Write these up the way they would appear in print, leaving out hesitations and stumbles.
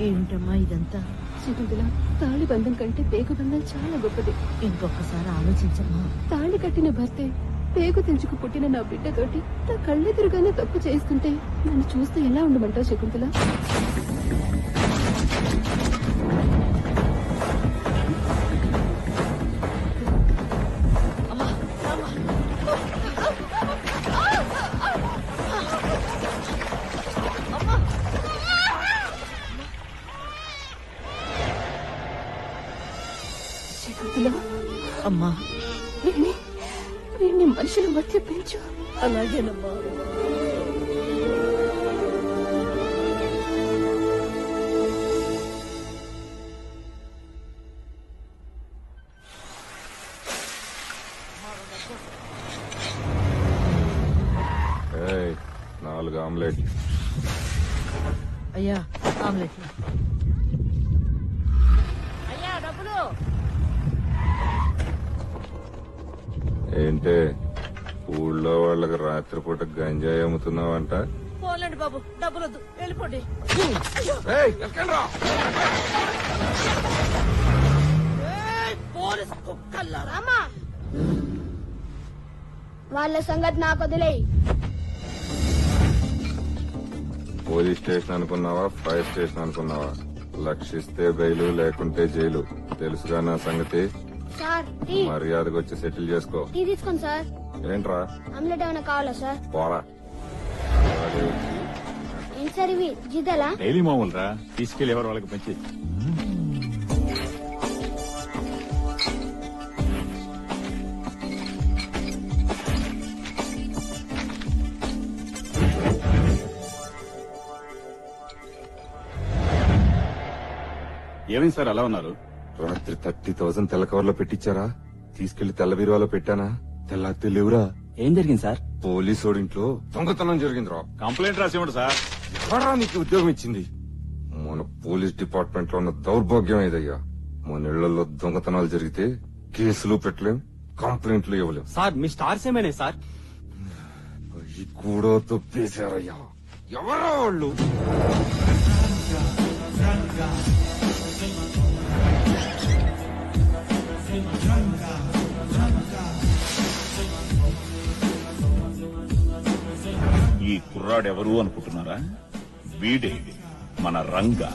ఏమిటమ్మా ఇదంతా? శకుంతల, తాళి బంధం కంటే పేగు బంధం చాలా గొప్పది. ఇంకొకసారి ఆలోచించమ్మా. తాళి కట్టిన భర్తే పేగు తెంచుకు పుట్టిన నా బిడ్డతోటి నా కళ్ళెదురుగానే తప్పు చేస్తుంటే నన్ను చూస్తే ఎలా ఉండమంటావు శకుంతల? అమ్మా, వీడిని మనుషుల మధ్య పెంచు. అలాగేనమ్మా. నాలుగు ఆమ్లెట్. అయ్యా ఆమ్లెట్. అయ్యా డబ్బులు. ఏంటే ఊళ్ళో వాళ్ళకి రాత్రిపూట గంజాయి అమ్ముతున్నావంట? పోలండి బాబు, డబ్బులొద్దు, వెళ్ళిపోండి. పోలీసు కుక్కల్లారా! వాళ్ళ సంగతి నాకు వదిలేయి. పోలీస్ స్టేషన్ అనుకున్నావా, ఫైర్ స్టేషన్ అనుకున్నావా? లక్షిస్తే బెయిలు, లేకుంటే జైలు. తెలుసుగా నా సంగతి. Sir tea. మర్యాదకు వచ్చి సెటిల్ చేసుకో. టీ తీసుకోండి సార్. ఏంట్రా? ఆమ్లెట్ ఏమైనా కావాలా సార్? పోరా. ఏం సార్ ఇవి జిదలా? డైలీ మామూలు రా, తీసుకెళ్లి ఎవరు వాళ్ళకి పంచి. ఏమైంది సార్ అలా ఉన్నారు? రాత్రి 30,000 తెల్ల కవర్లో పెట్టించారా? తీసుకెళ్లి తెల్ల బీరువాలో పెట్టానా? తెల్లారితే లేవురా. ఏం జరిగింది సార్? పోలీసోడింట్లో దొంగతనం జరిగిందిరా. కంప్లైంట్ రాసివ్వండి సార్. ఎవరా నీకు ఉద్యోగం ఇచ్చింది? మన పోలీస్ డిపార్ట్మెంట్ లో ఉన్న దౌర్భాగ్యం ఏదయ్యా. మన ఇళ్లలో దొంగతనాలు జరిగితే కేసులు పెట్టలేం, కంప్లైంట్లు ఇవ్వలేం. సార్ మీ స్టార్స్ ఏమైనా సార్? అవి కూడా తప్పేశారయ్యా. ఎవరా వాళ్ళు? ఈ కుర్రాడెవరు అనుకుంటున్నారా? వీడే మన రంగా.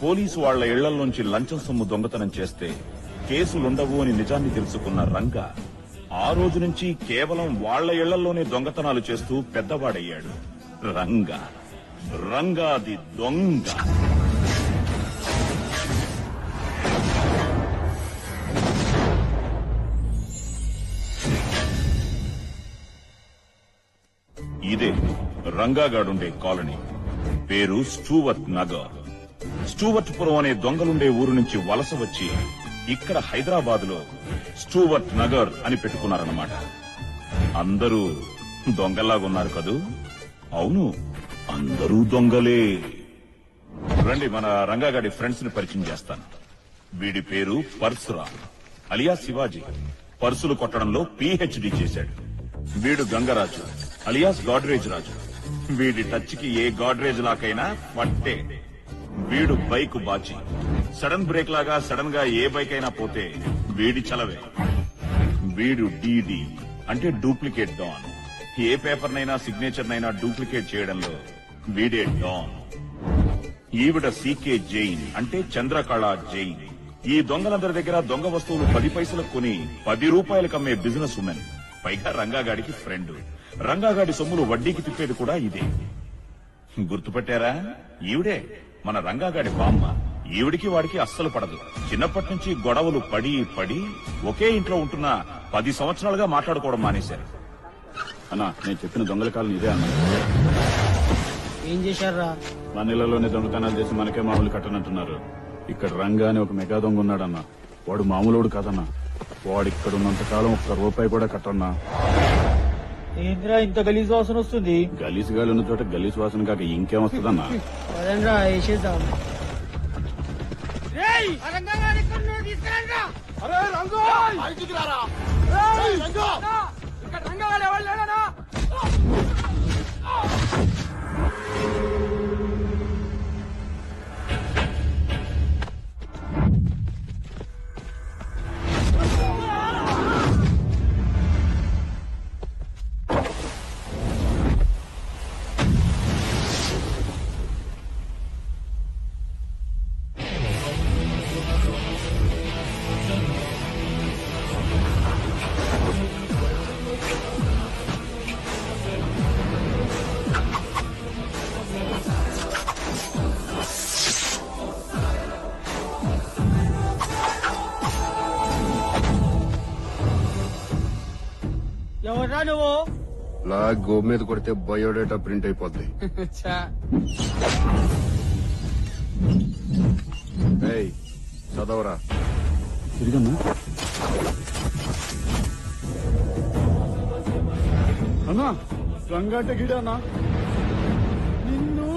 పోలీసు వాళ్ల ఇళ్లలోంచి లంచం సొమ్ము దొంగతనం చేస్తే కేసులుండవు అని నిజాన్ని తెలుసుకున్న రంగా ఆ రోజు నుంచి కేవలం వాళ్ల ఇళ్లలోనే దొంగతనాలు చేస్తూ పెద్దవాడయ్యాడు. రంగా రంగాది దొంగ. ఇదే రంగాగాడుండే కాలనీ. పేరు స్టూవర్ట్ నగర్. స్టూవర్ట్పురం అనే దొంగలుండే ఊరు నుంచి వలస వచ్చి ఇక్కడ హైదరాబాద్ లో స్టూవర్ట్ నగర్ అని పెట్టుకున్నారన్నమాట. అందరూ దొంగల్లాగున్నారు కదూ? అవును, అందరూ దొంగలే. రండి, మన రంగాగాడి ఫ్రెండ్స్ ని పరిచయం చేస్తాను. వీడి పేరు పరశురామ్ అలియా శివాజీ. పర్సులు కొట్టడంలో PhD చేశాడు. వీడు గంగరాజు అలియాస్ గాడ్రేజ్ రాజు. వీడి టచ్ కి ఏ గాడ్రేజ్ లాకైనా పట్టే. వీడు బైక్ బాచి. సడన్ బ్రేక్ లాగా సడన్ గా ఏ బైక్ అయినా పోతే వీడి చలవే. వీడు DD అంటే డూప్లికేట్ డాన్. ఏ పేపర్ నైనా సిగ్నేచర్ నైనా డూప్లికేట్ చేయడంలో వీడే డాన్. ఈవిడ CK జైన్ అంటే చంద్రకళ జైన్. ఈ దొంగలందరి దగ్గర దొంగ వస్తువులు 10 పైసలకు కొని 10 రూపాయలకు అమ్మే బిజినెస్ ఉమెన్. పైగా రంగాగాడికి ఫ్రెండ్. రంగాగాడి సొమ్ములు వడ్డీకి తిప్పేది కూడా ఇదే. గుర్తుపట్టారా? ఈవిడే మన రంగాగాడి బామ్మ. ఈవిడికి వాడికి అస్సలు పడదు. చిన్నప్పటి నుంచి గొడవలు పడి పడి ఒకే ఇంట్లో ఉంటున్న 10 సంవత్సరాలుగా మాట్లాడుకోవడం మానేశారు. అన్నా, నేను చెప్పిన దొంగల కాలం ఇదే అన్నా. ఏం చేశారా? మన ఇళ్లలోనే దొంగతనాలు చేసి మనకే మామూలు కట్టనంటున్నారు. ఇక్కడ రంగా అని ఒక మెగా దొంగ ఉన్నాడన్నా. వాడు మామూలుడు కాదన్నా. వాడు ఇక్కడ ఉన్నంత కాలం ఒక్క రూపాయి కూడా కట్టన్నా. ఏంద్రా ఇంత గలీజ్ వాసన వస్తుంది? గలీసు గాలి ఉన్న చోట గలీసు వాసన కాక ఇంకేం వస్తుందన్నా? అదనరా వేసేద్దాం. ఎవర్రా నువ్వు లా గో మీద కొడితే బయోడేటా ప్రింట్ అయిపోద్ది. ఏయ్, చదవరా. తిరిగమ్మా. అన్నా రంగాట గిడానా నిన్ను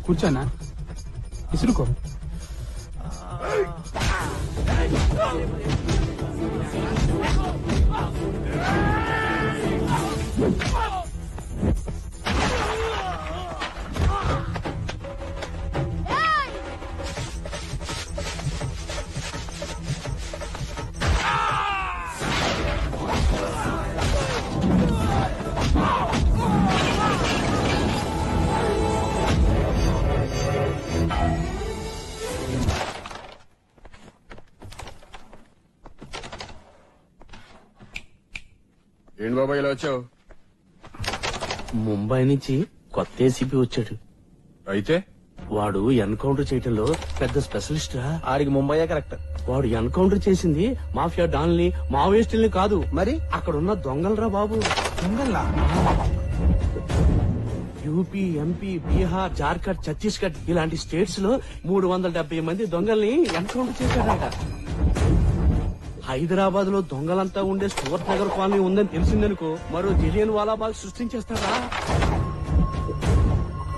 కూర్చోనా ఇసురుకో. ఏంటి బాబా ఇలా వచ్చావు? ముంబై నుంచి కొత్త ఏసీపీ వచ్చాడు. అయితే వాడు ఎన్కౌంటర్ చేయటంలో పెద్ద స్పెషలిస్ట్ రా. ఆడికి ముంబైయే కరెక్ట్. వాడు ఎన్కౌంటర్ చేసింది మాఫియా డాన్ని మావోయిస్టుల్ని కాదు, మరి అక్కడున్న దొంగలరా బాబు. దొంగల్లా? యూపీ, ఎంపీ, బీహార్, జార్ఖండ్, ఛత్తీస్గఢ్ ఇలాంటి స్టేట్స్ లో 370 మంది దొంగల్ని ఎన్కౌంటర్ చేశాడట. హైదరాబాద్ లో దొంగలంతా ఉండే స్టూవర్ట్ నగర్ కాలనీ ఉందని తెలిసిందనుకో మరో జలియన్ వాలాబాగ్ సృష్టించేస్తాడా.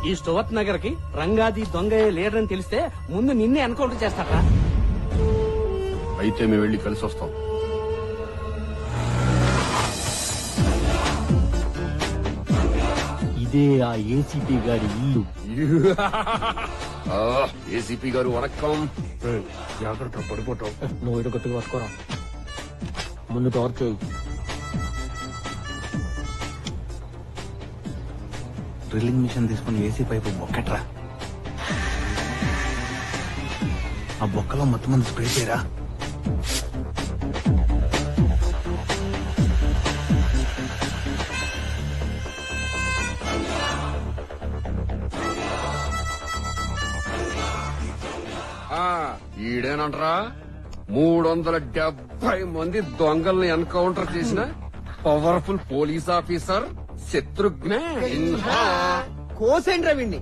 ఈ స్టూవర్ట్ నగర్ కి రంగాది దొంగయ్య లీడర్ అని తెలిస్తే ముందు నిన్నే ఎన్కౌంటర్ చేస్తాడా. అయితే మేము వెళ్ళి కలిసి వస్తాం. ఇదే ఆ ఏసీపీ గారి ఇల్లు. ఏసీపీ గారు వణక్కం. జాగ్రత్త పడిపోతావు. నువ్వు ఇటు గట్టిగా పట్టుకోరా. ముందు టార్చ్ డ్రిల్లింగ్ మిషన్ తీసుకుని ఏసీ పైపు బొక్కట్రా. ఆ బొక్కలో మొత్తం మంది స్ప్రే చేయరా. ఈడేనంటరా 370 మంది దొంగల్ని ఎన్కౌంటర్ చేసిన powerful police officer Shatrughna Sinha. కోసేంద్ర విన్ని.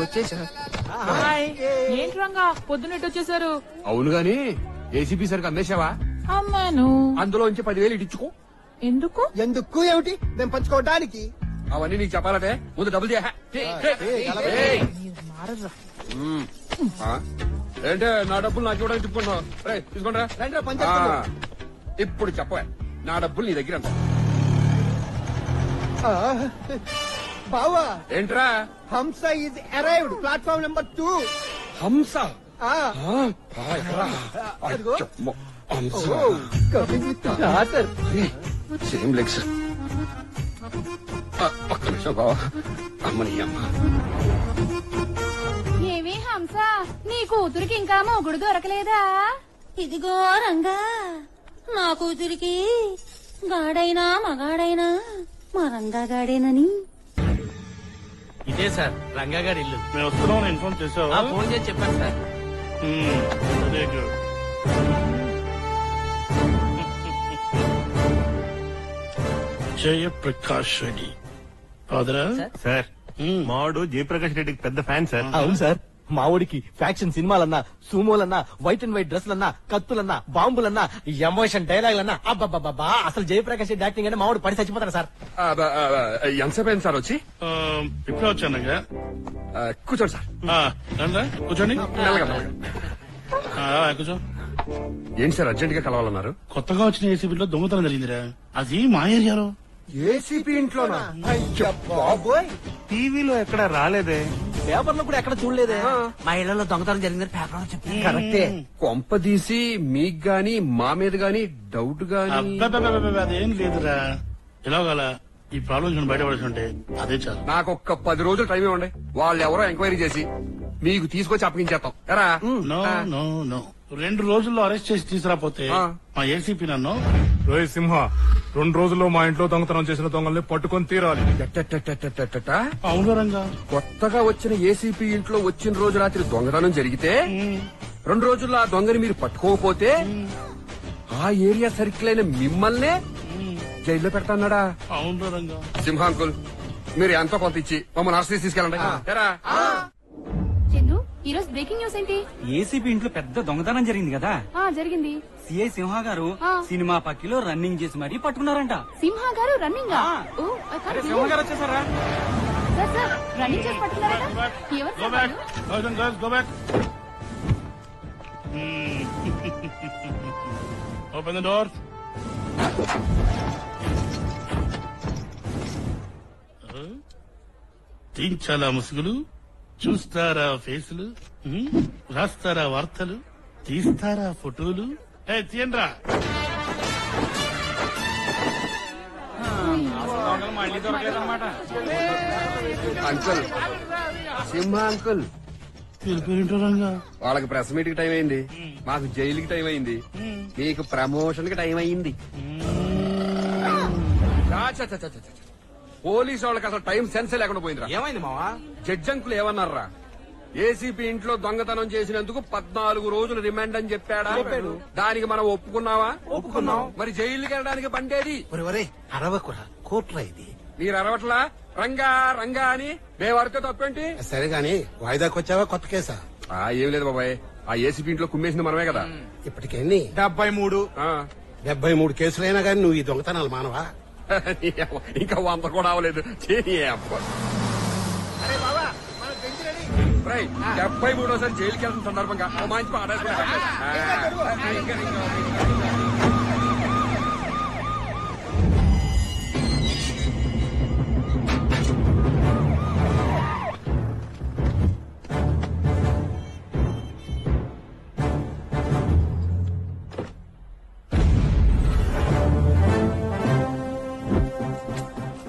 వచ్చేసా. ఏంటి రంగా పొద్దున్నట్టు వచ్చేసారు? అవును గాని ఏసీపీ సరికి అందేశావా? అమ్మాను. అందులో నుంచి 10,000 ఇచ్చుకో. ఎందుకు? ఎందుకు ఏమిటి? మేము పంచుకోవడానికి. అవన్నీ నీకు చెప్పాలంటే ముందు డబ్బులు ఏంటే నా డబ్బులు నాకు ఇవ్వడానికి తిప్పుకుంటున్నావు. తీసుకుంటా. ఇప్పుడు చెప్ప నా డబ్బులు నీ దగ్గర ఎంత? బావా ఏంట్రా? హంస ఈజ్ అరైవ్డ్ ప్లాట్ఫామ్ నెంబర్ 2. హంస? Same legs. ఒక్క నిమిషం బావా. అమ్మని అమ్మ. ఏమి హంస, నీ కూతురికి ఇంకా మొగుడు దొరకలేదా? ఇదిగో రంగా, నా కూతురికి గాడైనా మగాడైనా మా రంగాగాడేనని. ఇదే సార్ రంగా గారి ఇల్లు. మేము వస్తున్నాం ఇన్ఫార్మ్ చేసావా? ఫోన్ చేసి చెప్పాను సార్. జయప్రకాష్ రెడ్డి ఫాదరా? సార్ మావాడు జయప్రకాష్ రెడ్డికి పెద్ద ఫ్యాన్ సార్. అవును సార్, మా ఊడికి ఫ్యాక్షన్ సినిమాలన్నా, సూమోలన్నా, వైట్ అండ్ వైట్ డ్రెస్లన్నా, కత్తులన్నా, బాంబులన్నా, ఎమోషన్ డైలాగులన్నా, అబ్బబ్బబ్బా అసలు జయప్రకాష్ రెడ్డి యాక్టింగ్ అంటే మావాడు పడి చచ్చిపోతాడు సార్. ఎంతసేపు అయింది సార్ వచ్చి? ఇప్పుడే వచ్చానగా. కూర్చోండి సార్. కూర్చోండి. కూర్చో. ఏంటి సార్ అర్జెంట్ గా కలవాలన్నారు? కొత్తగా వచ్చిన ఏసీబీలో దొంగతనం జరిగిందిరా. అది మా ఏరియాలో. ఏసీపీ ఇంట్లోనా? టీవీలో ఎక్కడ రాలేదే, పేపర్ లో కూడా ఎక్కడ చూడలేదే. మా ఇళ్లలో దొంగతనం జరిగిందని పేపర్ లో చెప్పింది. కరెక్టే. కొంపదీసి మీకు గాని మా మీద గాని డౌట్ గాని? అదేం లేదురా. ఎలాగల ఈ ప్రాబ్లం బయటపడుతుంటే అదే చాలు. నాకు ఒక్క 10 రోజులు టైం ఇవ్వండి, వాళ్ళు ఎవరో ఎంక్వైరీ చేసి మీకు తీసుకొచ్చి అప్పగించేస్తాం. ఎరా? నో నో నో, 2 రోజుల్లో అరెస్ట్ చేసి తీసుకురాపోతే మా ఏసీపీ నన్ను రోహిత్ సింహ 2 రోజుల్లో మా ఇంట్లో దొంగతనం చేసిన దొంగల్ని పట్టుకొని తీరాలి. అవును రంగా. కొత్తగా వచ్చిన ఏసీపీ ఇంట్లో వచ్చిన రోజు రాత్రి దొంగతనం జరిగితే 2 రోజుల్లో ఆ దొంగని మీరు పట్టుకోకపోతే ఆ ఏరియా సర్కిల్ అయిన మిమ్మల్నే జైల్లో పెడతాన్నాడా? అవును రంగా. సింహ అంకుల్, మీరు ఎంతో కొంత ఇచ్చి మమ్మల్ని అరెస్ట్ చేసి తీసుకెళ్ళండి. ఎరా? చందు, ఈ రోజు బ్రేకింగ్ న్యూస్ ఏంటి? ఏసీపీ ఇంట్లో పెద్ద దొంగతనం జరిగింది కదా. జరిగింది. సిఐ సింహ గారు సినిమా పక్కిలో రన్నింగ్ చేసి మరీ పట్టుకున్నారంట. సింహ గారు రన్నింగ్ సింహ గారు వచ్చేసారా? సార్ రన్నింగ్ చేసి పట్టుకున్నారట. Open the door. తీంచాలా ముసుగులు, చూస్తారా ఫేసులు, రాస్తారా వార్తలు, తీస్తారా ఫోటోలు. తీయండ్రా. మళ్ళీ దొరకలేదన్నమాట. అంకుల్, సింహ అంకుల్, వాళ్ళకి ప్రెస్ మీట్ కి టైం అయింది, మాకు జైలుకి టైం అయింది, మీకు ప్రమోషన్ కి టైం అయింది. పోలీసు వాళ్ళకి అసలు టైం సెన్స్ లేకుండా పోయిందిరా. ఏమైంది మావా? Judge uncle ఏమన్నారా? ఏసీపీ ఇంట్లో దొంగతనం చేసినందుకు 14 రోజులు రిమాండ్ అని చెప్పాడా? దానికి మనం ఒప్పుకున్నావా? ఒప్పుకున్నాం. మరి జైలుకి వెళ్ళడానికి పండేది అరవకురా, కోట్రా ఇది. మీరు అరవట్లా? రంగా రంగా అని మేము అరితే తప్పేంటి? సరే గాని వాయిదాకి వచ్చావా కొత్త కేసా? ఏం లేదు బాబాయ్, ఆ ఏసీపీ ఇంట్లో కుమ్మేసింది మనమే కదా. ఇప్పటికెన్ని? 73. 73 కేసులైనా గాని నువ్వు ఈ దొంగతనాలు మానవా? ఇంకా 100 కూడా అవలేదు. 73సారి జైలుకి వెళ్తున్న సందర్భంగా మంచి పాట.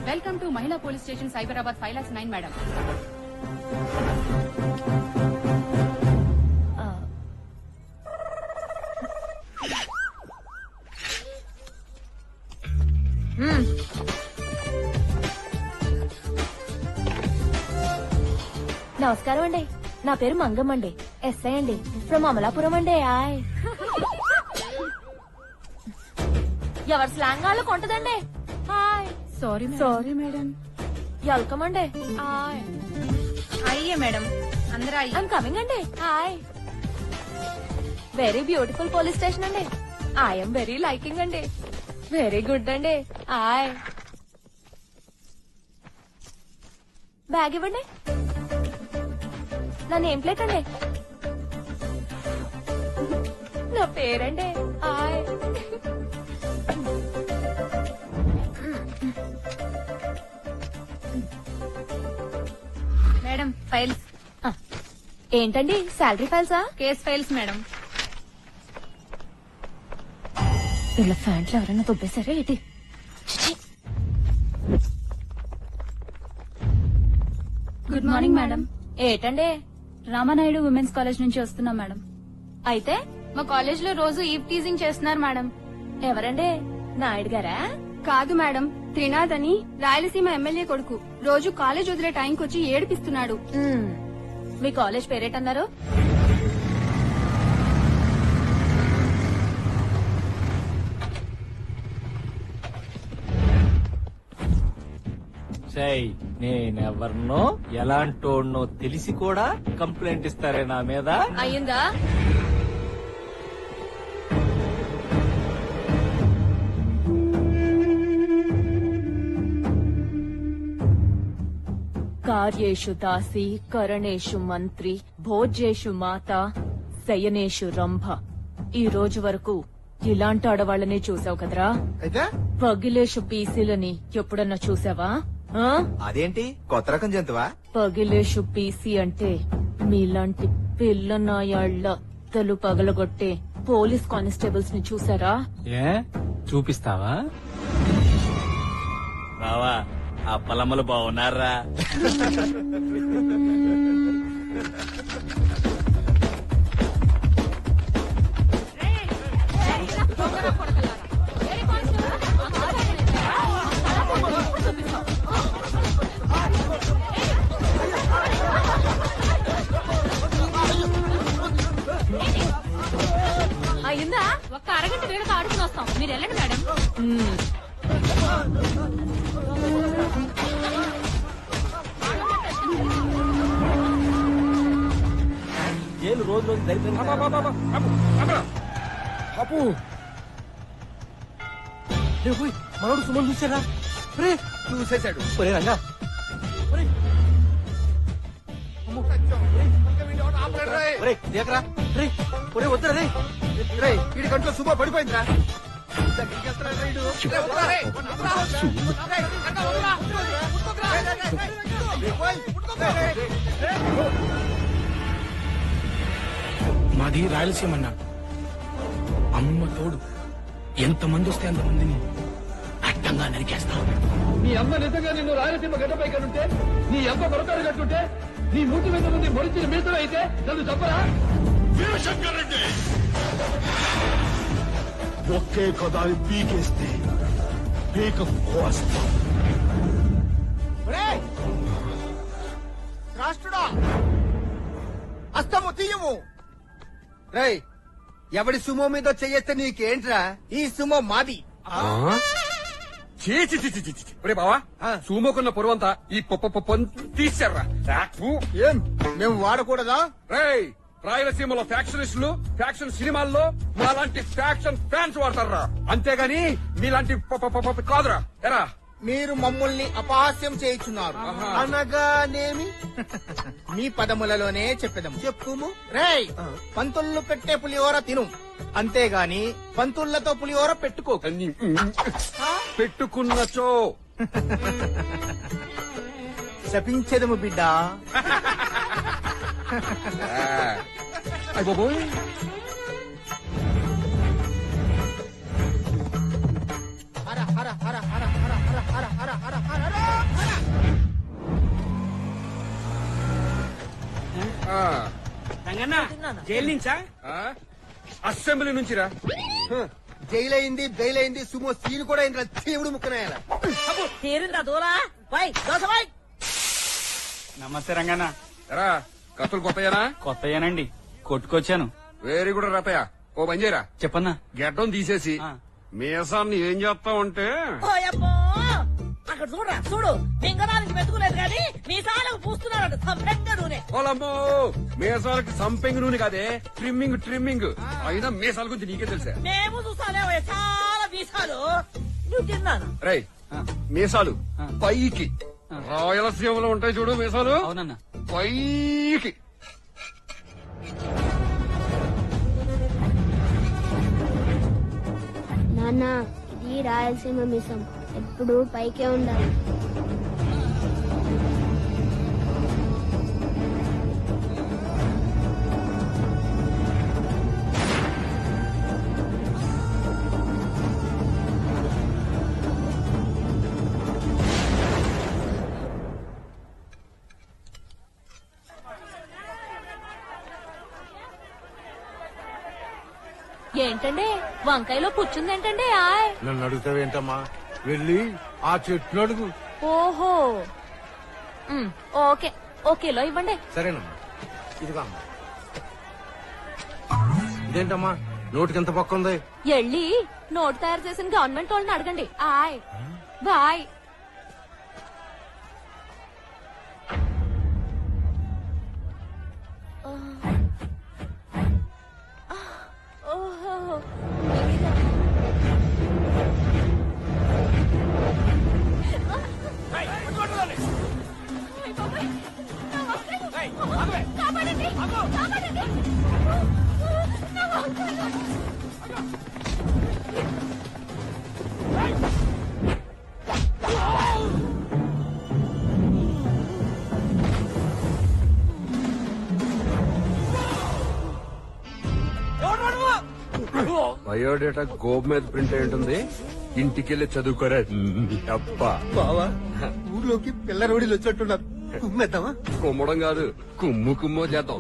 వెల్కమ్ టు మహిళా పోలీస్ స్టేషన్ సైబరాబాద్ 5,09,000 మేడం. నమస్కారం అండి, నా పేరు మంగమ్మ అండి, ఎస్ఐ అండి, ఫ్రమ్ అమలాపురం అండి. ఎవరి స్లాంగ్ వాళ్ళు కొంటదండి. Sorry madam. వెల్కమ్ అండి. అయ్యే మేడం, అందరూ ఐఎమ్ కమింగ్ అండి. Hi. Very beautiful police station అండి. ఐఎమ్ వెరీ లైకింగ్ అండి. వెరీ గుడ్ అండి. హాయ్. బ్యాగ్ ఇవ్వండి. నా నేమ్ ప్లేట్ అండి. నా పేరండి. హాయ్. Madam files. ఏంటండి, శాలరీ ఫైల్సా? Case files madam. ఇలా ఫ్యాంట్లు ఎవరైనా తొబ్బేశారా ఏంటి? Good morning madam. ఏటండి? రామానాయుడు ఉమెన్స్ కాలేజ్ నుంచి వస్తున్నాం మేడం. అయితే మా కాలేజ్ లో రోజు ఈవ్ టీజింగ్ చేస్తున్నారు మేడం. ఎవరండి? నాయుడు గారా? కాదు మేడం, త్రినాథ్ అని రాయలసీమ ఎమ్మెల్యే కొడుకు. రోజు కాలేజ్ వదిలే టైంకి వచ్చి ఏడిపిస్తున్నాడు. మీ కాలేజ్ పేరేటన్నారు? సై నేనెవర్నో ఎలాంటోడ్నో తెలిసి కూడా కంప్లైంట్ ఇస్తారే నా మీద. అయ్యిందా? కార్యేషు దాసి కరణేషు మంత్రి భోజ్యేషు మాత శయనేషు రంభ. ఈ రోజు వరకు ఇలాంటి ఆడవాళ్ళనే చూసావు కదరా. అయితే పగిలేషు పీసీలని ఎప్పుడన్నా చూసావా? అదేంటి కొత్త రకం జంతువా? పగిలేషు పీసీ అంటే మీలాంటి పిల్ల నాయాళ్ల తలు పగలగొట్టే పోలీస్ కానిస్టేబుల్స్ ని చూసారా? ఏ చూపిస్తావా? బావా ఆ పలమ్మలు బాగున్నారా? అయిందా? ఒక్క అరగంట వేళకు ఆడుకుని వస్తాం. మీరు వెళ్ళండి మేడం. జైలు రోజు రోజు మనోడు సుమన్ చూసారా? చూసేశాడు. ఒరే రంగా దేకరా ఒరే వద్దరా రే. వీడి కంట్లో సుమో పడిపోయిందిరా. మాది రాయలసీమ అన్న. అమ్మ తోడు ఎంతమంది వస్తే అంతమందిని అడ్డంగా నరికేస్తాం. నీ అమ్మ నిజంగా నిన్ను రాయలసీమ గడ్డపై కనుంటే, నీ అమ్మ మరొకరు కట్టుంటే, నీ మూతి మీద నుండి మొరిచిన మీసలు అయితే నన్ను చెప్పరా? శంకర్ రెడ్డి ఒకే కదాలి పీకేస్తే పీక కోస్తాం. రాష్ట్రుడా అస్తము తీయము. రై ఎవడి సుమో మీద చెయ్యేస్తే నీకేంట్రా? ఈ సుమో మాది. ఒరే బావా సూమోకున్న పొరవంతా ఈ తీశారా? ఏం మేము వాడకూడదా? రేయ్ రాయలసీమలో ఫ్యాక్షనిస్టులు ఫ్యాక్షన్ సినిమాల్లో మాలాంటి ఫ్యాక్షన్ ఫ్యాన్స్ వాడతారా, అంతేగాని మీలాంటి కాదురా. ఎరా మీరు మమ్మల్ని అపహాస్యం చేయుచున్నారు. అనగానేమి మీ పదములలోనే చెప్పేదము. చెప్పుము. రేయ్ పంతుళ్ళు పెట్టే పులిహోర తిను, అంతేగాని పంతుళ్లతో పులిహోర పెట్టుకో. పెట్టుకున్నచో శపించేదము బిడ్డ. అయిపోయి హర హర హర హర హర హర హర హర హర హర హర. జైలు నుంచా? అసెంబ్లీ నుంచిరా. జైలైంది బెయిలైంది సుమో సీన్ కూడా అయింది. దేవుడు ముక్కనాయాల తీరిందా దూలా? Bye dosa bye. నమస్తే రంగన్న. ఎరా కత్తులు కొత్తయేనా? కొత్తయేనండి, కొట్టుకొచ్చాను. Very good Ratayya. ఓ పని చేయరా, చెప్పన్నా. గెడ్డం తీసేసి మీసాన్ని ఏం చేస్తావంటే అక్కడ చూడరా చూడు, మింగడానికి మెతుకులేదు కానీ మీసాలకు పూస్తున్నాడు సంపెంగ నూనె. ఓలమ్మో మీసాలకి సంపెంగ్ నూనె కాదే, ట్రిమ్మింగ్. అయినా మీసాల గురించి నీకే తెలుసా? మేము చూసాలే చాలా మీసాలు. నువ్వు తిన్నాను రై మీసాలు పైకి రాయలసీమలో ఉంటాయి చూడు మీసాలు. అవునన్నా. పైకి నాన్న ఇది రాయలసీమ మిసం, ఎప్పుడు పైకే ఉండాలి. ఏంటండి వంకాయలో పుచ్చుందేంటండి? ఆయ్ నన్ను అడుగుతావేంటమ్మా? వెళ్ళి ఆ చెట్లు అడుగు. ఓహో ఓకే ఓకేలో ఇవ్వండి. సరేనమ్మా, ఇదిగా అమ్మా. ఇదేంటమ్మా నోటికి ఎంత పక్క ఉంది? వెళ్ళి నోటు తయారు చేసిన గవర్నమెంట్ వాళ్ళని అడగండి. ఆయ్ బాయ్. ఓహో బయోడేటా గోబ్ మీద ప్రింట్ అయి ఉంటుంది. ఇంటికెళ్ళి చదువుకోరా అబ్బా. బావా ఊర్లోకి పిల్ల రోడీలు వచ్చినట్టున్నారు. కుమ్మేద్దామా? కుమ్మడం కాదు, కుమ్ము కుమ్మో చేద్దాం.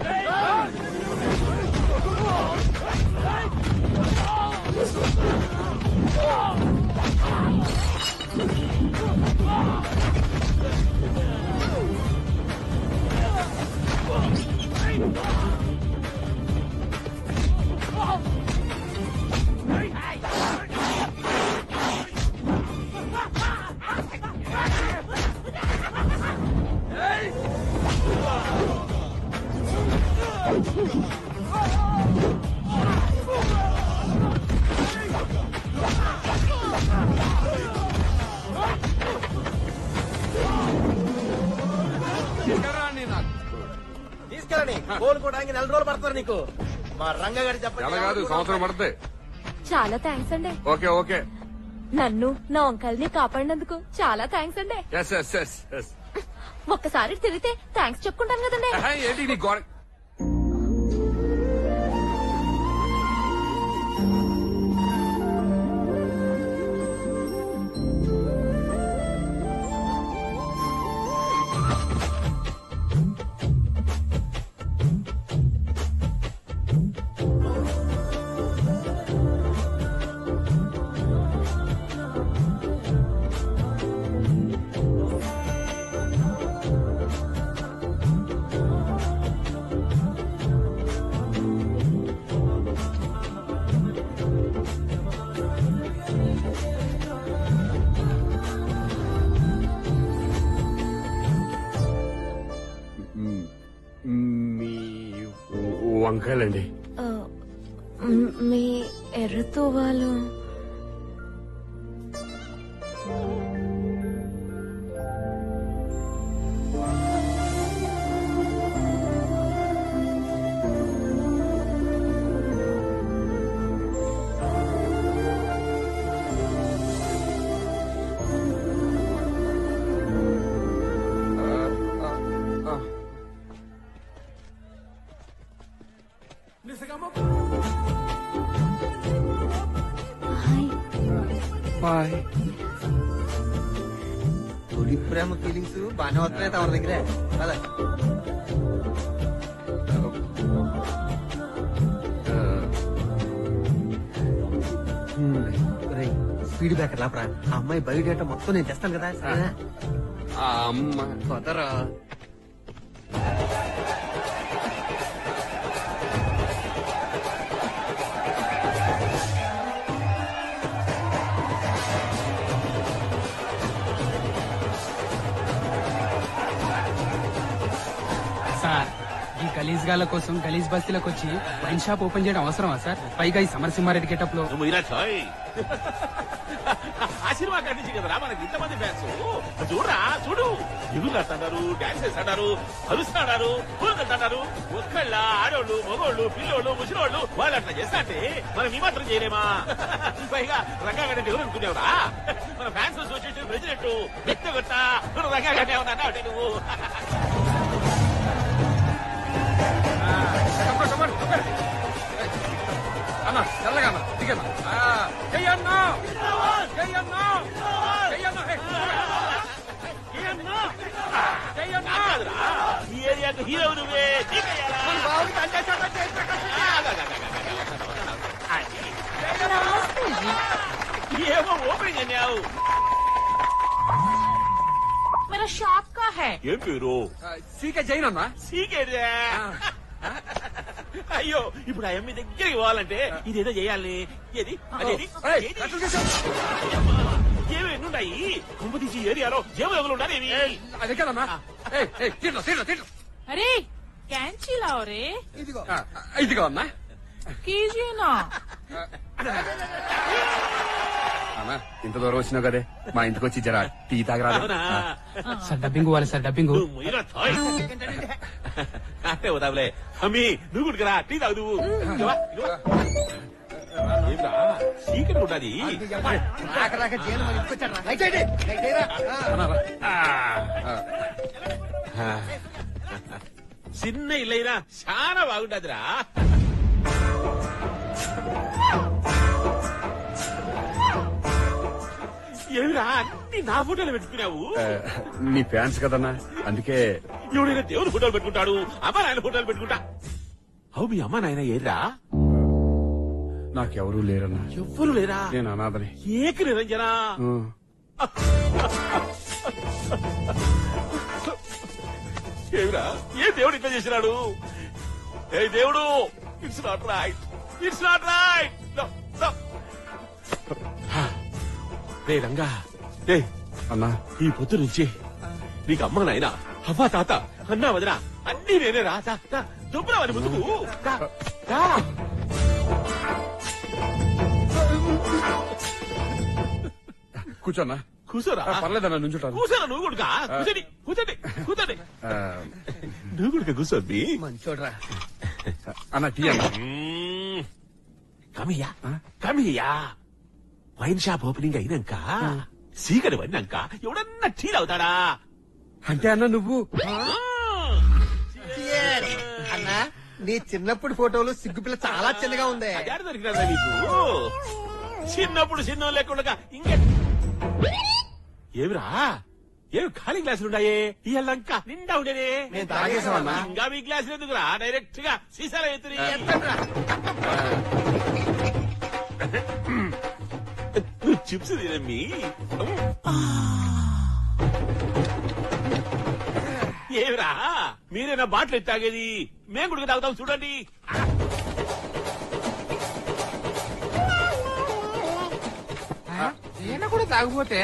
తీసుకెళ్ళని కోలుకోవడానికి 4 రోజులు పడతారు నీకు. మా రంగగారి ఎలా కాదు, సంవత్సరం పడుతుంది. చాలా థ్యాంక్స్ అండి. Okay okay. నన్ను నా అంకల్ని కాపాడినందుకు చాలా థ్యాంక్స్ అండి. ఒక్కసారి తిరిగితే థ్యాంక్స్ చెప్పుకుంటాను కదండి. ఏంటి నీ గోడ? వంకాయలండి. మీ ఎర్రతో వాళ్ళు తొలి ప్రేమ ఫీలింగ్స్ బాగానే వస్తున్నాయి తమ దగ్గరే. స్పీడ్ బ్రేకర్ లాపరా. ఆ అమ్మాయి బయోడేటా మొత్తం నేను తెస్తాను కదా. అమ్మ పదరా. సార్, ఈ గలీజ్ గాల కోసం గలీజ్ బస్తీలకు వచ్చి వైన్ షాప్ ఓపెన్ చేయడం అవసరమా సార్? పైగా ఈ సమరసింహారెడ్డి గెటప్ లో. ఆశీర్వాద్ నుంచి కదరా మనకి ఇంతమంది ఫ్యాన్స్. చూడరా చూడు, ఇల్లు కట్టంటారు, డాన్స్ చేస్తాడారు, కలుస్తాడారు, పూలు కట్టంటారు. ఒక్కళ్ళ ఆడోళ్ళు, మగోళ్ళు, పిల్లోళ్ళు, ముసిలోళ్ళు వాళ్ళు అట్లా చేస్తా అంటే మనం ఈ మాత్రం చేయలేమా? పైగా రంగాగడ్డ ఎవరు అనుకునేవరా? మన ఫ్యాన్స్ అసోసియేషన్ ప్రెసిడెంట్ వ్యక్తిగత రంగాగడ్డ ఏమన్నా అంటే నువ్వు అన్నా చల్లగా అన్నా దిగన్నా. చెయ్యన్నా చెయ్యన్నా చెయ్యన్నా. ఈ ఏరియాకు హీరో నువ్వే. ఏమో ఓపెనింగ్ అన్నావు. मेरा शॉप का है. ఏం పేరు? సీకే జైన్ అన్నా. సీకేదే. అయ్యో, ఇప్పుడు ఆ అమ్మాయి దగ్గరికి పోవాలంటే ఇదేదో చేయాలి. ఏది అదేది ఏమి ఎన్నున్నాయి? కుంపతీసి ఏరియాలో జేబులు ఉండాలి. అదే కదన్నా. అరే कैंची लाओ रे ఇదిగో అమ్మా. कीजिए ना అమ్మా ఇంత దూరం వచ్చినావు కదే మా ఇంటికి వచ్చి జరా టీ తాగరాదు. సార్ డబ్బింగ్ ఇవ్వాలి సార్ డబ్బింగ్. అంటే వదావులే అమ్మి నువ్వు కుడుకురా టీ తాగు నువ్వు. చీకటి ఉండాలి. చిన్న ఇల్లైనా చాలా బాగుండదురా. ఏమిరా అన్ని నా ఫోటోలు పెట్టుకున్నావు? నీ ఫ్యాన్స్ కదన్నా అందుకే. ఎవడైనా దేవుని ఫోటోలు పెట్టుకుంటాడు, అమ్మ నాయన ఫోటోలు పెట్టుకుంటా. అవు మీ అమ్మ నాయన ఏరా? నాకెవరూ లేరన్నా. ఎవ్వరు లేరా? నేను అనాథని. ఏక నిరంజనా. ఏమిరా ఏ దేవుడు ఇట్లా చేసినాడు? ఏ దేవుడు, it's not right, it's not right. రే రంగా, రే అన్నా ఈ పొద్దు నుంచి నీకు అమ్మ నాయన అవ్వ తాత అన్నా వదినా అన్ని నేనే రా. దుబ్బరావని ముందుకు కూర్చోన్నా. కూర్చోరా. పర్లేదన్నా నుంచుంటాను. కూర్చోరా నువ్వు కూడా. కూర్చోండి కూర్చోండి కూర్చోండి. నువ్వు కూడా కూర్చోండి. మంచోడ్రా. అన్న టీ అన్న. Come here come here. Wine shop opening అయినాక సీకరి పడినాక ఎవడన్నా టీ అవుతాడా? అంటే అన్న నువ్వు అన్నా నీ చిన్నప్పుడు ఫోటోలు సిగ్గుపిల్ల చాలా చిన్నగా ఉంది. దొరికినా నీకు చిన్నప్పుడు చిన్న లేకుండా ఇంకా ఏమిరా? ఏమి ఖాళీ గ్లాసులున్నాయే? ఇయ్యాలంక నిండా ఉండేనే. నేను తాగేసామన్నా. ఇంకా మీ గ్లాసులు ఎందుకురా? డైరెక్ట్ గా సీసాలో ఎత్తుని నువ్వు చిప్స్ తినమ్మి. ఏమిరా మీరేనా బాటిల్ తాగేది? మేము కూడా తాగుతాం చూడండి. ఈయన కూడా తాగిపోతే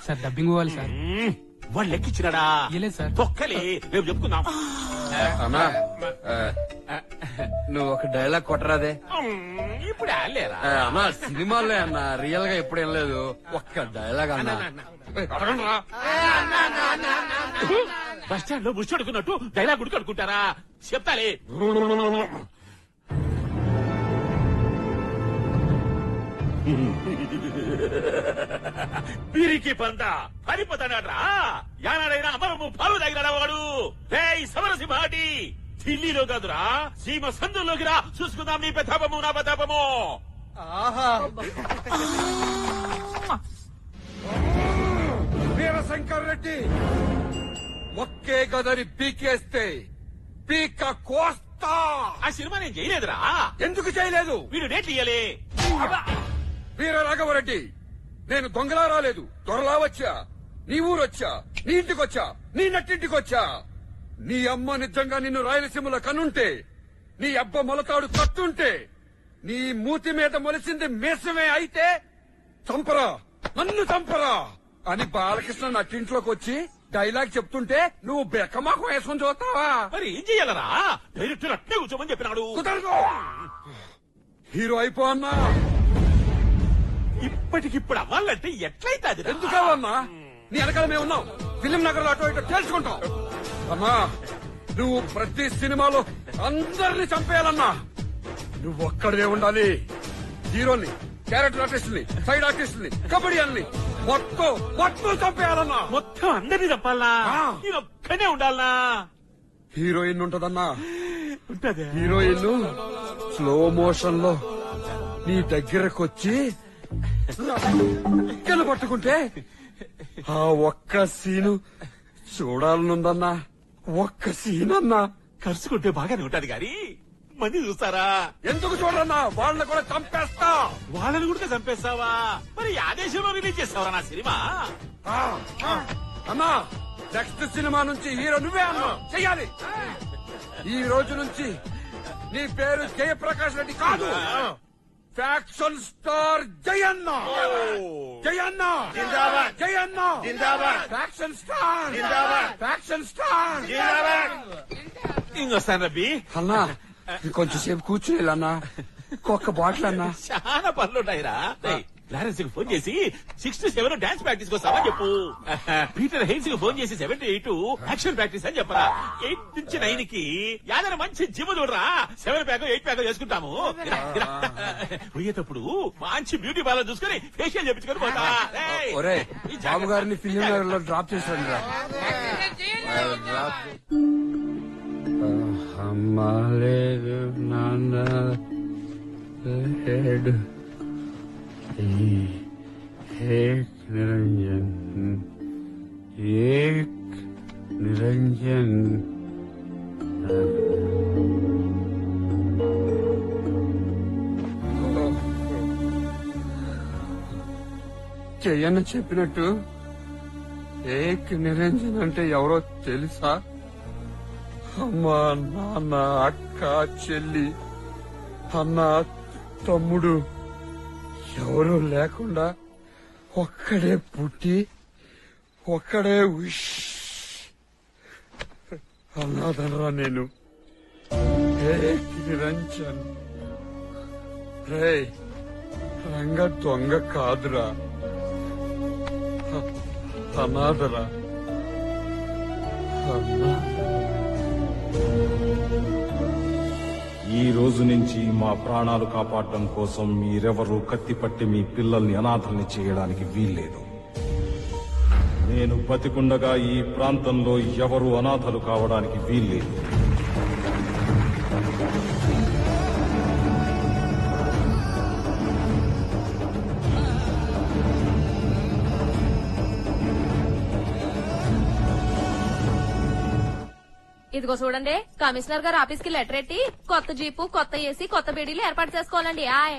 సార్ డబ్బింగ్ ఇవ్వాలి సార్. వాళ్ళు లెక్కిచ్చినాడా? ఇవ్వలేదు సార్. తొక్కలే రేపు చెప్పుకుందాం. అన్నా నువ్వు ఒక డైలాగ్ కొట్టరాదే? ఇప్పుడు ఆలేరా అన్నా సినిమాల్లో అన్నా రియల్ గా ఎప్పుడు ఏం లేదు. ఒక్క డైలాగ్ అన్నా. బస్ స్టాండ్ లో బుష్టి అడుకున్నట్టు డైలాగ్ ఉడికి అడుకుంటారా? చెప్తాలే. వీరికి పంద పరిపోతాడా? యానాడైనా అమరము పాలు తాగినాడా వాడు? రేయ్ సమరసింహాటి, ఢిల్లీలో కాదురా సీమ సందుల్లోకి రా, చూసుకుందాం నీ ప్రతాపము నా ప్రతాపము. వీరశంకర్ రెడ్డి ఒక్కే గదరి పీకేస్తే పీక కోస్తా. ఆ సినిమా నేను చేయలేదురా. ఎందుకు చేయలేదు? వీడు డేట్లు ఇయ్యలే. వీర రాఘవరెడ్డి, నేను దొంగలా రాలేదు, దొరలా వచ్చా. నీ ఊరొచ్చా, నీ ఇంటికొచ్చా, నీ నట్టింటికొచ్చా. నీ అమ్మ నిజంగా నిన్ను రాయలసీమలో కనుంటే, నీ అబ్బ మొలతాడు కట్టుంటే, నీ మూతి మీద మొలిసింది మేసమే అయితే చంపరా, నన్ను చంపరా అని బాలకృష్ణ నట్టింట్లోకి వచ్చి డైలాగ్ చెప్తుంటే నువ్వు బెక్కమాకు వేసుకొని చూస్తావా? మరి ఏం చెయ్యాలరా? డైరెక్టర్ అట్నే కూర్చోమని చెప్పినాడు. కుదరదు. హీరో అయిపో అన్నా. ఇప్పటికిప్పుడు అవ్వాలంటే ఎట్లయితే అది ఎందుకన్నా? నీ వెనకాల మేము ఉన్నాం. ఫిలిం నగర్ అటో ఇటో తెలుసుకుంటాం. అమ్మా నువ్వు ప్రతి సినిమాలో అందరినీ చంపేయాలన్నా. నువ్వు ఒక్కడే ఉండాలి. హీరోని, క్యారెక్టర్ ఆర్టిస్టుని, సైడ్ ఆర్టిస్టుని, కబడ్డీ అని మొత్తం చంపేయాలన్నా. మొత్తం అందరినీ చంపాలనా? నేను ఒక్కనే ఉండాలనా? హీరోయిన్ ఉంటదన్నా. ఉంటది. హీరోయిన్ స్లో మోషన్ లో నీ దగ్గరకొచ్చి రెక్కలు పట్టుకుంటే ఆ ఒక్క సీను చూడాలనుందన్నా. ఒక్క సీన్ అన్నా. కరుచుకుంటే బాగానే ఉంటది గాని మంది చూస్తారా? ఎందుకు చూడన్నా? వాళ్ళని కూడా చంపేస్తా. వాళ్ళని కూడా చంపేస్తావా? మరి ఆ దేశంలో రిలీజ్ చేస్తావరా నా సినిమా? అన్నా నెక్స్ట్ సినిమా నుంచి హీరో నువ్వే అన్నా చెయ్యాలి. ఈ రోజు నుంచి నీ పేరు జయప్రకాష్ రెడ్డి కాదు, ఫ్యాక్షన్ స్టార్ జయన్న జయన్న జిందాబాద్ జయన్న జిందాబాద్ ఫ్యాక్షన్ స్టార్ జిందాబాద్ ఫ్యాక్షన్ స్టార్ జిందాబాద్ ఇంకొస్తాను రబ్బీ అన్నా కొంచెం సేపు కూర్చుని అన్నా ఒక్క బాటిల్ అన్నా చాలా పనులుంటాయిరా క్లారెన్స్ కి ఫోన్ చేసి 6 to 7 డాన్స్ ప్రాక్టీస్ కోసామని చెప్పు. పీటర్ హెయిన్స్ కి ఫోన్ చేసి 7 to 8 యాక్షన్ ప్రాక్టీస్ అని చెప్పరా. 8 నుంచి 9 కి యాదన మంచి జిమ్ చూడరా. 7 ప్యాక్ 8 ప్యాక్ చేసుకుంటాము. పోయేటప్పుడు మంచి బ్యూటీ పార్లర్ చూసుకుని ఫేషియల్ చేపించుకొని పోతా. ఒరే బాబు గారిని ఫిలిం నగర్ లో డ్రాప్ చేశాను రా. అమ్మా లేదు నాన్న లేడు एक निरंजन एक निरंजन జయన్న చెప్పినట్టు ఏక్ నిరంజన్ అంటే ఎవరో తెలుసా? అమ్మా నాన్న అక్క చెల్లి అన్న తమ్ముడు ఎవరూ లేకుండా ఒక్కడే పుట్టి ఒక్కడే అన్నాదనరా నేను. ఏక్ నిరంజన్ రే రంగ దొంగ కాదురా, అనాథరా. ఈ రోజు నుంచి మా ప్రాణాలు కాపాడడం కోసం మీరెవరూ కత్తిపట్టి మీ పిల్లల్ని అనాథల్ని చేయడానికి వీల్లేదు. నేను బతికుండగా ఈ ప్రాంతంలో ఎవరూ అనాథలు కావడానికి వీల్లేదు. ఇదిగో చూడండి, కమిషనర్ గారు ఆఫీస్ కి లెటర్ ఎట్టి కొత్త జీపు, కొత్త ఏసీ, కొత్త బీడీలు ఏర్పాటు చేసుకోవాలండి. ఆయ్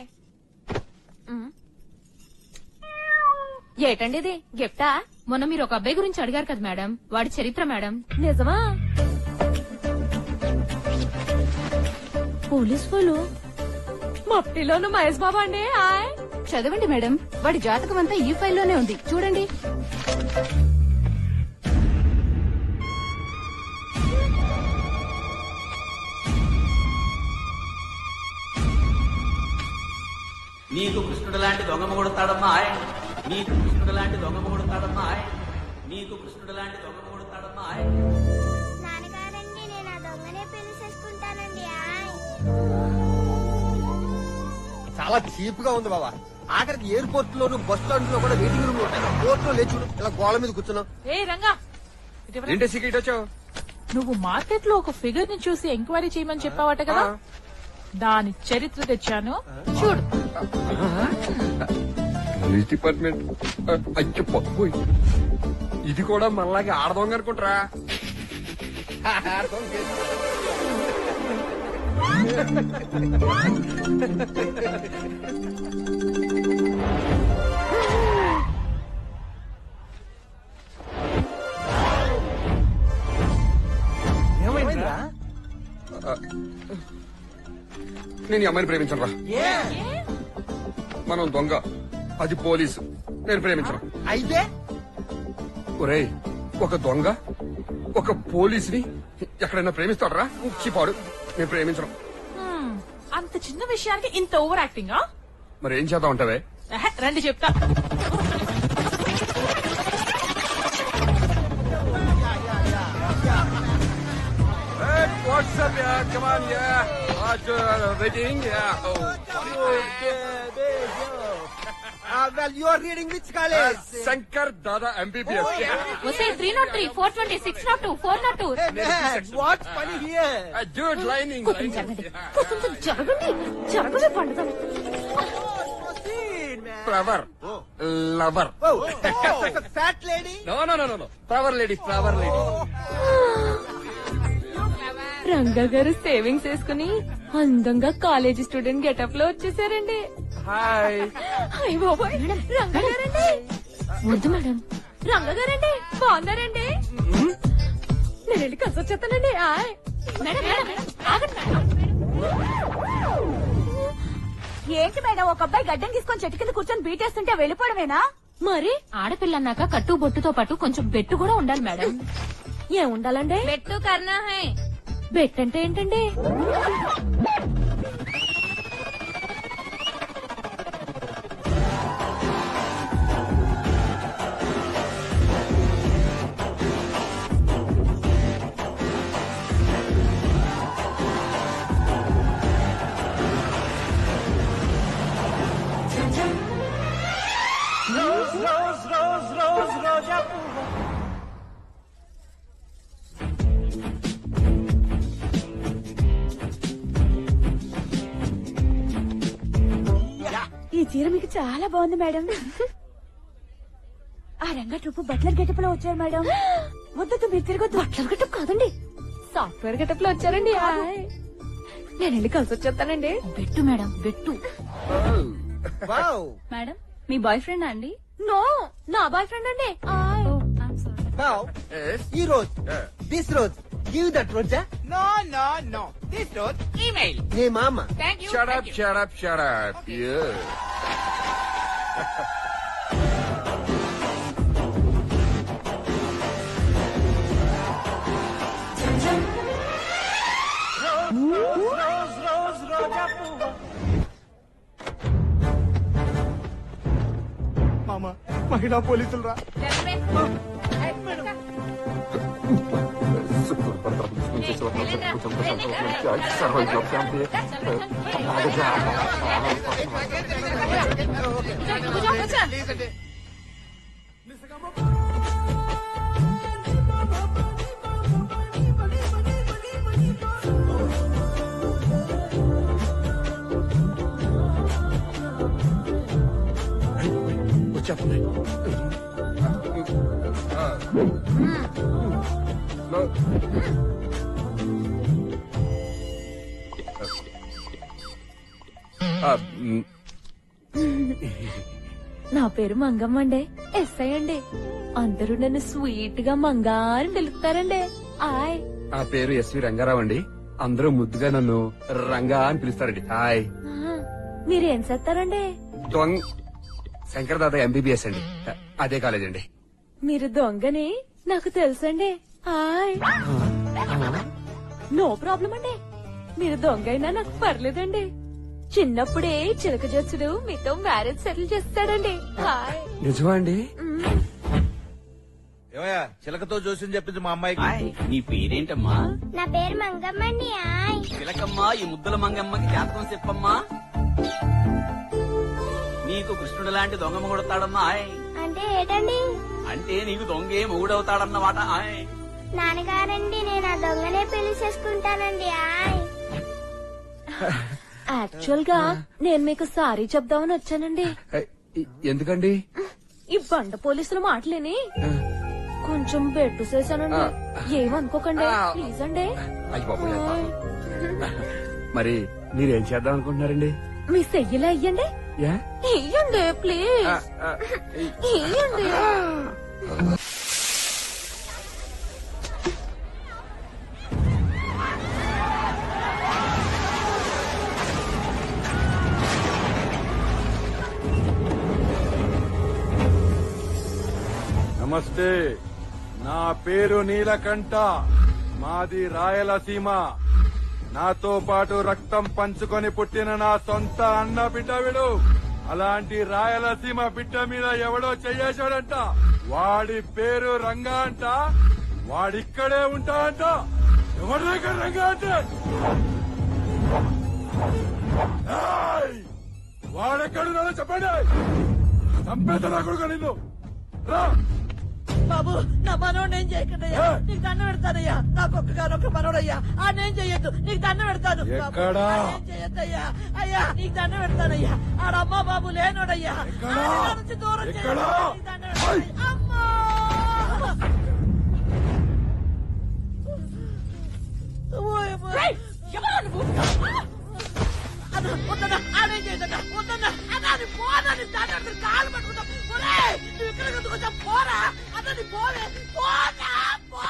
ఏటండి ఇది గిఫ్టా? మొన్న మీరు ఒక అబ్బాయి గురించి అడిగారు కదా మేడం, వాడి చరిత్ర మేడం. నిజమా? పోలీస్ వాళ్ళు మట్టిలోను మహేష్ బాబా అండి. ఆయ్ చదవండి మేడం, వాడి జాతకం అంతా ఈ ఫైల్లోనే ఉంది, చూడండి. నీకు కృష్ణుడు లాంటి దొంగ మొగుడుతాడమ్మా. నీకు కృష్ణుడు లాంటి దొంగ మొగుడుతాడమ్మా. నీకు కృష్ణుడు లాంటి దొంగ మొగుడుతాడమ్మా. నాన్నగారండి, నేను ఆ దొంగనే పెళ్లి చేసుకుంటానండి. చాలా చీప్ గా ఉంది బాబా. ఆఖరికి ఎయిర్పోర్ట్ లోను, బస్ స్టాండ్ లో కూడా వెయిటింగ్ రూమ్ లో ఉంటాయి. కోర్టు లో లేచు ఇలా గోళ మీద కూర్చున్నాం. ఏ రంగా, ఏంటి సీక్రెట్ వచ్చావు? నువ్వు మార్కెట్ లో ఒక ఫిగర్ ని చూసి ఎంక్వైరీ చేయమని చెప్పావట కదా, దాని చరిత్ర తెచ్చాను చూడు. పోలీస్ డిపార్ట్మెంట్ అయ్యో పప్పోయ్, ఇది కూడా మనలాగే ఆడదొంగ అనుకుంటారా? ఏమైందిరా? నేను ఈ అమ్మాయిని ప్రేమించను రా. మనం దొంగ, అది పోలీసు. నేను ప్రేమించను. అయితే ఒరేయ్, ఒక దొంగ ఒక పోలీసుని ఎక్కడైనా ప్రేమిస్తాడరా? చిపాడు. నేను ప్రేమించను. అంత చిన్న విషయానికి ఇంత ఓవర్ యాక్టింగ్. మరి ఏం చేద్దాం అంటావే? రండి చెప్తా. What's up, yeah? Come on, yeah. Waiting, yeah. Oh. well, you are reading which college? Shankar Dada MBBS. వస్తే 303, 420, 602, 402. Hey man, what's funny here? Dude, lining. జరగండి జరగవే పండుగ. Flower. Lover. Oh, fat lady? No. Flower lady. Ranga గారు savings వేసుకుని అందంగా college student getup లో వచ్చేసారండి. Hi. Hi బాబాయ్. రంగా గారండి. వద్దు మేడం. రంగా గారండి, బాగున్నారండి? నేను వెళ్ళి కసొచ్చేస్తానండి. ఆయ్ మేడం ఆగండి మేడం. ఏంటి మేడం ఒక అబ్బాయి గడ్డం తీసుకొని చెట్టు కింద కూర్చొని బీటేస్తుంటే వెళ్ళిపోవడమేనా? మరి ఆడపిల్ల అన్నాక కట్టు బొట్టుతో పాటు కొంచెం బెట్టు కూడా ఉండాలి మేడం. ఏం ఉండాలండి? బెట్టు కర్నా హై. బెట్ అంటే ఏంటండి? ఈ చీర మీకు చాలా బాగుంది మేడం. ఆ రంగా ట్రూప్ బట్లర్ గెటప్ లో వచ్చారు మేడం. వద్దొద్దు, మీరు తిరగొద్దు. బట్లర్ గెటప్ కాదండి, సాఫ్ట్వేర్ గెటప్ లో వచ్చారండి. నేను వెళ్ళి కలిసి వచ్చేస్తానండి. బెట్టు మేడం, బెట్టు. మేడం మీ బాయ్ ఫ్రెండ్ అండి? నో, నా బాయ్ ఫ్రెండ్ అండి. ఈ రోజు దిస్ రోజు గివ్ దట్ రోజా? నో నో నో, దిస్ రోజు ఈమెయిల్. నీ మామ. Thank you. Shut up. Yeah. మామ మహిళా పోలీసులు రా. నా పేరు మంగమ్మ అండి, ఎస్ఐ అండి. అందరూ నన్ను స్వీట్ గా మంగారు పిలుస్తారండి. ఆయ్. ఆ పేరు ఎస్వి రంగారావు అండి. అందరూ ముద్దుగా నన్ను రంగా అని పిలుస్తారండి. హాయ్. మీరేం చేస్తారండి? దొంగ శంకర్ దాదా ఎంబీబీఎస్ అండి, అదే కాలేజ్ అండి. మీరు దొంగని నాకు తెలుసండి. హాయ్. నో ప్రాబ్లం అండి, మీరు దొంగ అయినా నాకు పర్లేదండి. చిన్నప్పుడే చిలక జచ్చుడు మీతో మ్యారేజ్ సెటిల్ చేస్తాడండి. హాయ్. నిజమా అండి? ఏమయ్యా చిలకతో జోస్యం చెప్పింది మా అమ్మాయికి. నీ పేరేంటమ్మా? నా పేరు మంగమ్మండి. చిలకమ్మా, ఈ ముద్దుల మంగమ్మకి జాతకం చెప్పమ్మా. నీకు కృష్ణుడు లాంటి దొంగ మొగుడతాడమ్మా. అంటే ఏంటండి? అంటే నీకు దొంగే మొగుడవుతాడన్నమాట. నాన్నగారండి, నేను ఆ దొంగనే పెళ్లి చేసుకుంటానండి. యాక్చువల్ గా నేను మీకు సారీ చెప్దామని వచ్చానండి. ఎందుకండి? ఈ బండ పోలీసుల మాటలేని కొంచెం బెట్టు చేశానండి. ఏమనుకోకండి ప్లీజ్ అండి. మరి మీరేం చేద్దాం అనుకుంటున్నారండి? మీ సెయ్యలా ఇయ్యండి. ఇయ్యండి ప్లీజ్, ఇయ్యండి. నమస్తే, నా పేరు నీలకంఠ, మాది రాయలసీమ. నాతో పాటు రక్తం పంచుకొని పుట్టిన నా సొంత అన్న బిడ్డ వీడు. అలాంటి రాయలసీమ బిడ్డ మీద ఎవడో చెయ్యేశాడంట. వాడి పేరు రంగా అంట. వాడిక్కడే ఉంటా అంట. ఎవరి దగ్గర రంగా అంటే వాడెక్కడున్నాడో చెప్పండి. చంపేత నా కొడుకు నిన్ను. రా బాబు, నా మనోడు ఏం చేయకూడదయ్యా, నీకు దండం పెడతానయ్యా. నాకు ఒక్కగానొక్క మనోడయ్యా, ఆ నేను చెయ్యొద్దు, నీకు దండం పెడతాను. చెయ్యొద్దయ్యా, అయ్యా నీకు దండం పెడతానయ్యా. ఆడమ్మ బాబు లేనోడయ్యా, నుంచి దూరం అమ్మా. వద్దన్నా, ఆడేం చేయదన్నా, వద్దన్నా అన్నాని పోదని దాని కాలు పట్టుకుంటా. నువ్వు ఇక్కడ కొంచెం పోరా అన్నది, పోవే పోనా పో.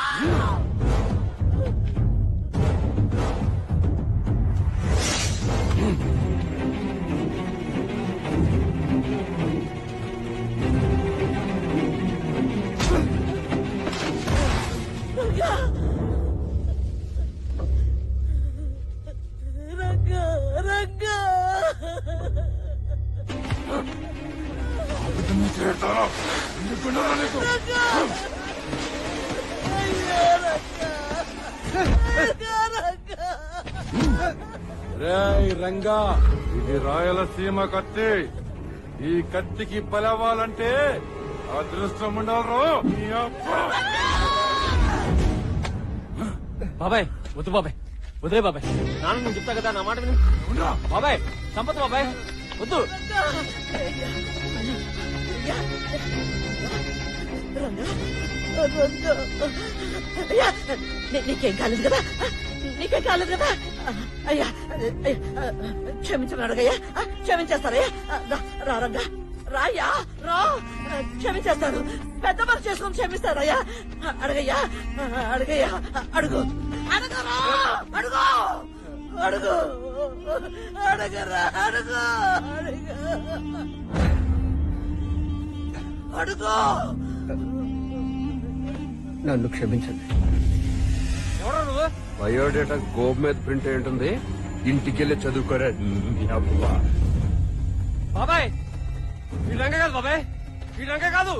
రంగా, ఇది రాయలసీమ కత్తి. ఈ కత్తికి బలవ్వాలంటే అదృష్టం ఉండాలి. బాబాయ్ వద్దు బాబాయ్, వదిలే బాబాయ్. నాన్న నేను చెప్తా కదా, నా మాట విను బాబాయ్. సంపత్ బాబాయ్ వద్దు. నీకేం కాలేదు కదా, నీకేం కాలేదు కదా. అయ్యా క్షమించమని అడగయ్యా, క్షమించేస్తారయ్యా. రా రంగా, రాయ్యా, రా. క్షమించేస్తాడు, పెద్ద మనసు చేసుకుని క్షమిస్తారయ్యా. అడగయ్యా, అడగయ్యా, అడుగు, అడుగురా, అడుగు, అడుగు, అడగరా, అడుగు, అడుగు, అడుగు. నన్ను క్షమించండి. ఎవరు నువ్వు? బయోడేటా గోబ్ మీద ప్రింట్ అయి ఉంటుంది, ఇంటికెళ్ళి చదువుకోరా. బాబాయ్ వీళ్ళంగా కాదు, బాబాయ్ వీళ్ళంగా కాదు.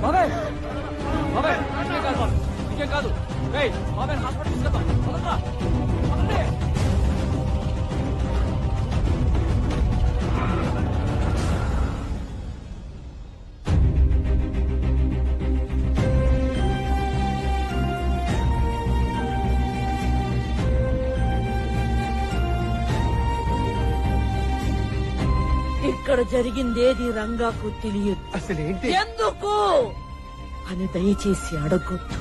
బాబాయ్ బాబాయ్ ఇంకేం కాదు, బాబాయ్ ఇంకేం కాదు. బాబాయ్ హాస్పిటల్ తీసుకెళ్తా. ఇక్కడ జరిగిందేది రంగాకు తెలియదు. అసలేంటి? ఎందుకు అని దయచేసి అడగొద్దు.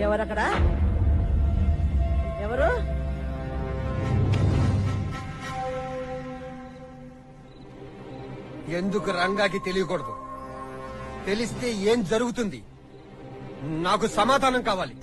ఎవరక్కడ? ఎవరు? ఎందుకు రంగాకి తెలియకూడదు? తెలిస్తే ఏం జరుగుతుంది? నాకు సమాధానం కావాలి.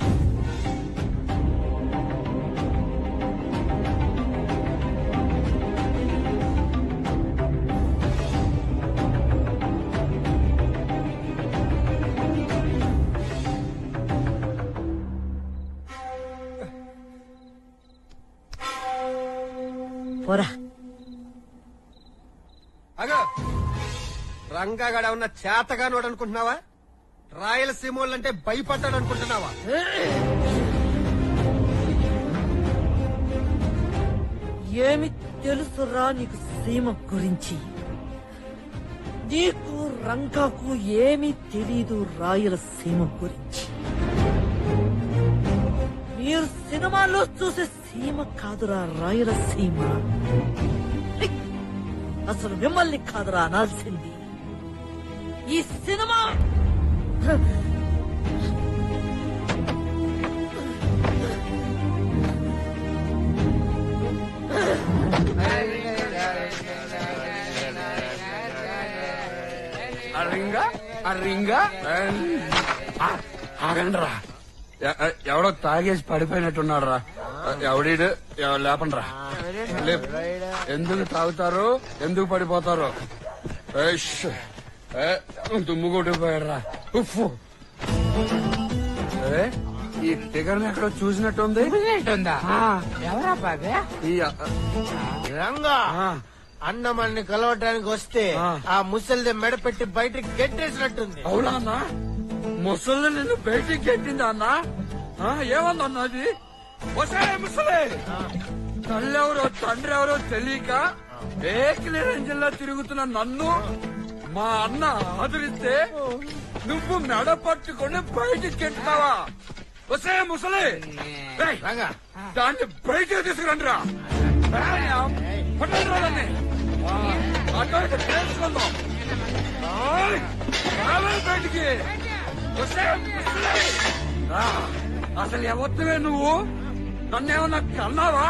పోరా. అగో, రంగాగడ ఉన్న చేతగానోడు అనుకుంటున్నావా? రాయలసీమోళ్ళంటే భయపడ్డాడు అనుకుంటున్నావా? ఏమి తెలుసురా నీకు సీమ గురించి? నీకు రంగాకు ఏమీ తెలీదు రాయలసీమ గురించి. మీరు సినిమాలో చూసే సీమ కాదురా రాయలసీమ. అసలు మిమ్మల్ని కాదురా అనాల్సింది. ఈ సినిమా ఆగండ్రా, ఎవడో తాగేసి పడిపోయినట్టున్నాడు రా. ఎవడీడు లేపండి రా. ఎందుకు తాగుతారు, ఎందుకు పడిపోతారు? దుమ్ము కొట్టిపోయాడు రా. ఈ ఫిగర్ ఎక్కడో చూసినట్టుంది. ఎవరా బాబే? రంగా అన్న మనని కలవటానికి వస్తే ఆ ముసలిది మెడ పెట్టి బయటికి గెట్టేసినట్టుంది. అవునా అన్న? ముసలి నిన్ను బయటికి గెట్టిందా అన్న? ఏమన్నా అది? ముసలే తల్లెవరో తండ్రి ఎవరో తెలియక ఏకలే రంజన్లా తిరుగుతున్న నన్ను మా అన్న ఆదరిస్తే నువ్వు మెడ పట్టుకుని బయటికి గెంటుతావా? వసే ముసలి దాన్ని బయటికి తీసుకురండి రా. తెలుసుకుందాం బయటికి. అసలు ఎవరివే నువ్వు? నన్నేమన్నా కన్నావా?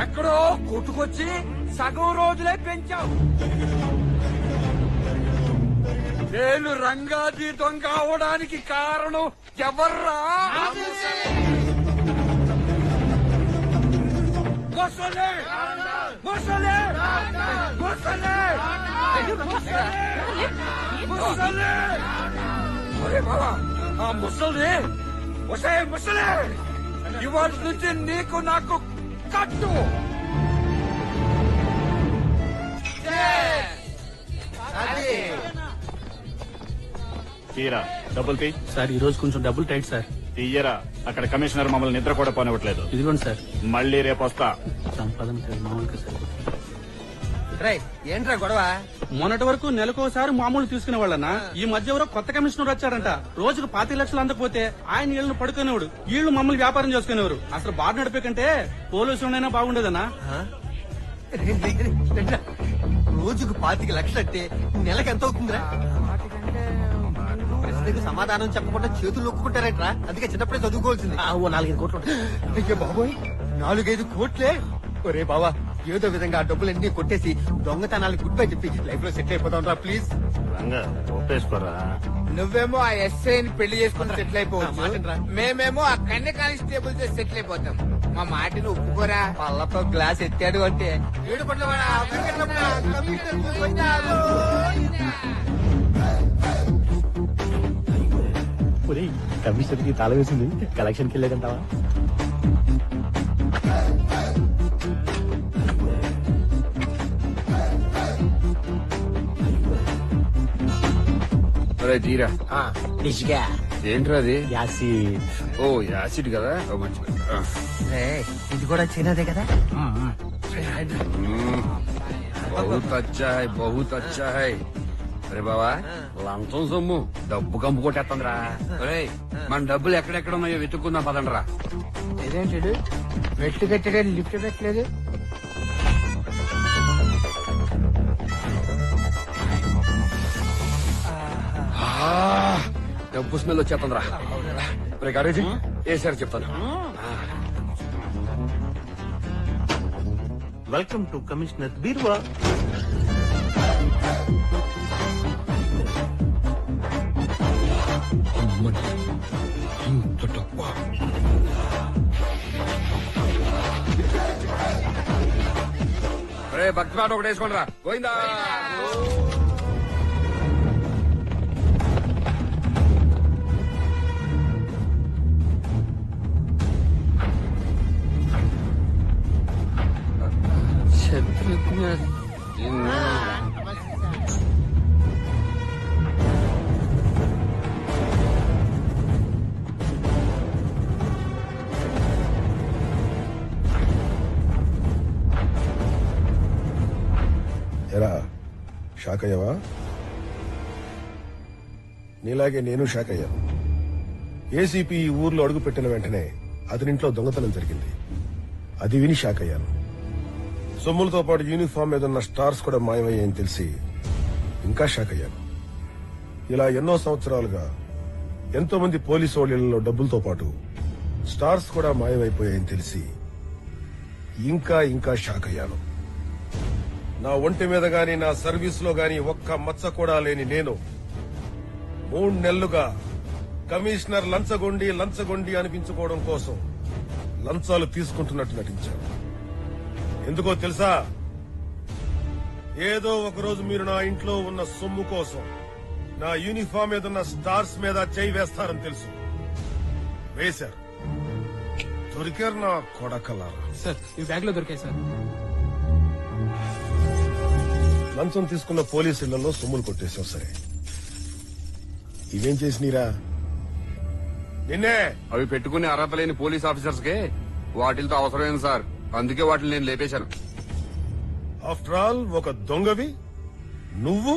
ఎక్కడో కొట్టుకొచ్చి సగం రోజులే పెంచావు. నేను రంగాజీ దొంగ అవడానికి కారణం ఎవర్రా? ముసలే ముసలే ముసలే ముసలే. అరే బాబా, ఆ ముసలి వసే ముసలే ఇవాళ నుంచి నీకు నాకు కట్టు. తీరా డబ్బులు తీ. సార్ ఈ రోజు కొంచెం డబ్బులు టైట్ సార్. తీయరా, అక్కడ కమిషనర్ మమ్మల్ని నిద్ర కూడా పోనివ్వట్లేదు. ఇదిగోండి సార్. మళ్ళీ రేపు వస్తా. సంపాదన సార్ మామూలుగా సార్. ఏంట్రా గొడవ? మొన్నటి వరకు నెలకోసారి మామూలు తీసుకునే వాళ్ళన్నా ఈ మధ్య ఎవరో కొత్త కమిషనర్ వచ్చారంట. రోజుకు 25 లక్షలు అందకపోతే ఆయన వీళ్ళని పడుకునేవాడు, వీళ్ళు మమ్మల్ని వ్యాపారం చేసుకునేవారు. అసలు బాధ నడిపే కంటే పోలీసులైనా బాగుండేదన్నా. రోజుకు 25 లక్షలు అంటే నెలకు ఎంత అవుతుందిరా? ప్రశ్నకు సమాధానం చెప్పకుండా చేతులు నొక్కుంటారేట్రా? అందుకే చిన్నప్పుడే చదువుకోవాల్సింది. 4-5 కోట్లు. అయ్యో బాబోయ్, 4-5 కోట్లే? ఒరే బావా, ఏదో విధంగా ఆ డబ్బులన్నీ కొట్టేసి దొంగతనాలకు గుడ్ బై చెప్పి లైఫ్ లో సెటిల్ అయిపోతాం రా ప్లీజ్. ఒప్పేసుకోరా. నువ్వేమో ఆ ఎస్ఐని పెళ్లి చేసుకుని సెటిల్ అయిపోవచ్చు, మేమేమో ఆ కన్య కానిస్టేబుల్ తో సెటిల్ అయిపోతాం. మా మాటను ఒప్పుకోరా. పళ్ళతో గ్లాస్ ఎత్తాడు అంటే కమిషనర్ కి తాళ వేసింది, కలెక్షన్ కి వెళ్ళేదంటావా? తీరా ఏంట్రా అది? యాసిడ్. ఓ యాసిడ్ కదా. ఇది కూడా చిన్నదే కదా. బహుత్ అచ్చా హై, బహుత్ అచ్చా హై. అరే బావా, లంచం సొమ్ము డబ్బు కంపు కొట్టేస్తుందిరా. అరే మన డబ్బులు ఎక్కడెక్కడ ఉన్నాయో వెతుక్కుందాం పదండ్రా. ఇదేంటి మెట్లు కట్టడే లిఫ్ట్ పెట్టలేదు? డబ్బు స్మెల్ వచ్చేస్తుందిరా. రే గారేజీ ఏసారి చెప్తాను. వెల్కమ్ టు కమిషనర్ బీర్వా. ఇంత డబ్బా? రే భక్తి పాట ఒకటి వేసుకోండి రా. పోయిందా? ఎరా షాక్ అయ్యావా? నీలాగే నేను షాక్ అయ్యాను. ఏసీపీ ఈ ఊర్లో అడుగు పెట్టిన వెంటనే అతనింట్లో దొంగతనం జరిగింది. అది విని షాక్ అయ్యాను. సొమ్ములతో పాటు యూనిఫామ్ మీద ఉన్న స్టార్స్ కూడా మాయమయ్యాయని తెలిసి ఇంకా షాక్ అయ్యాను. ఇలా ఎన్నో సంవత్సరాలుగా ఎంతో మంది పోలీసు వాళ్ళలో డబ్బులతో పాటు స్టార్స్ కూడా మాయమైపోయాయని తెలిసి ఇంకా ఇంకా షాక్ అయ్యాను. నా ఒంటి మీద గాని నా సర్వీస్ లో గాని ఒక్క మచ్చ కూడా లేని నేను 3 నెలలుగా కమిషనర్ లంచగొండి అనిపించుకోవడం కోసం లంచాలు తీసుకుంటున్నట్టు నటించాను. ఎందుకో తెలుసా? ఏదో ఒకరోజు మీరు నా ఇంట్లో ఉన్న సొమ్ము కోసం నా యూనిఫామ్ మీద ఉన్న స్టార్స్ మీద చేయి వేస్తారని తెలుసు. వేశారు. దొరికారు నా కొడకలారా. సార్ ఈ బ్యాగ్ లో దొరికాయి సార్. లంచం తీసుకున్న పోలీసు ఇళ్లలో సొమ్ములు కొట్టేశావు సరే, ఇవేం చేసినీరా? నిన్నే అవి పెట్టుకునే అర్హత లేని పోలీస్ ఆఫీసర్స్ కే వాటితో అవసరమైంది సార్, అందుకే వాటిని నేను లేపేశాను. ఆఫ్టర్ ఆల్ ఒక దొంగవి నువ్వు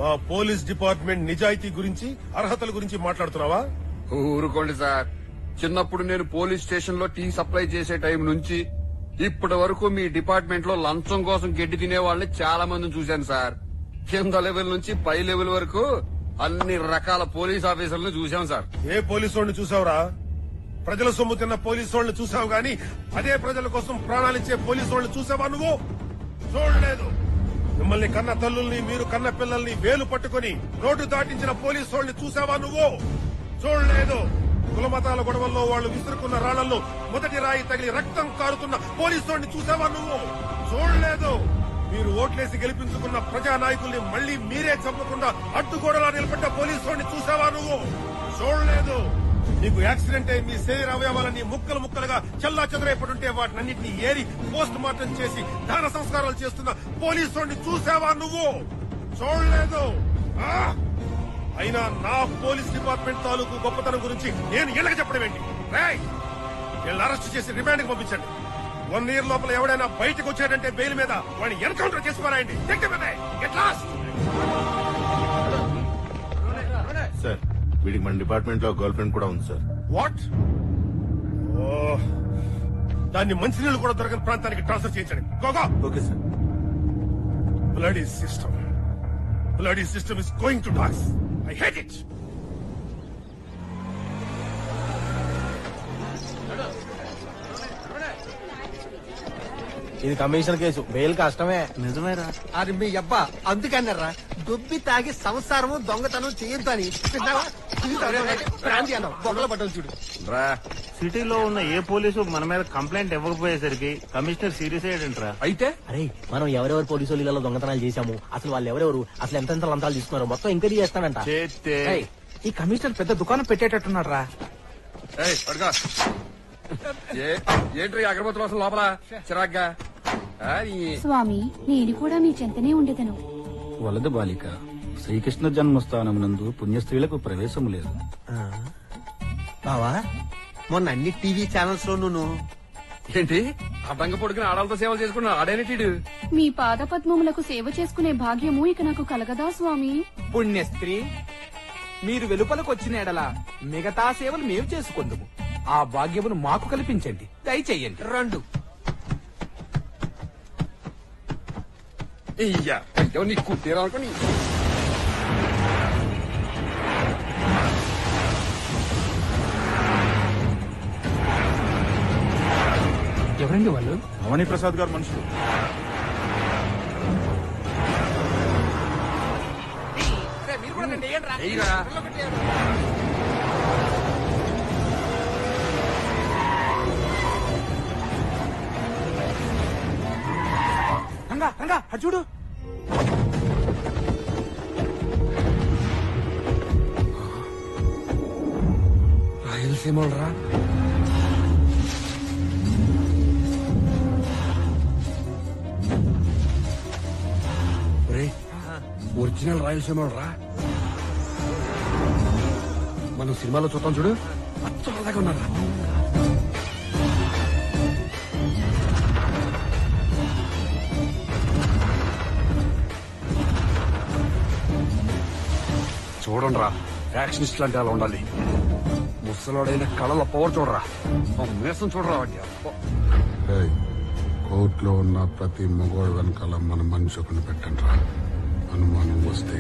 మా పోలీస్ డిపార్ట్మెంట్ నిజాయితీ గురించి, అర్హతల గురించి మాట్లాడుతున్నావా? ఊరుకోండి సార్, చిన్నప్పుడు నేను పోలీస్ స్టేషన్ లో టీ సప్లై చేసే టైం నుంచి ఇప్పటి వరకు మీ డిపార్ట్మెంట్ లో లంచం కోసం గడ్డి తినే వాళ్ళని చాలా మందిని చూశాను సార్. కింద లెవెల్ నుంచి పై లెవెల్ వరకు అన్ని రకాల పోలీస్ ఆఫీసర్లను చూశాం సార్. ఏ పోలీసు వాడిని చూసావురా? ప్రజల సొమ్ము తిన్న పోలీసు వాళ్ళని చూసావు గాని అదే ప్రజల కోసం ప్రాణాలిచ్చే పోలీసు వాళ్ళని చూసావా నువ్వు? చూడలేదు. మిమ్మల్ని కన్న తల్లుల్ని, మీరు కన్న పిల్లల్ని వేలు పట్టుకుని రోడ్డు దాటించిన పోలీసు వాళ్ళని చూసావా నువ్వు? చూడలేదు. కులమతాల గొడవల్లో వాళ్ళు విసురుకున్న రాళ్లలో మొదటి రాయి తగిలి రక్తం కారుతున్న పోలీసు వాడిని చూసావా నువ్వు? చూడలేదు. మీరు ఓట్లేసి గెలిపించుకున్న ప్రజానాయకుల్ని మళ్లీ మీరే చంపకుండా అడ్డుగోడలా నిలబడ్డ పోలీసు వాడిని చూసావా నువ్వు? చూడలేదు. నీకు యాక్సిడెంట్ అయి మీ శరీర అవయవాలన్నీ ముక్కలు ముక్కలుగా చెల్లా చెదరైపడుంటే వాటినన్నింటినీ ఏరి పోస్ట్ మార్టం చేసి దాన సంస్కారాలు చేస్తున్న పోలీసు వాడిని చూసావా నువ్వు? చూడలేదు. అయినా నా పోలీస్ డిపార్ట్మెంట్ తాలూకు గొప్పతనం గురించి నేను ఇళ్ళకి చెప్పడం ఏంటి? వీళ్ళని అరెస్ట్ చేసి రిమాండ్ కి పంపించండి. 1 year లోపల ఎవడైనా బయటకు వచ్చాడంటే బెయిల్ మీద వాడిని ఎన్కౌంటర్ చేసి పారాయండి. సార్, వీడికి మన డిపార్ట్మెంట్ లో గర్ల్ ఫ్రెండ్ కూడా ఉంది సార్. వాట్? దాన్ని మంచినీళ్ళు కూడా దొరకని ప్రాంతానికి ట్రాన్స్ఫర్ చేయించండి. గోగా. Okay sir. Bloody system is going to dogs. I hate it. ఇది కమిషన్ కేసు, బెయిల్ కష్టమే. నిజమేరా? అది మీ అబ్బా అందుకన్నారా దుబ్బి తాగి సంసారము దొంగతనం చేయొద్దు అని ప్రాంతి అన్నావు. బొమ్మల పట్టలు చూడు. సిటీలో ఉన్న ఏ పోలీసు మన మీద కంప్లైంట్ ఇవ్వకపోయేసరికి కమిషనర్ సీరియస్ అయ్యాడంట్రా. అయితే అరే మనం ఎవరెవరు పోలీసు వాళ్ళలో దొంగతనాలు చేశాము, అసలు వాళ్ళు ఎవరెవరు, అసలు ఎంత లంతాలు తీసుకున్నారు మొత్తం ఎంక్వైరీ చేస్తానంట. ఈ కమిషనర్ పెద్ద దుకాణం పెట్టేటట్టున్నాడు రా. ఏంటి అగరబత్తులు అసలు లోపల చిరాగ్గా? స్వామి నేను కూడా మీ చెంతనే ఉండేదను. వలదు బాలిక, శ్రీకృష్ణ జన్మస్థానమునందు పుణ్యస్త్రీలకు ప్రవేశం లేదు. బావా మొన్న అన్ని టీవీ ఛానల్స్ లో నువ్వు ఏంటి అడ్డంగా పడుకుని ఆడాలతో సేవలు చేసుకున్నా ఆడేనేటీడు? మీ పాద పద్మములకు సేవ చేసుకునే భాగ్యము ఇక నాకు కలగదా స్వామి? పుణ్యస్త్రీ, మీరు వెలుపలకు వచ్చిన ఎడల మిగతా సేవలు మేము చేసుకుందుము. ఆ భాగ్యమును మాకు కల్పించండి, దయచేయండి. రెండు నీకు తీరాలనుకోని ఎవరండి వాళ్ళు? అవని ప్రసాద్ గారు మనుషులు. మీరు కూడా రండి, ఏంట్రా? రంగా రంగా అటు చూడు. రాయలసీమ రా. ఒరిజినల్ రాయలసీమ రా. మనం సినిమాలో చూద్దాం చూడు, అచ్చలాగా ఉన్నారా. చూడండి రా, యాక్షనిస్ట్ లాంటి అలా ఉండాలి. ముసలోడైన కళల పవర్ చూడరా, మేసం చూడరా. కోర్టులో ఉన్న ప్రతి మగోడు వెనకాల మన మనిషి ఒకరిని పెట్టండి రా. అనుమానం వస్తే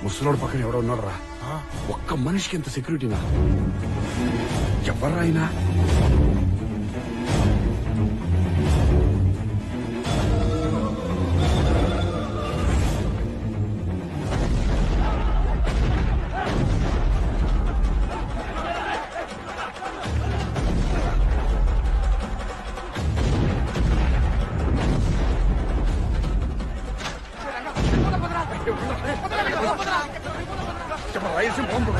ముసలోడు పక్కన ఎవడో ఉన్నాడు రా. ఒక్క మనిషికి ఎంత సెక్యూరిటీనా? ఎవర్రాయినా? Potassium bomb.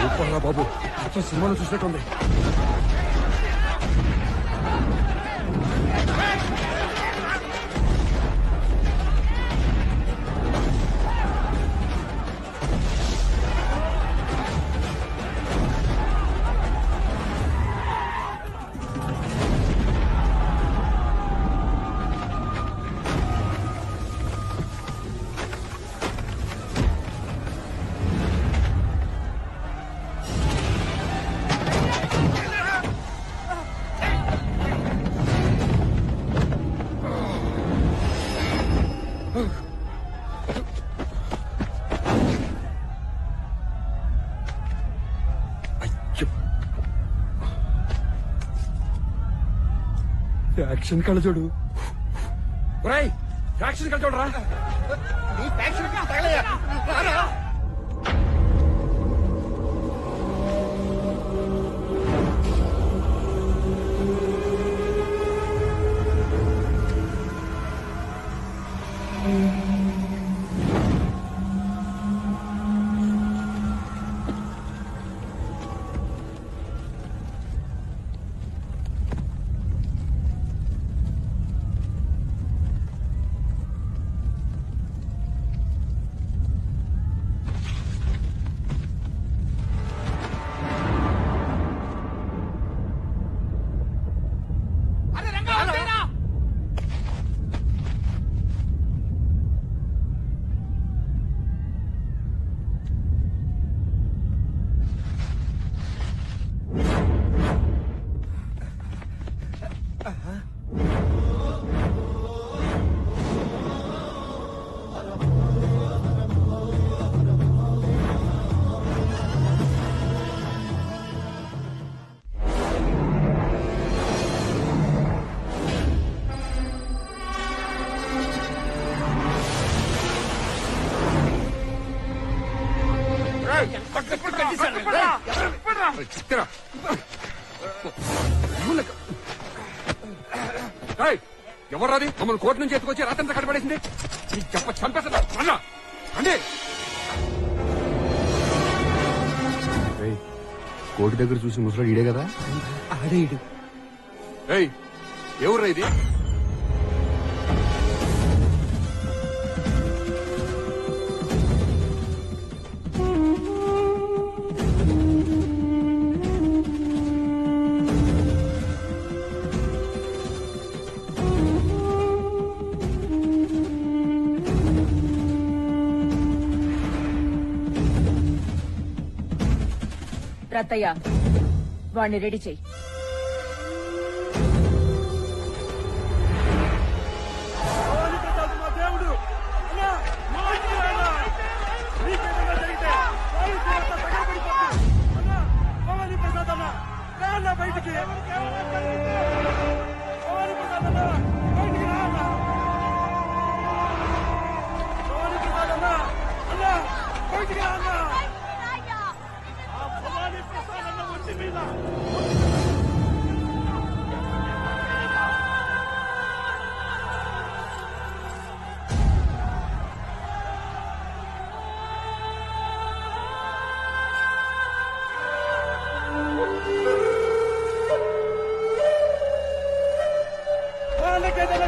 సూపర్ రా బాబు, అసలు సినిమాలో చూసినట్టుంది. యాక్షన్ కళ్ళ చూడు. యాక్షన్ కళ్ళ చూడరా. ఎవర్రాది మమ్మల్ని కోర్టు నుంచి ఎత్తుకొచ్చి రాత్రంతా కట్టబడేసింది? చెప్ప చంపేస్తా అంటే కోర్టు దగ్గర చూసి ముసలాడు ఈడే కదా? ఆడేడు. ఎవర్రా ఇది? రత్తయ్య, వాణ్ణి రెడీ చెయ్యి.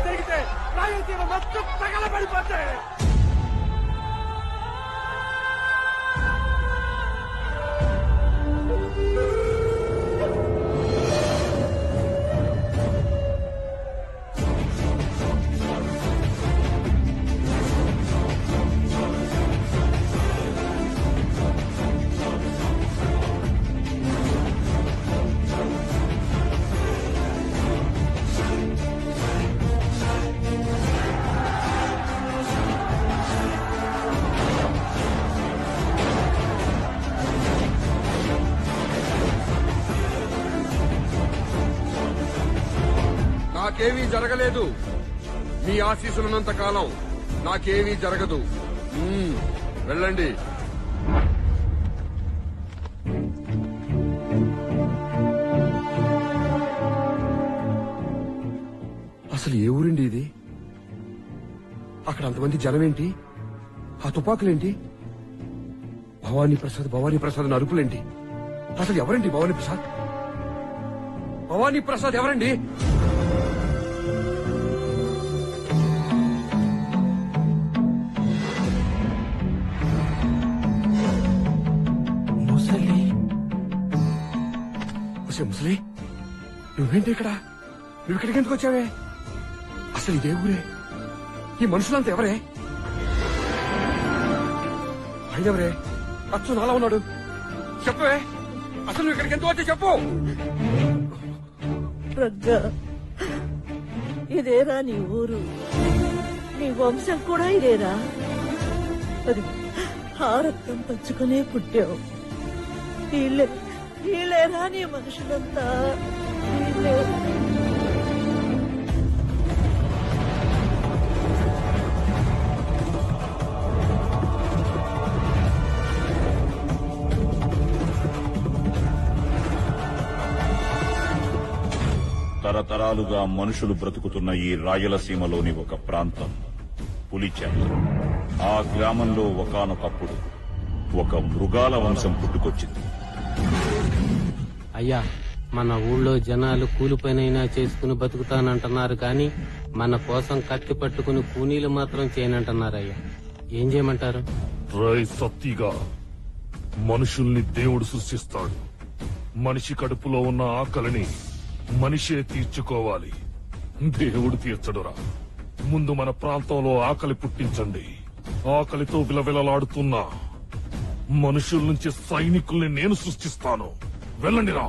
జరిగితే రాయలసీమ మొత్తం తగలబడిపోతాయి. నాకేమీ జరగలేదు. మీ ఆశీస్సులున్నంత కాలం నాకేమీ జరగదు. వెళ్ళండి. అసలు ఏ ఊరండి ఇది? అక్కడ అంతమంది జనమేంటి? ఆ తుపాకులేంటి? భవానీ ప్రసాద్ అని అరుపులేంటి? అసలు ఎవరండి భవానీ ప్రసాద్? భవానీ ప్రసాద్ ఎవరండి? ముసలి, నువ్వేంటి ఇక్కడ? నువ్వు ఇక్కడికి ఎందుకు వచ్చావే? అసలు ఇదే ఊరే? ఈ మనుషులంతా ఎవరే? ఆయనెవరే? అచ్చు నాలా ఉన్నాడు. చెప్పవే, అసలు నువ్వు ఇక్కడికి ఎందుకు వచ్చా చెప్పు. ప్రజ్ఞ, ఇదేరా నీ ఊరు? నీ వంశం కూడా ఇదేరా? అది ఆ రక్తం పంచుకునే పుట్టావు. వీళ్ళేరా నీ మనుషులంతా? వీళ్ళే. తరతరాలుగా మనుషులు బ్రతుకుతున్న ఈ రాయలసీమలోని ఒక ప్రాంతం పులిచెర్ల. ఆ గ్రామంలో ఒకానొకప్పుడు ఒక మృగాల వంశం పుట్టుకొచ్చింది. అయ్యా, మన ఊళ్ళో జనాలు కూలి పనైనా చేసుకుని బతుకుతానంటున్నారు కానీ మన కోసం కత్తి పట్టుకుని కూనీలు మాత్రం చేయనంటున్నారయ్యా. ఏం చేయమంటారు? రై సత్తిగా, మనుషుల్ని దేవుడు సృష్టిస్తాడు. మనిషి కడుపులో ఉన్న ఆకలిని మనిషే తీర్చుకోవాలి, దేవుడు తీర్చడురా. ముందు మన ప్రాంతంలో ఆకలి పుట్టించండి. ఆకలితో విలవిలలాడుతున్న మనుషుల నుంచి సైనికుల్ని నేను సృష్టిస్తాను. వెళ్ళండిరా.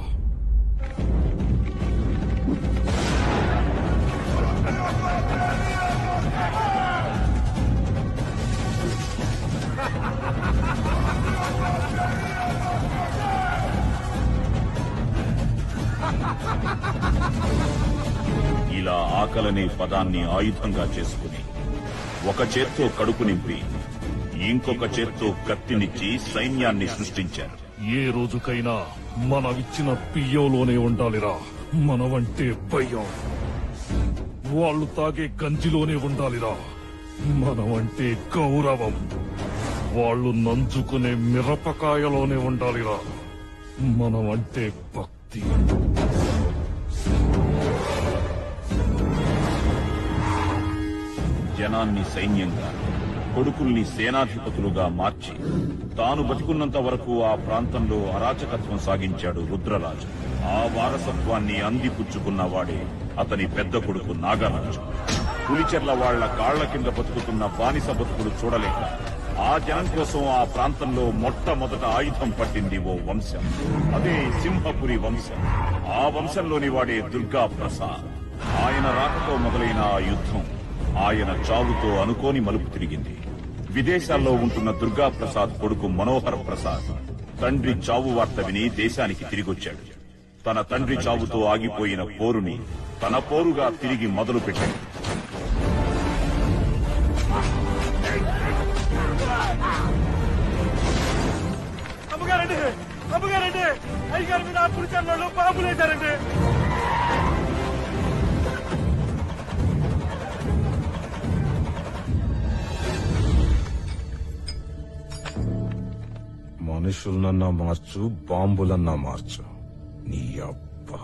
ఇలా ఆకలనే పదాన్ని ఆయుధంగా చేసుకుని ఒక చేత్తో కడుపు నింపి ఇంకొక చేత్తో కత్తినిచ్చి సైన్యాన్ని సృష్టించారు. ఏ రోజుకైనా మనమిచ్చిన బియ్యంలోనే ఉండాలిరా మనమంటే భయం. వాళ్ళు తాగే గంజిలోనే ఉండాలిరా మనమంటే గౌరవం. వాళ్ళు నంచుకునే మిరపకాయలోనే ఉండాలిరా మనమంటే భక్తి. జనాన్ని సైన్యంగా, కొడుకుల్ని సేనాధిపతులుగా మార్చి తాను బతికున్నంత వరకు ఆ ప్రాంతంలో అరాచకత్వం సాగించాడు రుద్రరాజు. ఆ వారసత్వాన్ని అందిపుచ్చుకున్న వాడే అతని పెద్ద కొడుకు నాగరాజు. పులిచెర్ల వాళ్ల కాళ్ల కింద బతుకుతున్న బానిస బతుకులు చూడలేక ఆ జనం కోసం ఆ ప్రాంతంలో మొట్టమొదట ఆయుధం పట్టింది ఓ వంశం. అదే సింహపురి వంశం. ఆ వంశంలోని వాడే దుర్గా ప్రసాద్. ఆయన రాకతో మొదలైన ఆ యుద్ధం ఆయన చావుతో అనుకోని మలుపు తిరిగింది. విదేశాల్లో ఉంటున్న దుర్గా ప్రసాద్ కొడుకు మనోహర్ ప్రసాద్ తండ్రి చావు వార్త విని దేశానికి తిరిగొచ్చాడు. తన తండ్రి చావుతో ఆగిపోయిన పోరుని తన పోరుగా తిరిగి మొదలు పెట్టాడు. అమ్మగారండి, అయ్యగారి మీద పులిచెర్లలో బాంబులేశారండి. మనుషులనన్నా మార్చు, బాంబులన్నా మార్చు. నీ అబ్బా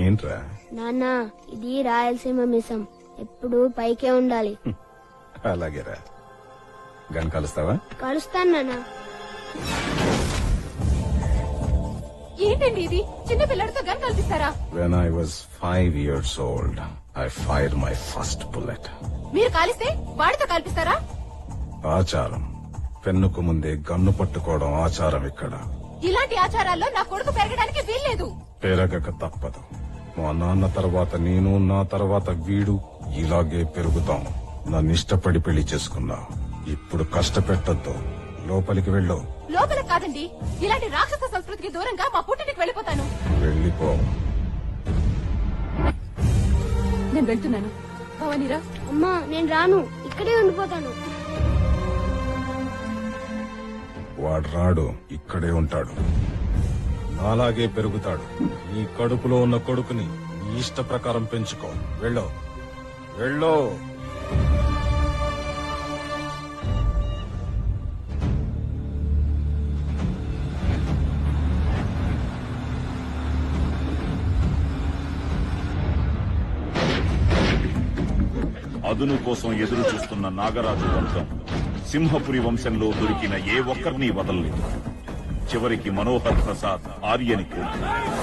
ఏంట్రా? నాన్న, ఇది రాయలసీమ మిసం, ఎప్పుడు పైకే ఉండాలి. అలాగేరా. గన్ కలుస్తావా? కలుస్తాను నాన్న. ఏంటండి ఇది? చిన్న పిల్లడితో gun కల్పిస్తారా? When I was 5 years old, I fired my first bullet. మీరు కాలిస్తే వాడితో కల్పిస్తారా? ఆచారం. పెన్నుకు ముందే గన్ను పట్టుకోవడం ఆచారం ఇక్కడ. ఇలాంటి ఆచారాల్లో నా కొడుకు పెరగడానికి వీల్లేదు. పెరగక తప్పదు. మా నాన్న తర్వాత నేను, నా తర్వాత వీడు ఇలాగే పెరుగుతాం. నన్ను ఇష్టపడి పెళ్లి చేసుకున్నా. ఇప్పుడు కష్టపెట్టద్దు. లోపలికి వెళ్ళు. లోపలికి కాదండి, ఇలాంటి రాక్షస సంస్కృతికి దూరంగా మా పుట్టింటికి వెళ్ళిపోతాను. వెళ్ళిపో. నేను వెళ్తున్నాను. భవానీరా. అమ్మా, నేను రాను, ఇక్కడే ఉండిపోతాను. వాడు రాడు, ఇక్కడే ఉంటాడు. నాలాగే పెరుగుతాడు. నీ కడుపులో ఉన్న కొడుకుని నీ ఇష్ట ప్రకారం పెంచుకో. వెళ్ళు వెళ్ళు. అదును కోసం ఎదురు చూస్తున్న నాగరాజు వర్గం సింహపురి వంశంలో దొరికిన ఏ ఒక్కరిని వదలలేదు. చివరికి మనోహర్ ప్రసాద్ ఆర్యని కోల్పోయాడు.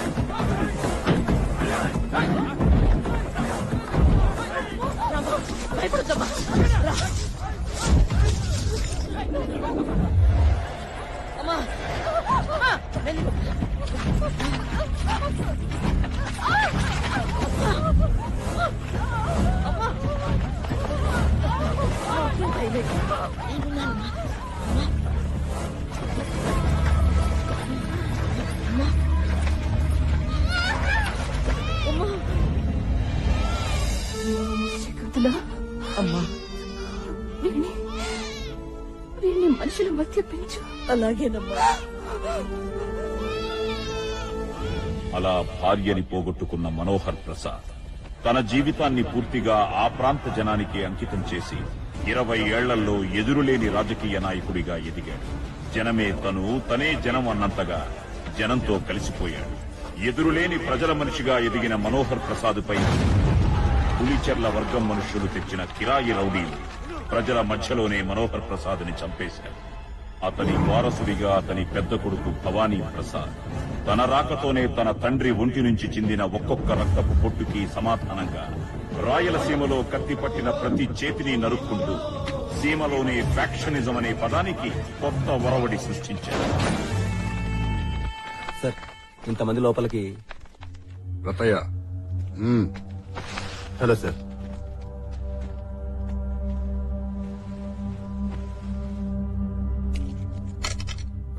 అమ్మా వీళ్ళని మనుషుల మధ్య పెంచు. అలాగేనమ్మా. అలా భార్యని పోగొట్టుకున్న మనోహర్ ప్రసాద్ తన జీవితాన్ని పూర్తిగా ఆ ప్రాంత జనానికి అంకితం చేసి 20 ఏళ్లలో ఎదురులేని రాజకీయ నాయకుడిగా ఎదిగాడు. జనమే తనే జనం అన్నంతగా జనంతో కలిసిపోయాడు. ఎదురులేని ప్రజల మనిషిగా ఎదిగిన మనోహర్ ప్రసాద్పై పులిచెర్ల వర్గం మనుషులు తెచ్చిన కిరాయి రౌడీలు ప్రజల మధ్యలోనే మనోహర్ ప్రసాద్ని చంపేశారు. అతని వారసుడిగా అతని పెద్ద కొడుకు భవానీ ప్రసాద్ తన రాకతోనే తన తండ్రి ఒంటి నుంచి చిందిన ఒక్కొక్క రక్తపు పొట్టుకి సమాధానంగా రాయలసీమలో కత్తిపట్టిన ప్రతి చేతిని నరుక్కుంటూ సీమలోనే ఫ్యాక్షనిజం అనే పదానికి కొత్త ఒరవడి సృష్టించారు. సార్, ఇంతమంది లోపలికి. రతయ్య. Hello sir.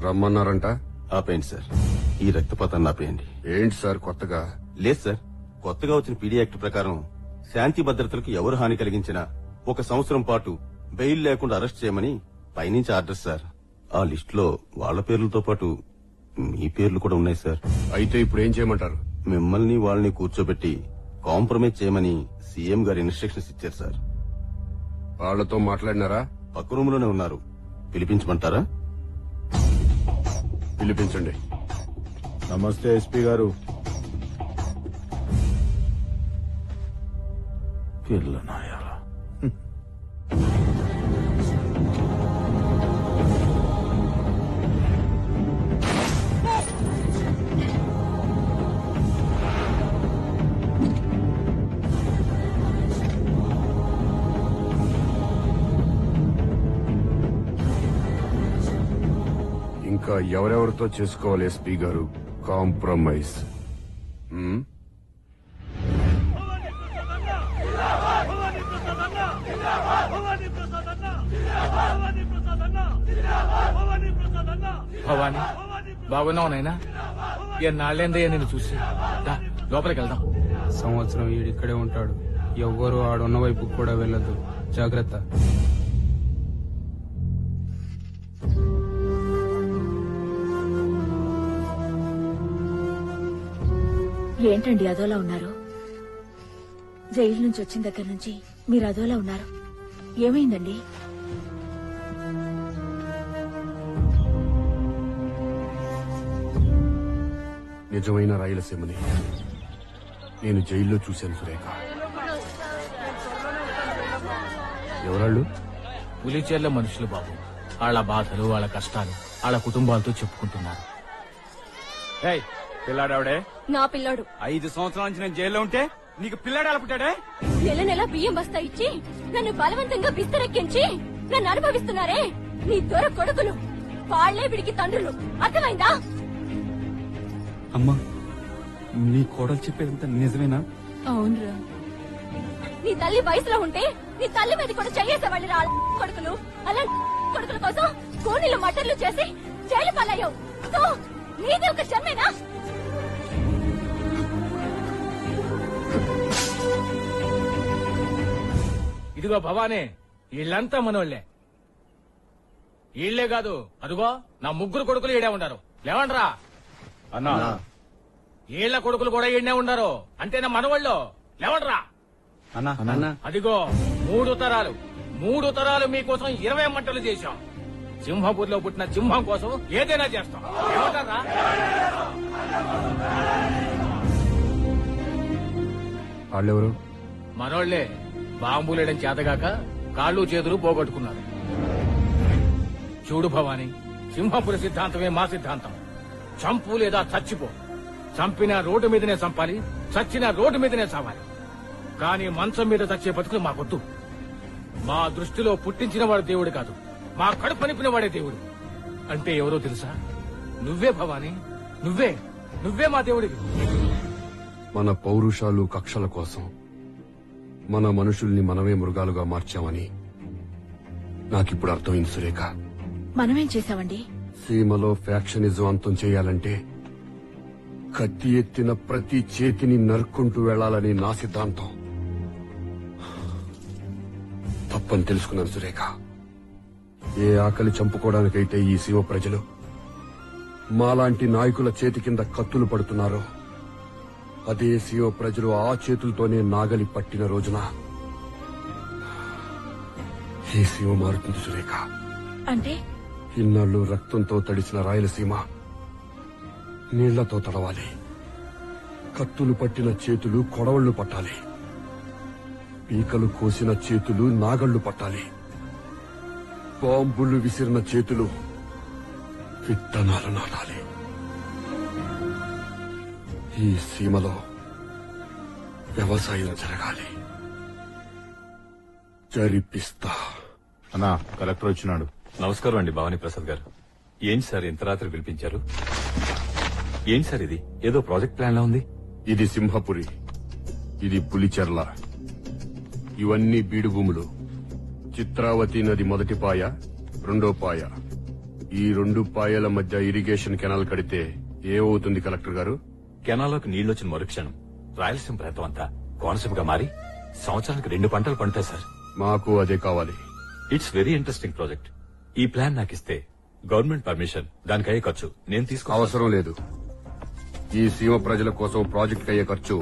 రమ్మన్నారంట. ఆపేయండి సార్, ఈ రక్తపాతాన్ని ఆపేయండి. ఏంటి సార్ కొత్తగా? లేదు సార్, కొత్తగా వచ్చిన పీడీ యాక్ట్ ప్రకారం శాంతి భద్రతలకు ఎవరు హాని కలిగించినా 1 సంవత్సరం పాటు బెయిల్ లేకుండా అరెస్ట్ చేయమని పైనుంచి ఆర్డర్ సార్. ఆ లిస్ట్ లో వాళ్ల పేర్లతో పాటు మీ పేర్లు కూడా ఉన్నాయి సార్. అయితే ఇప్పుడు ఏం చేయమంటారు? మిమ్మల్ని వాళ్ళని కూర్చోబెట్టి కాంప్రమైజ్ చేయమని సీఎం గారు ఇన్స్ట్రక్షన్స్ ఇచ్చారు సార్. వాళ్లతో మాట్లాడినారా? పక్క రూమ్ లోనే ఉన్నారు. పిలిపించమంటారా? పిలిపించండి. నమస్తే ఎస్పీ గారు. పిల్లనాయాల ఇంకా ఎవరెవరితో చేసుకోవాలి ఎస్పీ గారు కాంప్రమైజ్? భవాని, బాగున్నావు నాయనా? ఎన్నాళ్ళేందయ్యా నేను చూసి. లోపలికి వెళ్దాం. సంవత్సరం ఈడిక్కడే ఉంటాడు. ఎవ్వరూ ఆడున్న వైపు కూడా వెళ్ళదు. జాగ్రత్త. ఏంటండి అదోలా ఉన్నారు? జైలు నుంచి వచ్చిన దగ్గర నుంచి మీరు అదోలా ఉన్నారు. ఏమైందండి? నిజమైన రాయలసీమని నేను జైల్లో చూశాను సురేఖ. ఎవరాళ్ళు? పులిచెర్ల మనుషులు బాబు. వాళ్ళ బాధలు, వాళ్ళ కష్టాలు వాళ్ళ కుటుంబాలతో చెప్పుకుంటున్నారు. పిల్లాడావిడే? నా పిల్లాడు. 5 సంవత్సరాల నుంచి నేను జైల్లో ఉంటే నీకు పిల్లాడు ఎలా పుట్టాడే? నెల నెల బియ్యం బస్తా ఇచ్చి నన్ను బలవంతంగా బిస్తరెక్కించి నన్ను అనుభవిస్తున్నారే నీ దొర కొడుకులు. వాళ్లే విడికి తండ్రులు. అర్థమైందా? అమ్మా, నీ కోడలు చెప్పేదంతా నిజమేనా? అవునరా. నీ తల్లి వయసులో ఉంటే నీ తల్లి మీద కూడా చెయ్యేసేవాళ్ళు రా కొడుకులు. అలా కొడుకుల కోసం కూనీలు మటర్లు చేసి జైలు పాలయ్యావు. సో నీది ఒక జన్మేనా? ఇదిగో భవానీ, వీళ్ళంతా మనోళ్లే. వీళ్లే కాదు, అదిగో నా 3 కొడుకులు ఈడే ఉన్నారు. లేవండ్రా. అన్నా, ఏళ్ల కొడుకులు కూడా ఈడనే ఉన్నారు అంటే నా మనవాళ్ళు లేవండ్రా. అదిగో 3 తరాలు మీకోసం 20 మంటలు చేశాం. సింహపూర్లో పుట్టిన సింహం కోసం ఏదైనా చేస్తాం. ఏమంటారా? వాళ్ళెవరు? మనోళ్లే బాంబులేయడం చేతగాక కాళ్ళు చేతులు పోగొట్టుకున్నారు. చూడు భవాని, సింహపురి సిద్ధాంతమే మా సిద్ధాంతం. చంపు లేదా చచ్చిపో. చంపిన రోడ్డు మీదనే చంపాలి, చచ్చిన రోడ్డు మీదనే చావాలి. కానీ మంచం మీద చచ్చే బతుకులు మాకొద్దు. మా దృష్టిలో పుట్టించిన వాడు దేవుడు కాదు, మా కడుపు నింపిన వాడే దేవుడు. అంటే ఎవరో తెలుసా? నువ్వే భవాని, నువ్వే మా దేవుడివి. మన పౌరుషాలు కక్షల కోసం మన మనుషుల్ని మనమే మృగాలుగా మార్చామని నాకిప్పుడు అర్థమైంది సురేఖ. మనమేం చేశామండి? సీమలో ఫ్యాక్షనిజం అంతం చేయాలంటే కత్తి ఎత్తిన ప్రతి చేతిని నరుక్కుంటూ వెళ్లాలని నా సిద్ధాంతం. తప్పని తెలుసుకున్నాను సురేఖ. ఏ ఆకలి చంపుకోవడానికైతే ఈ సీమ ప్రజలు మాలాంటి నాయకుల చేతి కింద కత్తులు పడుతున్నారో, అదే సీమ ప్రజలు ఆ చేతులతోనే నాగలి పట్టిన రోజున ఈ సీమ మారుతుంది సురేఖ. అంటే ఇన్నాళ్లు రక్తంతో తడిసిన రాయలసీమ నీళ్లతో తడవాలి. కత్తులు పట్టిన చేతులు కొడవళ్లు పట్టాలి. పీకలు కోసిన చేతులు నాగళ్లు పట్టాలి. బాంబులు విసిరిన చేతులు విత్తనాలు నాటాలి. ఈ సీమలో వ్యవసాయం జరగాలి. జరిపిస్తా. అన్నా, కలెక్టర్ వచ్చినాడు. నమస్కారం అండి భవానీ ప్రసాద్ గారు. ఏంటి సార్ ఇంత రాత్రి పిలిపించారు? ఏంటి సార్ ఇది? ఏదో ప్రాజెక్ట్ ప్లాన్ లా ఉంది. ఇది సింహపురి, ఇది పులిచెర్ల, ఇవన్నీ బీడు భూములు. చిత్రావతి నది మొదటి పాయ, రెండో పాయ. ఈ 2 పాయల మధ్య ఇరిగేషన్ కెనాల్ కడితే ఏమవుతుంది కలెక్టర్ గారు? కెనాల్లోకి నీళ్లొచ్చిన మరుక్షణం రాయలసీమ ప్రాంతం అంతా కోనసీమగా మారి సంవత్సరానికి 2 పంటలు పండుతాయి సార్. మాకు అదే కావాలి. It's very interesting project. ఈ ప్లాన్ నాకు ఇస్తే గవర్నమెంట్ పర్మిషన్, దానికయ్యే ఖర్చు నేను తీసుకో. అవసరం లేదు. ఈ సీమ ప్రజల కోసం ప్రాజెక్ట్ అయ్యే ఖర్చు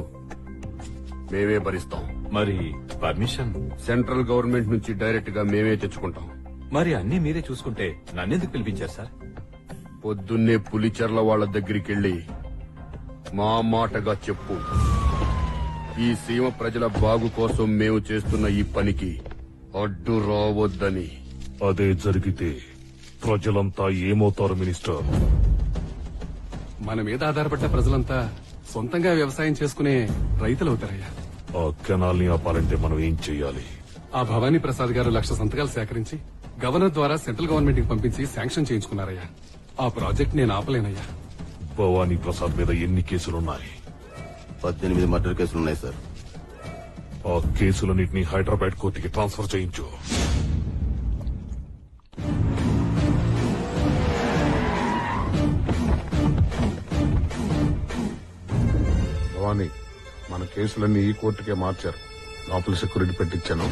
మేమే భరిస్తాం. మరి పర్మిషన్ సెంట్రల్ గవర్నమెంట్ నుంచి డైరెక్ట్ గా మేమే తెచ్చుకుంటాం. మరి అన్ని మీరే చూసుకుంటే నన్నెందుకు పిలిపించారు సార్? పొద్దున్నే పులిచెర్ల వాళ్ల దగ్గరికెళ్లి మా మాటగా చెప్పు, ఈ సీమ ప్రజల బాగు కోసం మేము చేస్తున్న ఈ పనికి అడ్డు రావద్దని. అదే జరిగితే ప్రజలంతా ఏమవుతారు మినిస్టర్? మన మీద ఆధారపడ్డ ప్రజలంతా సొంతంగా వ్యవసాయం చేసుకునే రైతులవుతారయ్యా. ఆ కెనాల్ని ఆపాలంటే మనం ఏం చెయ్యాలి? ఆ భవానీ ప్రసాద్ గారు 1,00,000 సంతకాలు సేకరించి గవర్నర్ ద్వారా సెంట్రల్ గవర్నమెంట్ కి పంపించి శాంక్షన్ చేయించుకున్నారయ్యా. ఆ ప్రాజెక్ట్ నేను ఆపలేనయ్యా. భవానీ ప్రసాద్ మీద ఎన్ని కేసులున్నాయి? 18 మర్డర్ కేసులున్నాయి సార్. ఆ కేసులన్నింటినీ హైదరాబాద్ కోర్టుకి ట్రాన్స్ఫర్ చేయించు. భవానీ, మన కేసులన్నీ ఈ కోర్టుకే మార్చారు. లోపల సెక్యూరిటీ పెట్టించాను.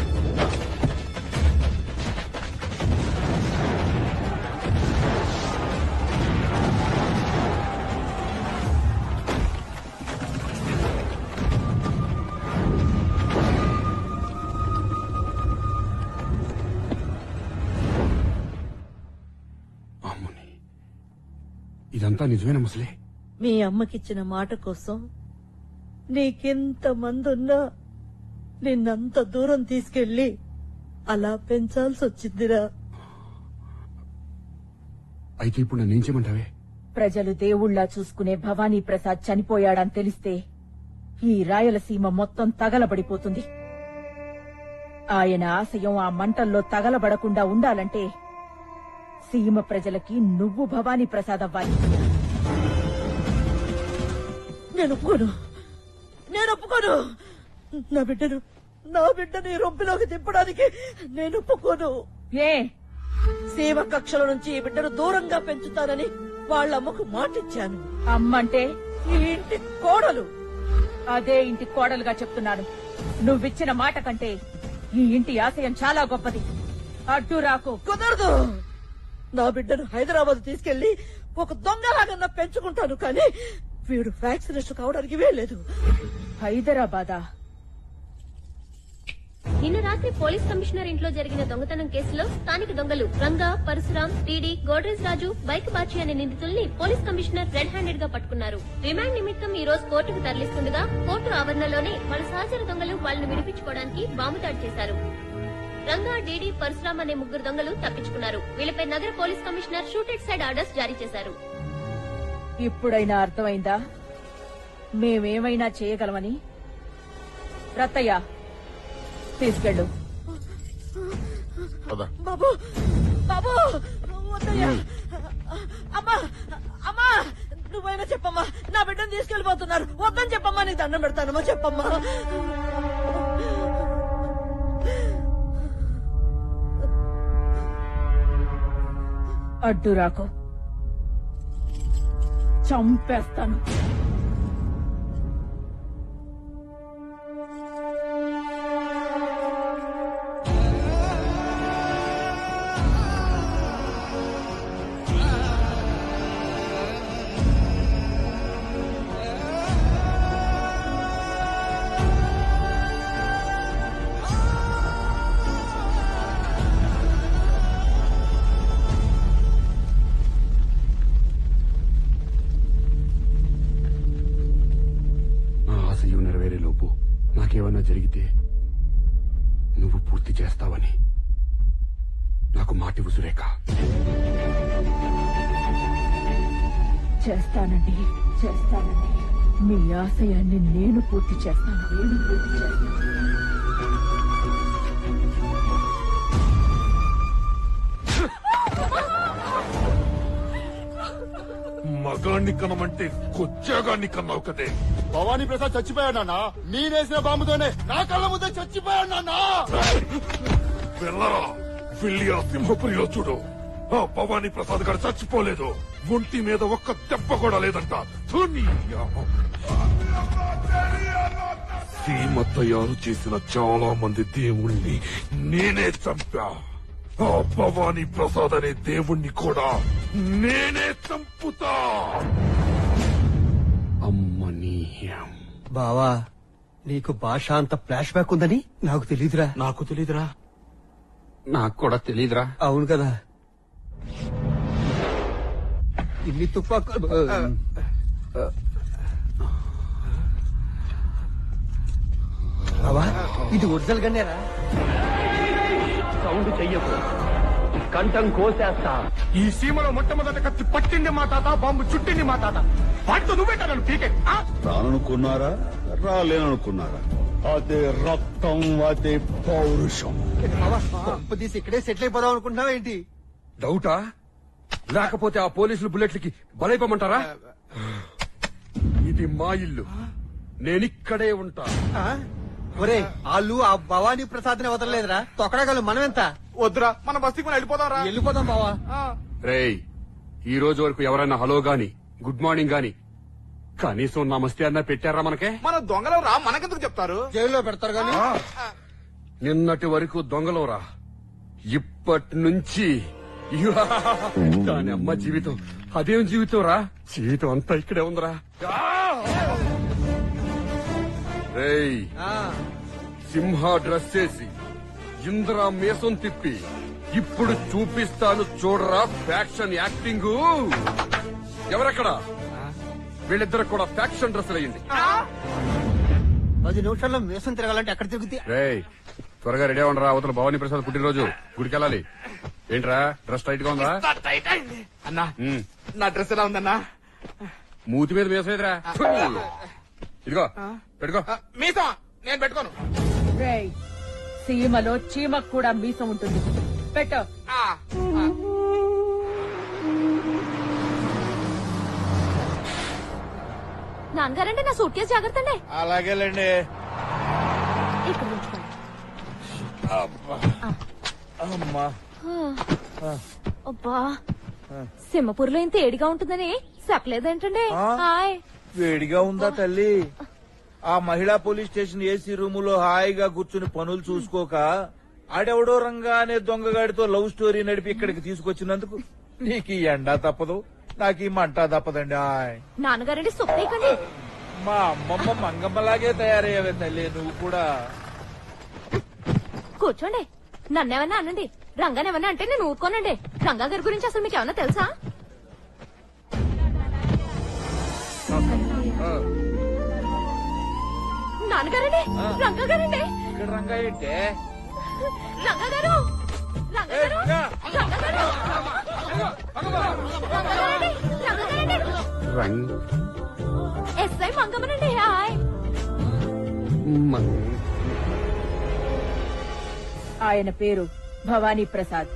ఇదంతా నిజమేనా ముసలి? మీ అమ్మకిచ్చిన మాట కోసం నీకెంత మంది ఉన్నా నిన్నంత దూరం తీసుకెళ్లి అలా పెంచాల్సి వచ్చిందిరా. అయితే ఇప్పుడు నన్నేం చేయమంటావే? ప్రజలు దేవుళ్లా చూసుకునే భవానీ ప్రసాద్ చనిపోయాడని తెలిస్తే ఈ రాయలసీమ మొత్తం తగలబడిపోతుంది. ఆయన ఆశయం ఆ మంటల్లో తగలబడకుండా ఉండాలంటే సీమ ప్రజలకి నువ్వు భవానీ ప్రసాద్ అవ్వాలి. నేను ఒప్పుకోను. నా బిడ్డని రొంపిలోకి తిప్పడానికి నేను ఒప్పుకోను. ఏ సీమ కక్షల నుంచి ఈ బిడ్డను దూరంగా పెంచుతానని వాళ్ళమ్మకు మాటిచ్చాను. అమ్మంటే ఈ ఇంటి కోడలు. అదే ఇంటి కోడలుగా చెప్తున్నాను. నువ్విచ్చిన మాట కంటే ఈ ఇంటి ఆశయం చాలా గొప్పది. అడ్డు రాకు. కుదరదు. నా బిడ్డను హైదరాబాద్ తీసుకెళ్లి ఒక దొంగలాగన్నా పెంచుకుంటాను, కానీ వీడు వ్యాక్సినేషన్ కావడానికి వీల్లేదు. హైదరాబాదా? నిన్న రాత్రి పోలీస్ కమిషనర్ ఇంట్లో జరిగిన దొంగతనం కేసులో స్థానిక దొంగలు రంగా, పరశురాం, టీడీ, గోడ్రేజ్ రాజు, బైక్ బాచి అనే నిందితుల్ని పోలీస్ కమిషనర్ రెడ్ హ్యాండెడ్ గా పట్టుకున్నారు. రిమాండ్ నిమిత్తం ఈ రోజు కోర్టుకు తరలిస్తుండగా కోర్టు ఆవరణలోనే వాళ్ళ సహచర దొంగలు వాళ్ళని విడిపించుకోవడానికి బాంబు దాడి చేశారు. రంగా, డీడీ, పరశురాం అనే ముగ్గురు దొంగలు తప్పించుకున్నారు. వీళ్ళపై నగర police commissioner shooted sight orders జారీ చేశారు. ఇప్పుడైనా అర్థమైందా మేమేమైనా చేయగలమని? రత్తయ్య తీసుకెళ్ళు. బాబు బాబు వద్దయ్యా. అమ్మా అమ్మా నువ్వైనా చెప్పమ్మా, నా బిడ్డను తీసుకెళ్లిపోతున్నారు. వద్దని చెప్పమ్మా, నీకు దండం పెడతానమ్మా, చెప్పమ్మా. అడ్డు రాకు, చంపేస్తాను. నాకేమన్నా జరిగితే నువ్వు పూర్తి చేస్తావని నాకు మాటివ్వు సురేఖ. చేస్తానండి, చేస్తానండి. మీ ఆశయాన్ని నేను పూర్తి చేస్తాను. మగాన్ని కనమంటే కొచ్చాగాన్ని కన్నావు కదే. భవానీ ప్రసాద్ చచ్చిపోయాడు నాన్న. నేనేసిన బాంబుతోనే నా కళ్ళ ముందే చచ్చిపోయాడు నాన్న. వెళ్ళరా, వెళ్ళి ఆ సింహపురిలో చూడు. ఆ భవానీ ప్రసాద్ గారు చచ్చిపోలేదు. ఒంటి మీద ఒక్క దెబ్బ కూడా లేదంట. సీమ తయారు చేసిన చాలా మంది దేవుణ్ణి నేనే చంపా. ఆ భవానీ ప్రసాద్ అనే దేవుణ్ణి కూడా నేనే చంపుతా. అమ్మని బావా, నీకు భాష అంత ఫ్లాష్ బ్యాక్ ఉందని నాకు తెలీదురా. నాకు తెలీదురా. నాకు కూడా తెలీదురా. అవును కదా. ఇన్ని తుపాకులు బావా, ఇది ఒరిజినల్ గన్నేరా? సౌండ్ చెయ్యకు, కంఠం కోసేస్తా. ఈ సీమలో మొట్టమొదటి కత్తి పట్టింది మా తాత, బాంబు చుట్టింది మా తాత. వాటితో నువ్వేట నన్ను పీకే. రాననుకున్నారా, రాలేననుకున్నారా? అదే రక్తం, అదే పౌరుషం. తీసి ఇక్కడే సెటిల్ అయిపోదాం అనుకుంటున్నావా ఏంటి? డౌటా? లేకపోతే ఆ పోలీసులు బుల్లెట్లకి బలైపోమంటారా? ఇది మా ఇల్లు, నేనిక్కడే ఉంటా. ఒరే, వాళ్ళు ఆ భవానీ ప్రసాద్ ని వదలలేదురా. తొక్కడగలు మనమెంత? వద్దురా, మన బస్తీకి మనం వెళ్ళిపోదాం రా. వెళ్ళిపోదాం బావా. రేయ్, ఈ రోజు వరకు ఎవరైనా హలో గాని గుడ్ మార్నింగ్ గాని కనీసం నమస్తే అన్నా పెట్టారా మనకే? మన దొంగలు రా, మనకెందుకు చెప్తారు? జైల్లో పెడతారు గాని. నిన్నటి వరకు దొంగలోరా, ఇప్పటి నుంచి దాని అమ్మ జీవితం అదేం జీవితం రా? జీవితం అంతా ఇక్కడే ఉందిరా. రేయ్, సింహ డ్రెస్ చేసి ఇంద్రా మీసం తిప్పి ఇప్పుడు చూపిస్తాను చూడరా ఫ్యాక్షన్ యాక్టింగ్. ఎవరెక్కడ? వీళ్ళిద్దరు కూడా ఫ్యాక్షన్ డ్రెస్ అయ్యింది. 10 నిమిషాల్లో మీసం తిరగాలంటే ఎక్కడ తిరుగుతుంది? రేయ్, త్వరగా రెడీ అవ్వండి రా. అవతల భవానీ ప్రసాద్ పుట్టినరోజు, గుడికెళ్ళాలి. ఏంట్రా డ్రెస్ టైట్ గా ఉందా? అన్నా, నా డ్రెస్ ఎలా ఉందన్నా? మూతి మీద మీసలేదురా. ఇదిగో పెట్టుకో. మీసం నేను పెట్టుకోను. రేయ్, సీమలో చీమకు కూడా మీసం ఉంటుంది. పెట్టు. నాన్నగారండి, నా సూట్ కేసు జాగ్రత్త అండి. అలాగేలేండి. ఇక్కడ ఉంచుకోండి. అమ్మా, అబ్బా, సింహపూర్లో ఇంత ఏడిగా ఉంటుందని చెప్పలేదేంటండి? హాయ్. వేడిగా ఉందా తల్లి? ఆ మహిళా పోలీస్ స్టేషన్ ఏసీ రూములో హాయిగా కూర్చుని పనులు చూసుకోక ఆడెవడో రంగా అనే దొంగగాడితో లవ్ స్టోరీ నడిపి ఇక్కడికి తీసుకొచ్చినందుకు నీకు ఈ ఎండా తప్పదు, నాకు ఈ మంట తప్పదండి. నాన్నగారండి సొప్పేకండి. మా అమ్మమ్మ మంగమ్మలాగే తయారయ్యావే తల్లి, నువ్వు కూడా. కూర్చోండి. నన్నేమన్నా అనండి, రంగానేమన్నా అంటే నేను ఊరుకోనండి. రంగా గారి గురించి అసలు మీకు ఏమన్నా తెలుసా? నాన్నగారండి, రంగా గారండి. ఇక్కడ రంగా ఏంటే? రంగా గారు, ఎస్ఐ మంగమ్మనండి. హాయ్. ఆయన పేరు భవానీ ప్రసాద్.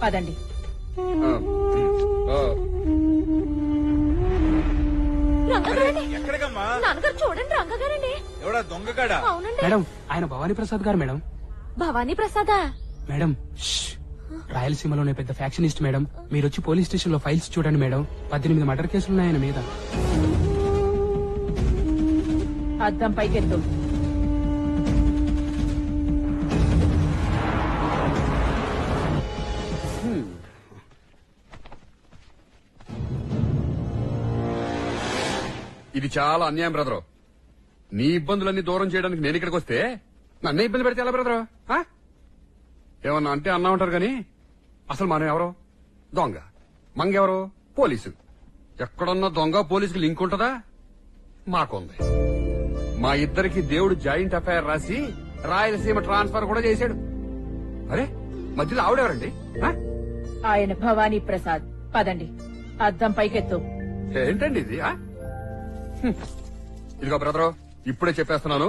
పదండి. ఎక్కడికమ్మా? నాన్నగారు చూడండి, రంగగారండి. ఎవడా దొంగగాడా? అవునండి మేడం, ఆయన భవానీ ప్రసాద్ గారు మేడం. భవానీ ప్రసాదా? మేడం, రాయలసీమలోనే పెద్ద ఫ్యాక్షనిస్ట్ మేడం. మీరు వచ్చి పోలీస్ స్టేషన్ లో ఫైల్స్ చూడండి మేడం. 18 మర్డర్ కేసులున్నాయన మీద. అద్దం పైకెత్తు. ఇది చాలా అన్యాయం బ్రదరు. నీ ఇబ్బందులన్నీ దూరం చేయడానికి నేను ఇక్కడికి వస్తే నన్నే ఇబ్బంది పెడితే ఎలా బ్రదరు? ఏమన్నా అంటే అన్నా ఉంటారు గాని అసలు మనం ఎవరో దొంగ, మంగెవరో పోలీసు. ఎక్కడన్నా దొంగ పోలీసుకి లింక్ ఉంటుందా? మాకుంది. మా ఇద్దరికి దేవుడు జాయింట్ అఫైర్ రాసి రాయలసీమ ట్రాన్స్ఫర్ కూడా చేశాడు. అరే మధ్యలో ఆవిడెవరండి? ఆయన భవానీ ప్రసాద్. పదండి. అద్దం పైకెత్తు. ఏంటండి ఇది? ఇదిగో బ్రదరు, ఇప్పుడే చెప్పేస్తున్నాను.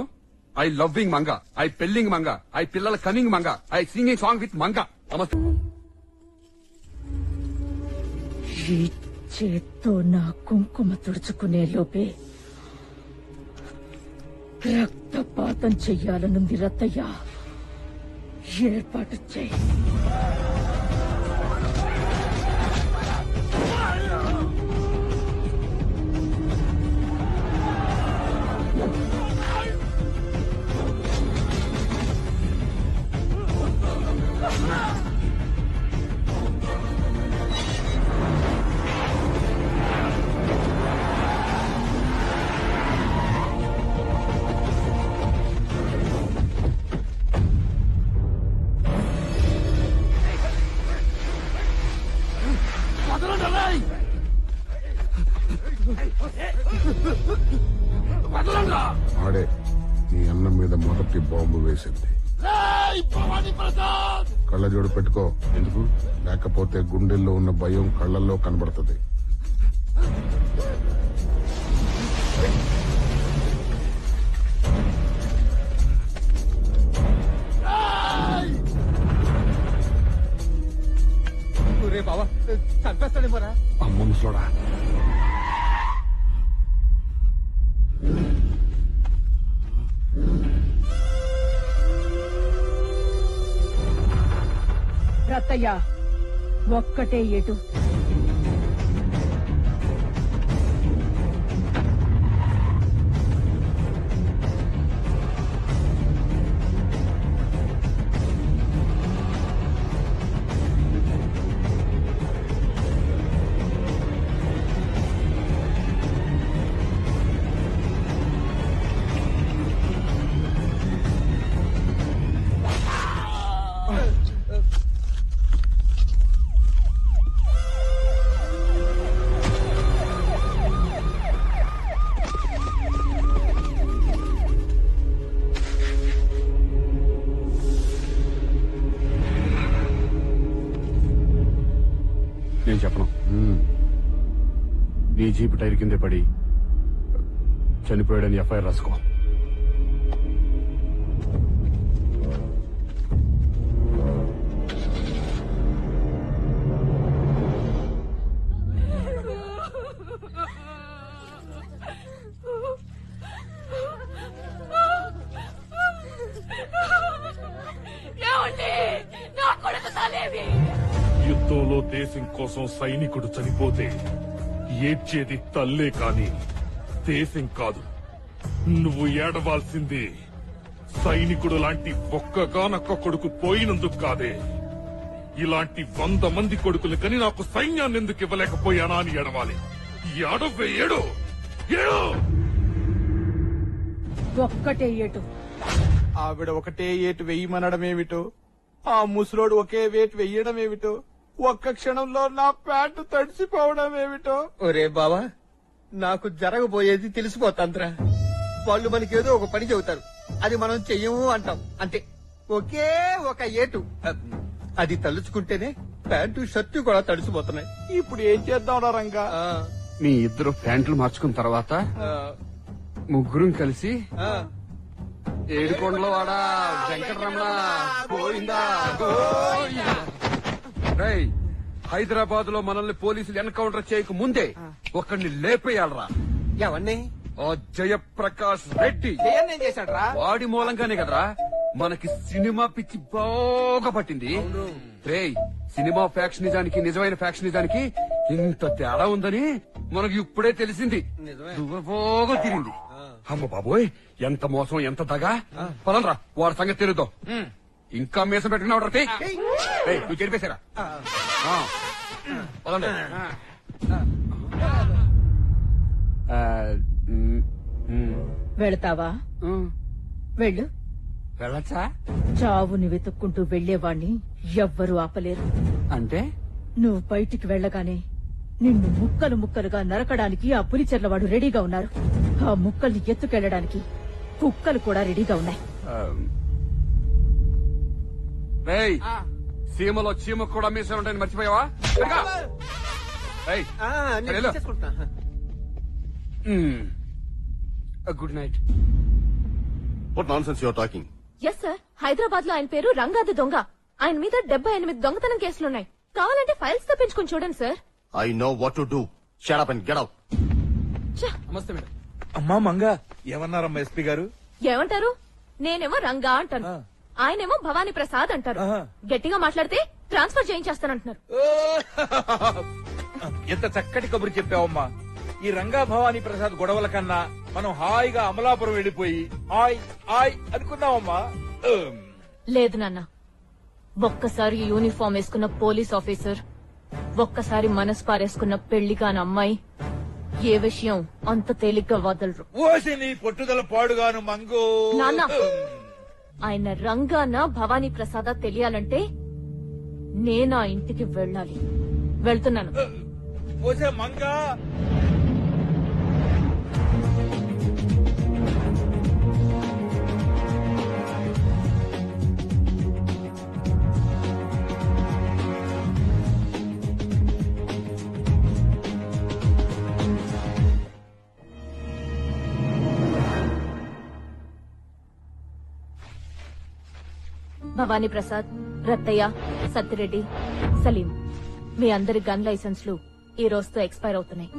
ఐ లవ్వింగ్ మంగ, ఐ పెళ్లింగ్ మంగ, ఐ పిల్లల కనింగ్ Manga, I singing song with Manga. నమస్తే. ఈ చేత్తో నా కుంకుమ తుడుచుకునే లోపే రక్తపాతం చెయ్యాలనుంది రత్తయ్య. ఏర్పాటు చెయ్యి. ఆడే నీ అన్నం మీద మొదటి బాంబు వేసింది. కళ్ళజోడు పెట్టుకో. ఎందుకు? లేకపోతే గుండెల్లో ఉన్న భయం కళ్ళల్లో కనబడుతుంది. బావా చంపేస్తాడేమోరా. అమ్మ ముసలోడా. రత్తయ్య ఒక్కటే ఎటు. నేను చెప్పను. నీ జీపు టైర్ కిందే పడి చనిపోయాడని ఎఫ్ఐఆర్ రాసుకో. యుద్ధంలో దేశం కోసం సైనికుడు చనిపోతే ఏడ్చేది తల్లే కాని దేశం కాదు. నువ్వు ఏడవాల్సింది సైనికుడు లాంటి ఒక్కగానొక్క కొడుకు పోయినందుకు కాదే, ఇలాంటి 100 మంది కొడుకులు కని నాకు సైన్యాన్ని ఎందుకు ఇవ్వలేకపోయానా అని ఎడవాలి. ఏడవే ఏడు ఏడు. ఒక్కటే ఏటు. ఆవిడ ఒకటే ఏటు వెయ్యమనడం ఏమిటో, ఆ ముసలోడు ఒకే వేటు వెయ్యడం ఏమిటో, ఒక్క క్షణంలో నా ప్యాంటు తడిసిపోవడం ఏమిటో. ఒరే బావా, నాకు జరగబోయేది తెలిసిపోతాంద్రా. వాళ్ళు మనకేదో ఒక పని చెబుతారు, అది మనం చెయ్యము అంటాం అంతే. ఒకే ఒక ఏటు, అది తలుచుకుంటేనే ప్యాంటు షర్టు కూడా తడిసిపోతున్నాయి. ఇప్పుడు ఏం చేద్దాం రంగా? మీ ఇద్దరు ప్యాంట్లు మార్చుకున్న తర్వాత ముగ్గురం కలిసి ఏడుకొండల వాడ వెంకటరమణ గోవిందా గోవిందా. రేయ్, హైదరాబాద్ లో మనల్ని పోలీసులు ఎన్కౌంటర్ చేయక ముందే ఒకరిని లేపేయాలరా. ఎవరిని? ఆ జయప్రకాష్ రెడ్డి. ఏం చేశాడ్రా? వాడి మూలంగానే కదరా మనకి సినిమా పిచ్చి బాగా పట్టింది. రేయ్, సినిమా ఫ్యాక్షనిజానికి నిజమైన ఫ్యాక్షనిజానికి ఇంత తేడా ఉందని మనకు ఇప్పుడే తెలిసింది. బాగా తిరిగింది. అమ్మ బాబోయ్, ఎంత మోసం, ఎంత దగా. పదండ్రా, వాడి సంగతి తెలుద్దాం. ఇంకా మీసం పెట్టుకున్నావు రా. నువ్వు చెరిపేశారా? పదండి. వెళతావా? వెళ్ళు. వెళ్ళచ్చా? చావుని వెతుక్కుంటూ వెళ్లేవాణ్ణి ఎవ్వరూ ఆపలేరు. అంటే నువ్వు బయటికి వెళ్లగానే నిన్ను ముక్కలు ముక్కలుగా నరకడానికి ఆ పులిచెర్లవాడు రెడీగా ఉన్నారు. ఆ ముక్కల్ని ఎత్తుకెళ్లడానికి కుక్కలు కూడా రెడీగా ఉన్నాయి. రేయ్, సీమలో చీమ కూడా మీసం ఉంటాయని మర్చిపోయావా? Good night. What nonsense you are talking? Yes sir, Hyderabad లో ఆయన పేరు రంగాది దొంగ. ఆయన మీద 78 దొంగతనం కేసులున్నాయి. కావాలంటే ఫైల్స్ తెప్పించుకుని చూడండి sir. I know what to do. Shut up and get out. నమస్తే మేడం. అమ్మా మంగా, ఏమన్నారమ్మా ఎస్పీ గారు? ఏమంటారు? నేనేమో రంగా అంటాను, ఆయనేమో భవానీ ప్రసాద్ అంటారు. గట్టిగా మాట్లాడితే ట్రాన్స్ఫర్ చేయించేస్తానంటున్నారు. ఎంత చక్కటి కబురు చెప్పావమ్మా. ఈ రంగా భవానీ ప్రసాద్ గొడవల కన్నా మనం హాయిగా అమలాపురం వెళ్లిపోయి హాయ్ హాయ్ అనుకుందామమ్మా. లేదు నాన్న, ఒక్కసారి యూనిఫామ్ వేసుకున్న పోలీస్ ఆఫీసర్, ఒక్కసారి మనసు పారేసుకున్న పెళ్లి కాని అమ్మాయి ఏ విషయం అంత తేలిగ్గా వదలరు. ఓసి నీ పట్టుదల పాడుగాను మంగు. నాన్న, ఆయన రంగాన భవానీ ప్రసాద తెలియాలంటే నేనా ఇంటికి వెళ్ళాలి. వెళ్తున్నాను. ఓసే మంగా. భవానీ ప్రసాద్, రత్తయ్య, సత్తిరెడ్డి, సలీం, మీ అందరి గన్ లైసెన్స్లు ఈ రోజుతో ఎక్స్పైర్ అవుతున్నాయి.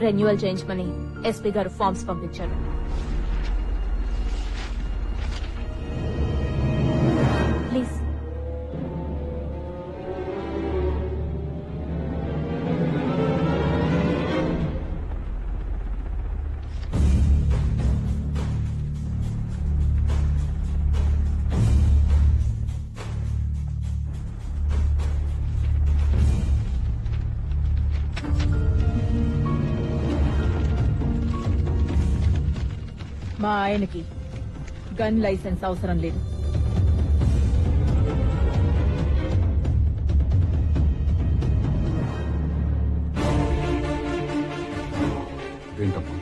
రెన్యువల్ చేయించమని ఎస్పీ గారు ఫార్మ్స్ పంపించారు. ప్లీజ్. మా ఆయనకి గన్ లైసెన్స్ అవసరం లేదు. ఏంటమ్మా?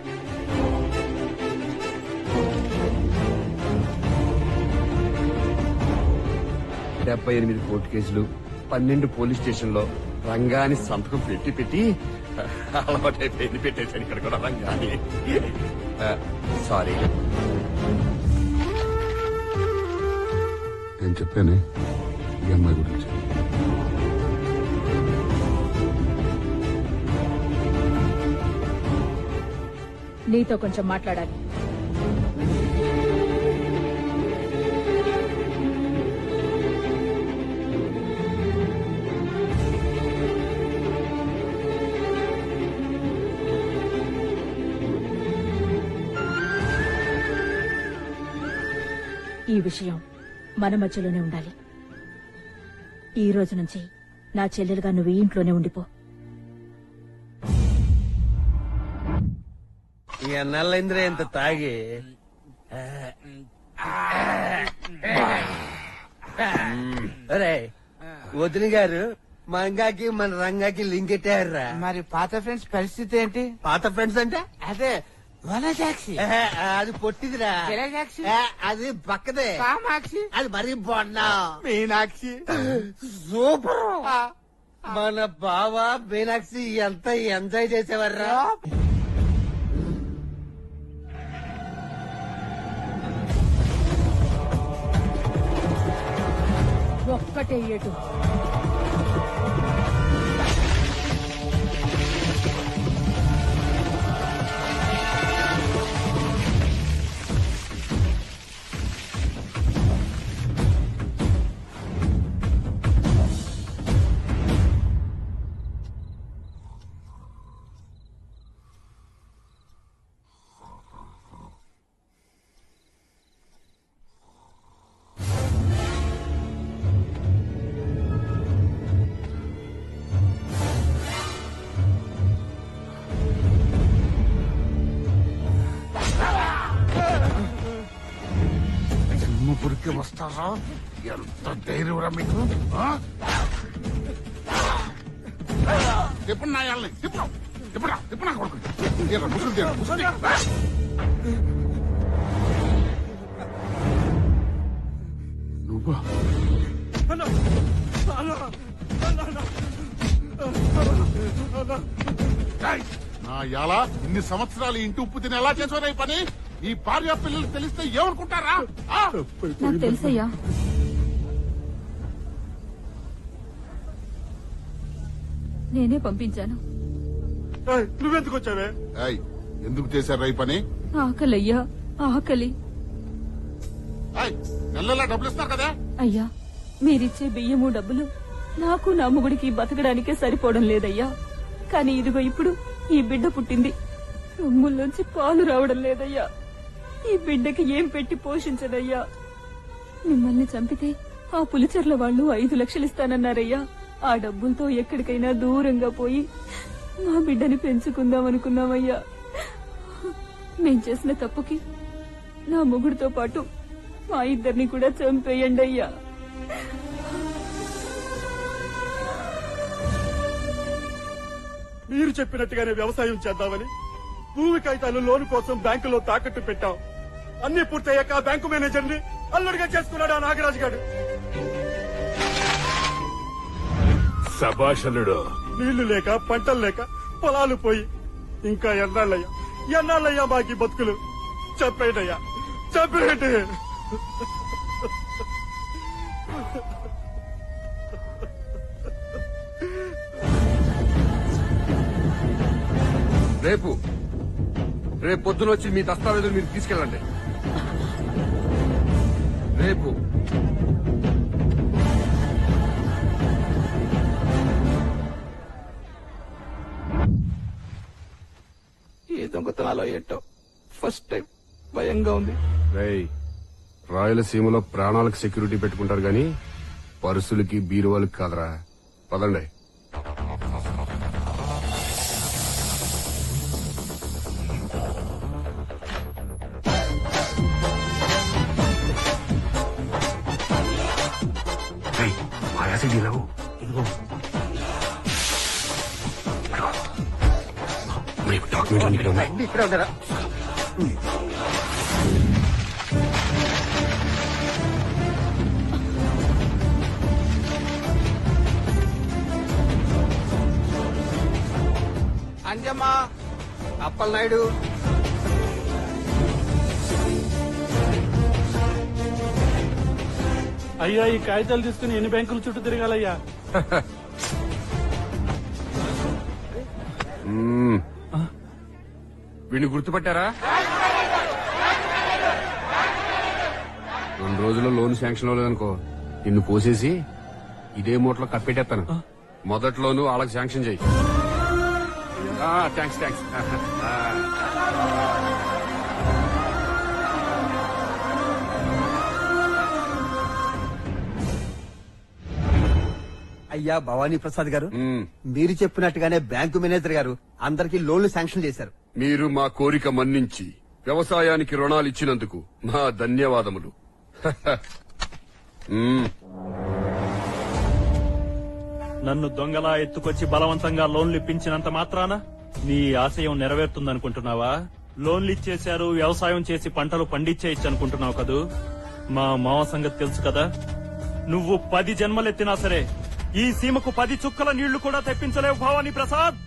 డెబ్బై 78 కోర్టు కేసులు, 12 పోలీస్ స్టేషన్లో రంగాని సంతకం పెట్టి అలవాటైపోయింది. పెట్టేసాను ఇక్కడ కూడా రంగాని. సారీ. నేను చెప్పానే ఈ అమ్మాయి గురించి. నీతో కొంచెం మాట్లాడాలి. ఈ విషయం మన మధ్యలోనే ఉండాలి. ఈ రోజు నుంచి నా చెల్లెలుగా నువ్వు ఈ ఇంట్లోనే ఉండిపో. ఎన్నాళ్ళైందిరా ఇంత తాగి? అరే వదిన గారు మంగాకి మన రంగాకి లింక్ ఎట్టారా? మరి పాత ఫ్రెండ్స్ పరిస్థితి ఏంటి? పాత ఫ్రెండ్స్ అంటే అదే వనజాక్షి, అది పొట్టిదిరా. జలజాక్షి, అది పక్కదే. కామాక్షి, అది మరీ బాగున్నా. మీనాక్షి, సూపర్. మన బావ మీనాక్షి ఎంత ఎంజాయ్ చేసేవారా? ఒక్కటే ఏటు. సింహపురికి వస్తారా? ఎంత ధైర్యంరా మీకు? ఎప్పుడు నాయాలని ఇప్పుడు నా కొడుకు ముసలి నువ్వా? నా ఎలా ఇన్ని సంవత్సరాలు ఇంటి ఉప్పు తిని ఎలా చేసారా ఈ పని? ఈ భార్య పిల్లలు తెలిస్తే ఏమనుకుంటారా? నాకు తెలుసయ్యా. నేనే పంపించాను. నువ్వెందుకు వచ్చావే? ఎందుకు చేశారా ఈ పని? ఆకలయ్యా, ఆకలి. నెలలా డబ్బులు ఇస్తారు కదా? అయ్యా, మీరిచ్చే బియ్యము డబ్బులు నాకు నా మొగుడికి బతకడానికే సరిపోవడం లేదయ్యా. కానీ ఇదిగో ఇప్పుడు ఈ బిడ్డ పుట్టింది, రొమ్ముల్లోంచి పాలు రావడం లేదయ్యా. ఈ బిడ్డకి ఏం పెట్టి పోషించదయ్యా. మిమ్మల్ని చంపితే ఆ పులిచెర్ల వాళ్ళు 5 లక్షలు ఇస్తానన్నారయ్యా. ఆ డబ్బులతో ఎక్కడికైనా దూరంగా పోయి మా బిడ్డని పెంచుకుందాం అనుకున్నామయ్యా. మేం చేసిన తప్పుకి నా మొగుడితో పాటు మా ఇద్దరిని కూడా చంపేయండి అయ్యా. మీరు చెప్పినట్టుగానే వ్యవసాయం చేద్దామని భూమి కాగితాలు లోను కోసం బ్యాంకులో తాకట్టు పెట్టాం. అన్ని పూర్తయ్యాక బ్యాంకు మేనేజర్ ని అల్లుడిగా చేసుకున్నాడు ఆ నాగరాజు గారు. శభాషలుడు. నీళ్లు లేక పంటలు లేక పొలాలు పోయి ఇంకా ఎన్నాళ్ళయ్యా మాకి బతుకులు. చెప్పేటయ్యా, చెప్పేటి. రేపు పొద్దున వచ్చి మీ దస్తావేజులు మీరు తీసుకెళ్ళండి. రేపు ఏ దొంగతనాలో ఏంటో ఫస్ట్ టైం భయంగా ఉంది. రాయలసీమలో ప్రాణాలకు సెక్యూరిటీ పెట్టుకుంటారు గాని పర్సులకి బీరువాలకి కాదరా. పదండి. డాక్యుమెంట్ ఇక్కడ ఉందరా? అంజమ్మా, అప్పలనాయుడు, అయ్యా ఈ కాగితాలు తీసుకుని ఎన్ని బ్యాంకుల చుట్టూ తిరగాలయ్యా? వీడిని గుర్తుపట్టారా? 2 రోజుల్లో లోన్ శాంక్షన్ అవ్వలేదనుకో, నిన్ను పోసేసి ఇదే మూటలో కప్పెట్టేస్తాను. మొదట్లోనూ వాళ్ళకి శాంక్షన్ చెయ్యి. థ్యాంక్స్. అయ్యా భవానీ ప్రసాద్ గారు, మీరు చెప్పినట్టుగానే బ్యాంకు మేనేజర్ గారు అందరికీ లోన్లు శాంక్షన్ చేశారు. మీరు మా కోరిక మన్నించి వ్యవసాయానికి రుణాలు ఇచ్చినందుకు మా ధన్యవాదములు. నన్ను దొంగలా ఎత్తుకొచ్చి బలవంతంగా లోన్లు ఇప్పించినంత మాత్రాన నీ ఆశయం నెరవేరుతుందనుకుంటున్నావా? లోన్లు ఇచ్చేశారు, వ్యవసాయం చేసి పంటలు పండించేయచ్చు అనుకుంటున్నావు కదూ? మా మావ సంగతి తెలుసు కదా. నువ్వు 10 జన్మలెత్తినా సరే ఈ సీమకు 10 చుక్కల నీళ్లు కూడా తెప్పించలేవు భవానీ ప్రసాద్.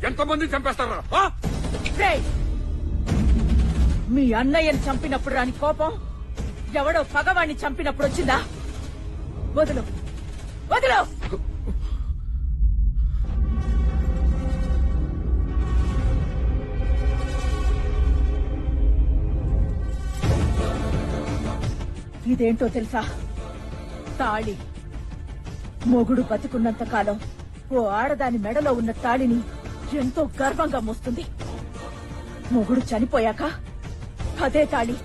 ఎంతమంది చంపేస్తారా? మీ అన్నయ్యని చంపినప్పుడు రాని కోపం ఎవడో పగవాణ్ణి చంపినప్పుడు వచ్చిందా? వదులు వదులు. ఇదేంటో తెలుసా? తాళి. మొగుడు బతికున్నంత కాలం ఓ ఆడదాని మెడలో ఉన్న తాళిని ఎంతో గర్వంగా మోస్తుంది. మొగుడు చనిపోయాక అదే తాళి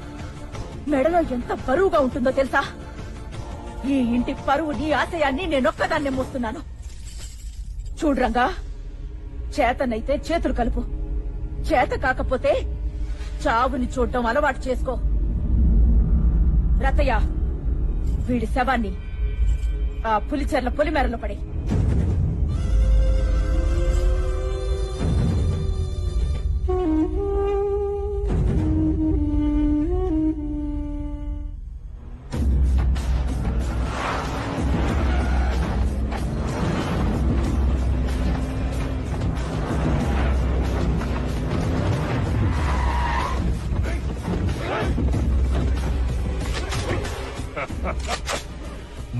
మెడలో ఎంత బరువుగా ఉంటుందో తెలుసా? ఈ ఇంటి పరువుని ఆశయాన్ని నేనొక్కదాన్నే మోస్తున్నాను. చూడ్రంగా, చేతనైతే చేతులు కలుపు, చేత కాకపోతే చావుని చూడ్డం అలవాటు చేసుకో. రతయ్య, వీడి శవాన్ని ఆ పులిచెర్ల పొలిమేరలో పడి.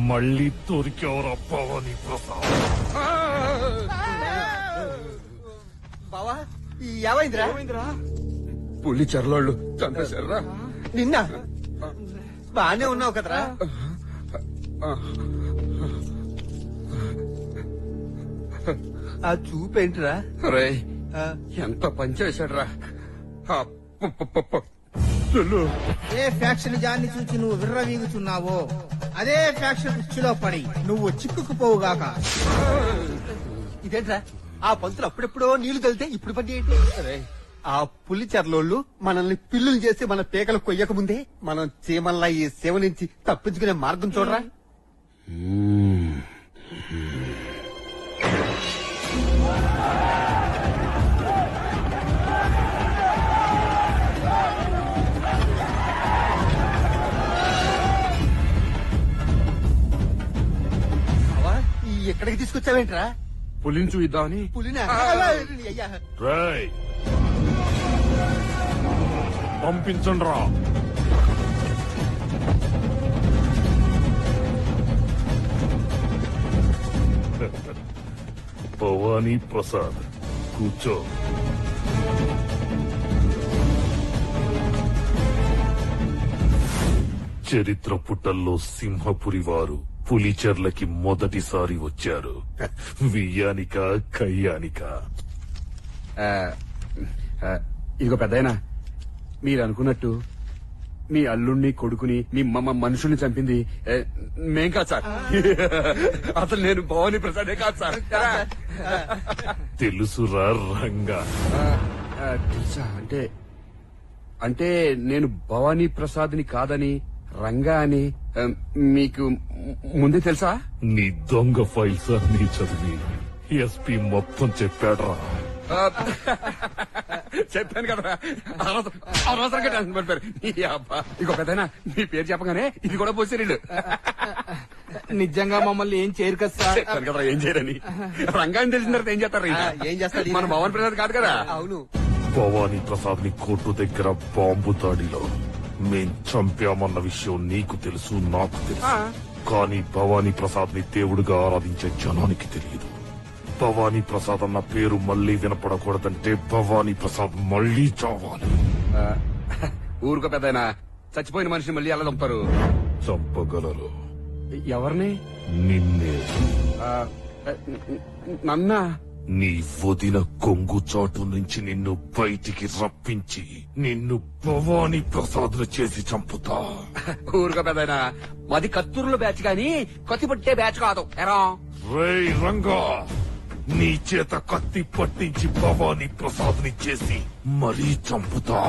మళ్ళీ దొరికేవరా భవానీ ప్రసాద్? బావా ఏమైందిరా? పులి చెర్లోళ్ళు చంపేశారా? నిన్న బానే ఉన్నావు కదరా? ఆ చూపేంటిరా? ఎంత పనిచేశాడ్రా! ఏ ఫ్యాక్షన్ జాన్ని చూసి నువ్వు విర్రవీగుతున్నావో అదే ఫ్యాక్షన్ కుర్చీలో పడి నువ్వు చిక్కుకుపోవుగాక. ఇదేంట్రా? ఆ పంతులు అప్పుడెప్పుడో నీళ్లు కలితే ఇప్పుడు పడి ఏంటి? ఆ పులి చెర్లోళ్ళు మనల్ని పిల్లులు చేసి మన పేకలు కొయ్యక ముందే మనం చీమల్లా ఈ సేవ నుంచి తప్పించుకునే మార్గం చూడరా. ఎక్కడికి తీసుకొచ్చావేంట్రా? పులిని చూద్దామని. పులినా? రేయ్, పంపించండి రా. భవానీ ప్రసాద్, కూర్చో. చరిత్ర పుటల్లో సింహపురి వారు పులిచెర్లకి మొదటిసారి వచ్చారు. వియ్యానిక కయ్యానిక. ఇదిగో పెద్దయినా, మీరు అనుకున్నట్టు మీ అల్లుణ్ణి కొడుకుని మీ మనుషుల్ని చంపింది మేం కాదు సార్. అసలు నేను భవానీ ప్రసాదే కాదు సార్. తెలుసురా రంగా? తెలుసా? అంటే నేను భవానీ ప్రసాద్ని కాదని రంగా అని మీకు ముందే తెలుసా? నీ దొంగ ఫైల్స్ అన్ని చదివి ఎస్పీ మొత్తం చెప్పాడ్రా. చెప్పాను కదా, అనవసరంగా టెన్షన్ పడిపోయారు. ఇక పెద్దనా మీ పేరు చెప్పగానే ఇది కూడా పోసారు. నిజంగా మమ్మల్ని ఏం చేయరు కదా సార్. చెప్పాను కదా ఏం చేయరని. రంగాన్ని తెలిసిన తర్వాత ఏం చేస్తారు? ఏం చేస్తారు? మన భవానీ ప్రసాద్ కాదు కదా. అవును. భవానీ ప్రసాద్ ని కోర్టు దగ్గర బాంబు దాడిలో మేం చంపామన్న విషయం నీకు తెలుసు, నాకు తెలుసు. కానీ భవానీ ప్రసాద్ ని దేవుడిగా ఆరాధించే జనానికి తెలియదు. భవానీ ప్రసాద్ అన్న పేరు మళ్ళీ వినపడకూడదంటే భవానీ ప్రసాద్ మళ్ళీ చావాలి. ఊరుకో పెద్దయినా, చచ్చిపోయిన మనిషిని మళ్ళీ ఎలా చంపుతారు? చంపగలరు. ఎవరిని? నిన్నే. నన్నా? నీ వదిన కొంగు చాటు నుంచి నిన్ను బయటికి రప్పించి నిన్ను భవానీ ప్రసాద్ చేసి చంపుతా. ఊరుకో పెద్దయినా, మాది కత్తూరులో బ్యాచ్ గాని కత్తి పట్టే బ్యాచ్ కాదు. ఎరా రేయ్ రంగా, నీ చేత కత్తి పట్టించి భవానీ ప్రసాద్ ని చేసి మరీ చంపుతా.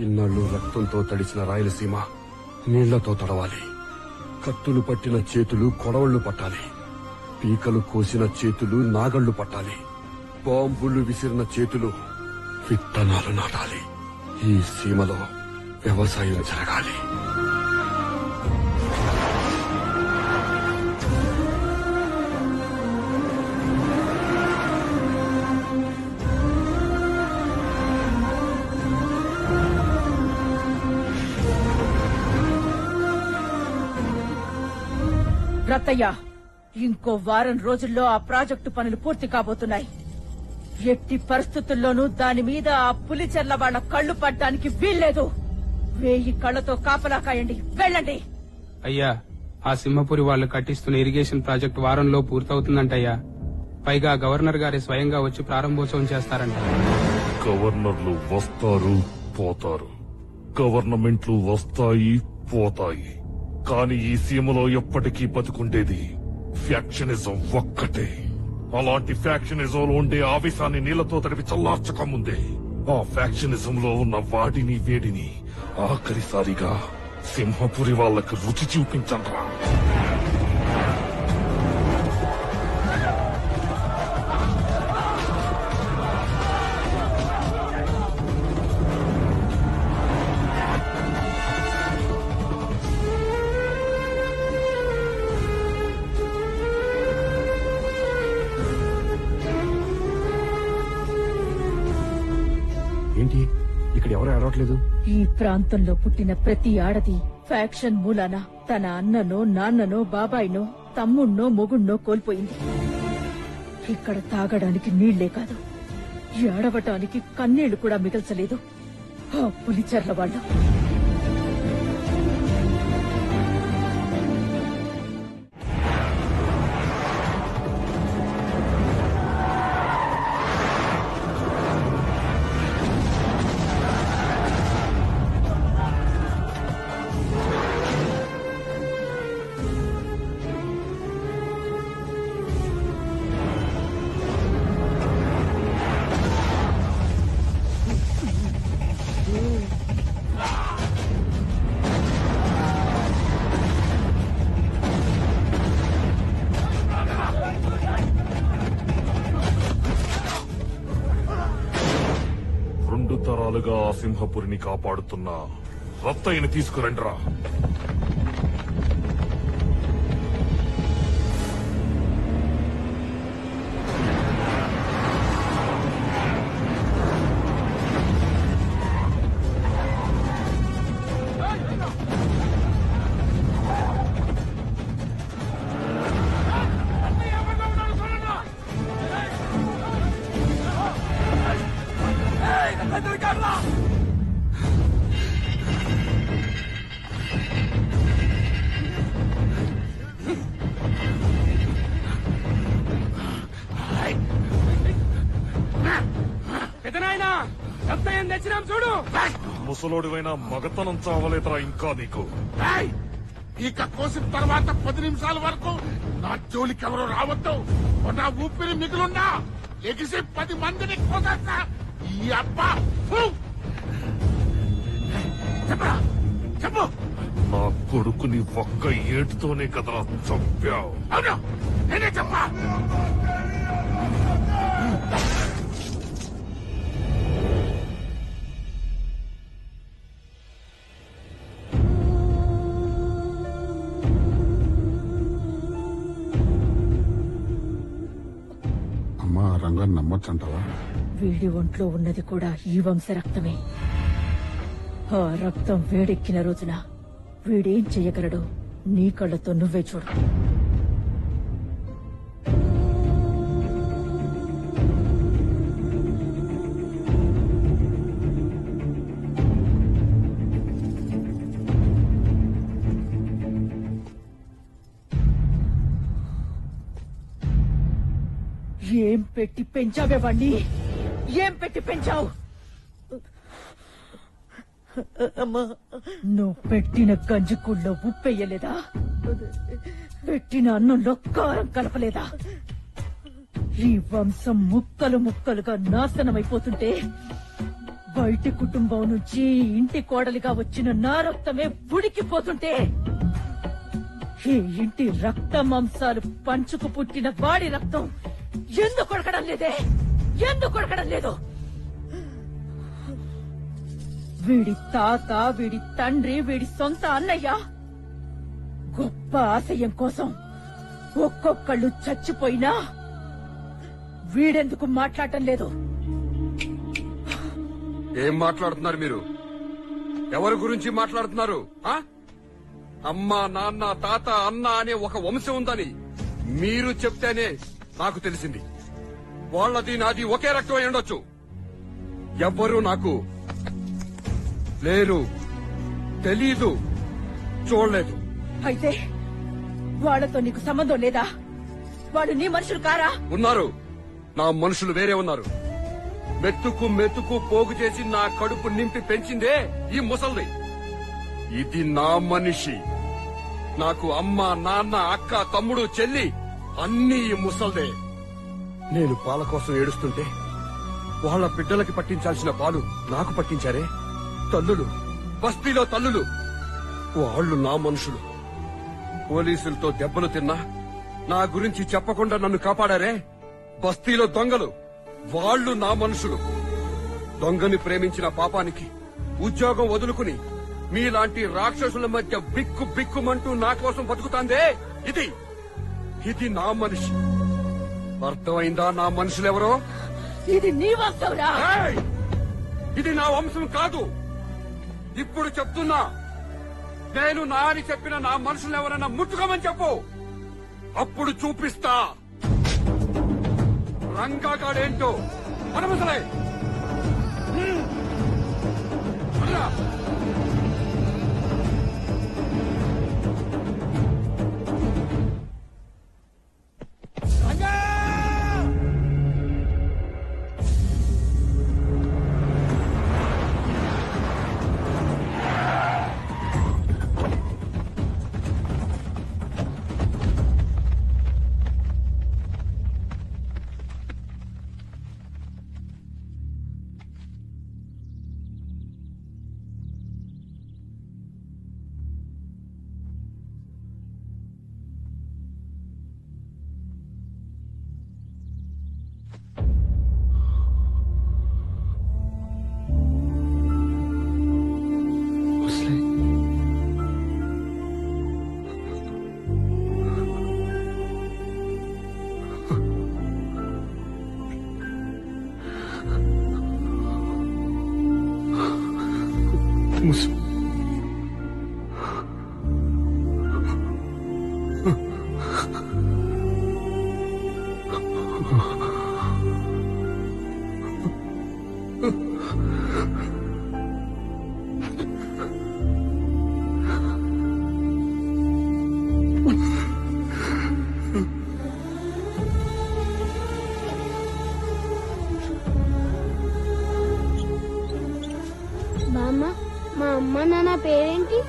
ఇన్నాళ్ళు రక్తంతో తడిసిన రాయలసీమ నీళ్లతో తడవాలి. కత్తులు పట్టిన చేతులు కొడవళ్లు పట్టాలి. పీకలు కోసిన చేతులు నాగళ్లు పట్టాలి. బాంబులు విసిరిన చేతులు విత్తనాలు నాటాలి. ఈ సీమలో వ్యవసాయం జరగాలి. రత్తయ్య, ఇంకో వారం రోజుల్లో ఆ ప్రాజెక్టు పనులు పూర్తి కాబోతున్నాయి. ఎట్టి పరిస్థితుల్లోనూ దాని మీద ఆ పులిచెర్ల వాళ్ల కళ్లు పడ్డానికి వీల్లేదు. 1000 కళ్లతో కాపలా కాయండి. వెళ్ళండి. అయ్యా, ఆ సింహపురి వాళ్ళు కట్టిస్తున్న ఇరిగేషన్ ప్రాజెక్టు వారంలో పూర్తవుతుందంటయ్యా. పైగా గవర్నర్ గారి స్వయంగా వచ్చి ప్రారంభోత్సవం చేస్తారంట. గవర్నర్లు వస్తారు పోతారు, గవర్నమెంట్లు వస్తాయి పోతాయి, కానీ ఈ సీమలో ఎప్పటికీ బతుకుండేది ఫ్యాక్షనిజం ఒక్కటే. అలాంటి ఫ్యాక్షనిజంలో ఉండే ఆవేశాన్ని నీళ్లతో తడిపి చల్లార్చక ముందే ఆ ఫ్యాక్షనిజం లో ఉన్న వాడిని వేడిని ఆఖరిసారిగా సింహపురి వాళ్ళకి రుచి చూపించండ్రా. ఏంటి ఇక్కడ ఎవరు ఏడవట్లేదు? ఈ ప్రాంతంలో పుట్టిన ప్రతి ఆడది ఫ్యాక్షన్ మూలాన తన అన్ననో నాన్ననో బాబాయినో తమ్ముణ్ణో మొగుణ్ణో కోల్పోయింది. ఇక్కడ తాగడానికి నీళ్లే కాదు, ఏడవటానికి కన్నీళ్లు కూడా మిగల్చలేదు ఆ పులిచెర్ల వాళ్ళు. తరాలుగా ఆ సింహపురిని కాపాడుతున్న రత్తయ్యని తీసుకురండిరా. చూడు, ముసలోడివైనా మగతనం చావలేదురా ఇంకా నీకు. ఇక కోసిన తర్వాత 10 నిమిషాల వరకు నా జోలికి ఎవరు రావద్దు. నా ఊపిరి మిగులున్నా ఎగిసి 10 మందిని కోసేస్తా. ఈ అబ్బా చెప్పరా చెప్పు. నా కొడుకుని ఒక్క ఏటుతోనే కదరా చంపావు. అవును, నేనే చెప్పా. అమ్మా, రంగాన్ని నమ్మొచ్చంటావా? వీడి ఒంట్లో ఉన్నది కూడా ఈ వంశ రక్తమే. ఆ రక్తం వేడెక్కిన రోజున వీడేం చెయ్యగలడో నీ కళ్ళతో నువ్వే చూడు. ఏం పెట్టి పెంచావే వాణ్ణి? ఏం పెట్టి పెంచావు? నువ్వు పెట్టిన గంజికుళ్ళో ఉప్పెయ్యలేదా? పెట్టిన అన్నంలో కారం కలపలేదా? ఈ వంశం ముక్కలు ముక్కలుగా నాశనమైపోతుంటే బయటి కుటుంబం నుంచి ఇంటి కోడలిగా వచ్చిన నా రక్తమే ఉడికిపోతుంటే ఈ ఇంటి రక్త మాంసాలు పంచుకు పుట్టిన వాడి రక్తం ఎందుకు కొడకడం లేదే? ఎందుకు కొడకడం లేదు? వీడి తాత, వీడి తండ్రి, వీడి సొంత అన్నయ్య గొప్ప ఆశయం కోసం ఒక్కొక్కళ్ళు చచ్చిపోయినా వీడెందుకు మాట్లాడటం లేదు? ఏం మాట్లాడుతున్నారు మీరు? ఎవరి గురించి మాట్లాడుతున్నారు? అమ్మ, నాన్న, తాత, అన్న అనే ఒక వంశం ఉందని మీరు చెప్తేనే నాకు తెలిసింది. వాళ్ళది నాది ఒకే రక్తం అయి ఉండొచ్చు. ఎవ్వరూ నాకు లేరు, తెలీదు, చూడలేదు. అయితే వాళ్ళతో నీకు సంబంధం లేదా? వాడు నీ మనుషులు కారా? ఉన్నారు. నా మనుషులు వేరే ఉన్నారు. మెతుకు మెతుకు పోగు చేసి నా కడుపు నింపి పెంచిందే ఈ ముసల్ది. ఇది నా మనిషి. నాకు అమ్మ, నాన్న, అక్క, తమ్ముడు, చెల్లి అన్నీ ఈ ముసల్దే. నేను పాల కోసం ఏడుస్తుంటే వాళ్ళ బిడ్డలకి పట్టించాల్సిన పాలు నాకు పట్టించారే తల్లులు, బస్తీలో తల్లులు. వాళ్ళు నా మనుషులు. పోలీసులతో దెబ్బలు తిన్నా నా గురించి చెప్పకుండా నన్ను కాపాడారే బస్తీలో దొంగలు. వాళ్ళు నా మనుషులు. దొంగని ప్రేమించిన పాపానికి ఉద్యోగం వదులుకుని మీలాంటి రాక్షసుల మధ్య బిక్కు బిక్కుమంటూ నా కోసం బతుకుతాందే ఇది నా మనిషి. అర్థమైందా నా మనుషులెవరో? ఇది నీ వంశంరా? ఇది నా వంశం కాదు. ఇప్పుడు చెప్తున్నా, నేను నా అని చెప్పిన నా మనుషులు ఎవరన్నా ముట్టుకోమని చెప్పు. అప్పుడు చూపిస్తా రంగాగాడేంటో. మనమసలే బామ్మ, మా అమ్మ నాన్న పేరేంటి?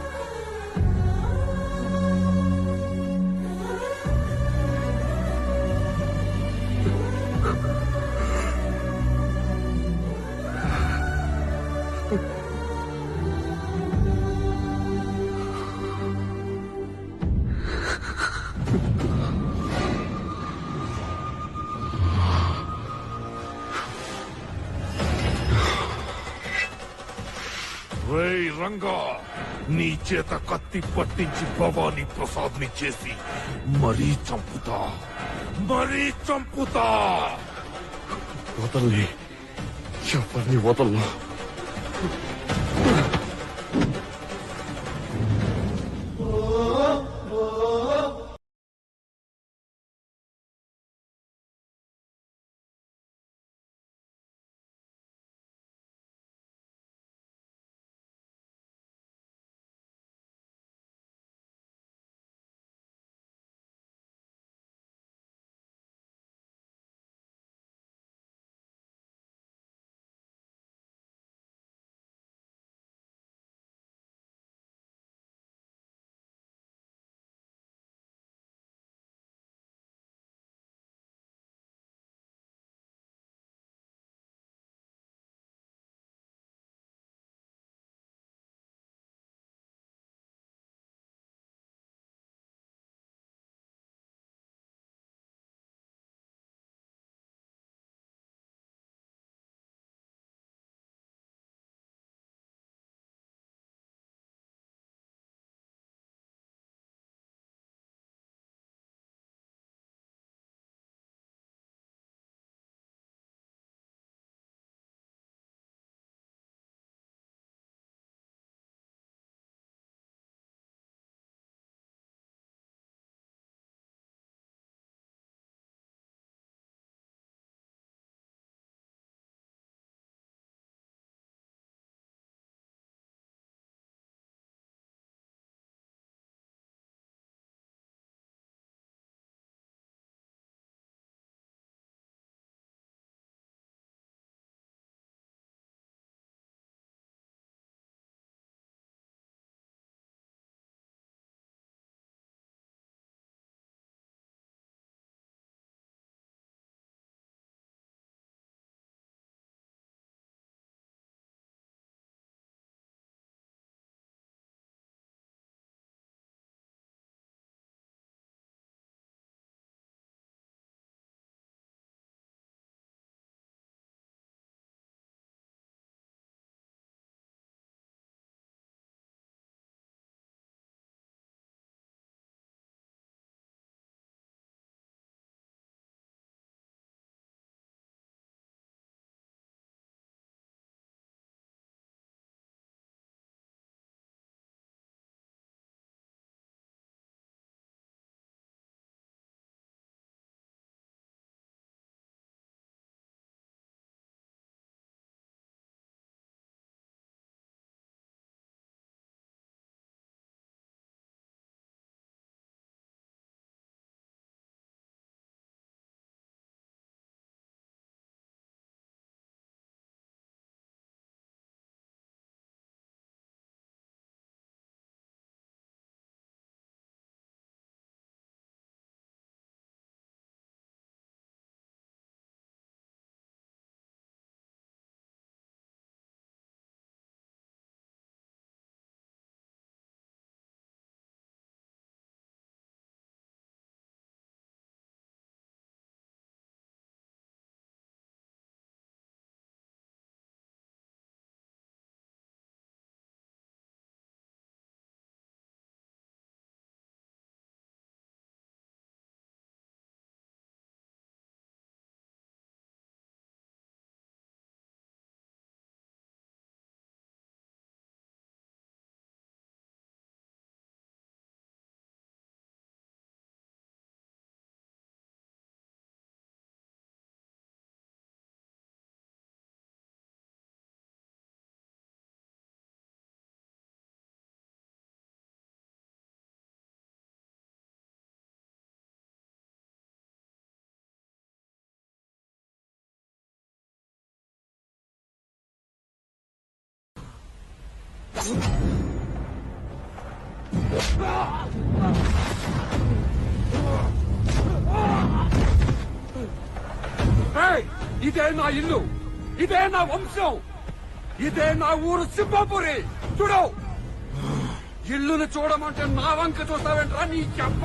రేయ్ రంగా, నీ చేత కత్తి పట్టించి భవానీ ప్రసాద్ ని చేసి మరీ చంపుతా. వదల్ని, ఎవరిని వదల్లా. ఏయ్, ఇదే నా ఇల్లు, ఇదే నా వంశం, ఇదే నా ఊరు సింహాపురి. చూడు, ఇల్లును చూడమంటే నా వంక చూస్తావేంట్రా నీ చెప్ప.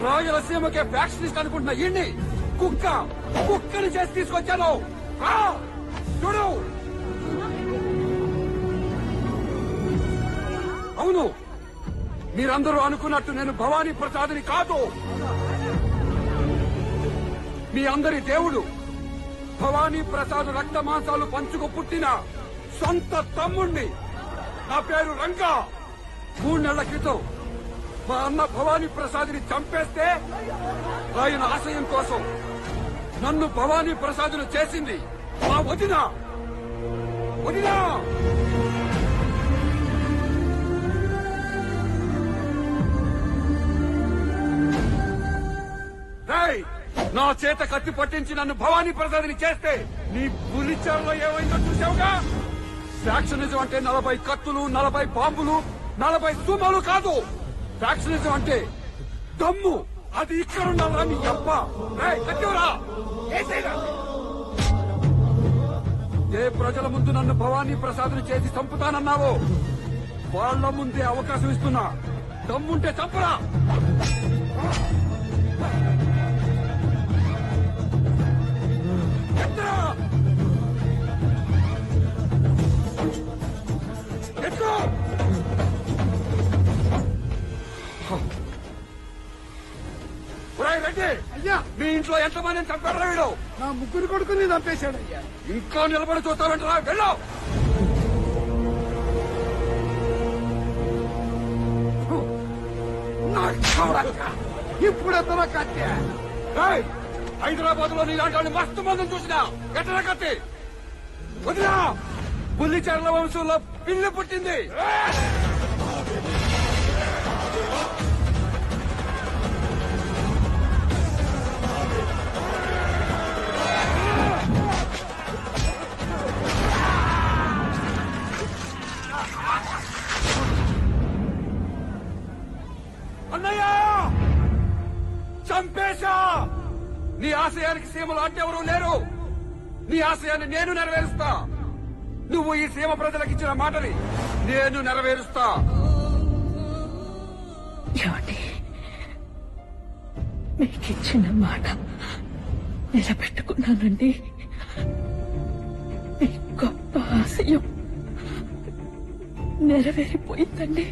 రాయలసీమకే ఫ్యాక్షనిస్ట్ అనుకుంటున్న ఇన్ని కుక్కని చేసి తీసుకొచ్చాను. చూడు, అవును, మీరందరూ అనుకున్నట్టు నేను భవానీ ప్రసాద్ని కాదు. మీ అందరి దేవుడు భవానీ ప్రసాద్ రక్త మాంసాలు పంచుకు పుట్టిన సొంత తమ్ముణ్ణి. నా పేరు రంగా. 3 నెలల క్రితం మా అన్న భవానీ ప్రసాద్ని చంపేస్తే ఆయన ఆశయం కోసం నన్ను భవానీ ప్రసాద్ను చేసింది మా వదిన. నా చేత కత్తి పట్టించి నన్ను భవానీ ప్రసాద్ని చేస్తే నీ పులిచెరలో ఏమైందో చూసావుగా. ఫ్యాక్షనిజం అంటే 40 కత్తులు, 40 బాంబులు, 40 సూమాలు కాదు. ఫ్యాక్షనిజం అంటే దమ్ము. అది ఇక్కడుండాలా నీ అబ్బ. కత్తివరా, ఏ ప్రజల ముందు నన్ను భవానీ ప్రసాద్ని చేసి చంపుతానన్నావో వాళ్ల ముందే అవకాశం ఇస్తున్నా. దమ్ముంటే చంపరా. రెడ్డి, అయ్యా, మీ ఇంట్లో ఎంతమందిని చంపాడు వీడు? నా 3 కొడుకుని చంపేశాడు అయ్యా. ఇంకా నిలబడి చూస్తావంటరా? వెళ్ళు. ఇప్పుడు ఎత్తన కత్తి. హైదరాబాద్ లో నీలాంటి వాళ్ళు మస్తు మందిని చూసినా ఎట్టన కత్తి వదిలా. బుల్లిచెర్ల వంశంలో పిల్లి పుట్టింది. అన్నయ్య, చంపేశా. నీ ఆశయానికి సీమలు అడ్డెవరూ లేరు. నీ ఆశయాన్ని నేను నెరవేరుస్తా. నువ్వు ఈ సీమ ప్రజలకు ఇచ్చిన మాటని నేను నెరవేరుస్తా. మీకిచ్చిన మాట నిలబెట్టుకున్నానండి. మీ గొప్ప ఆశయం నెరవేరిపోయిందండి.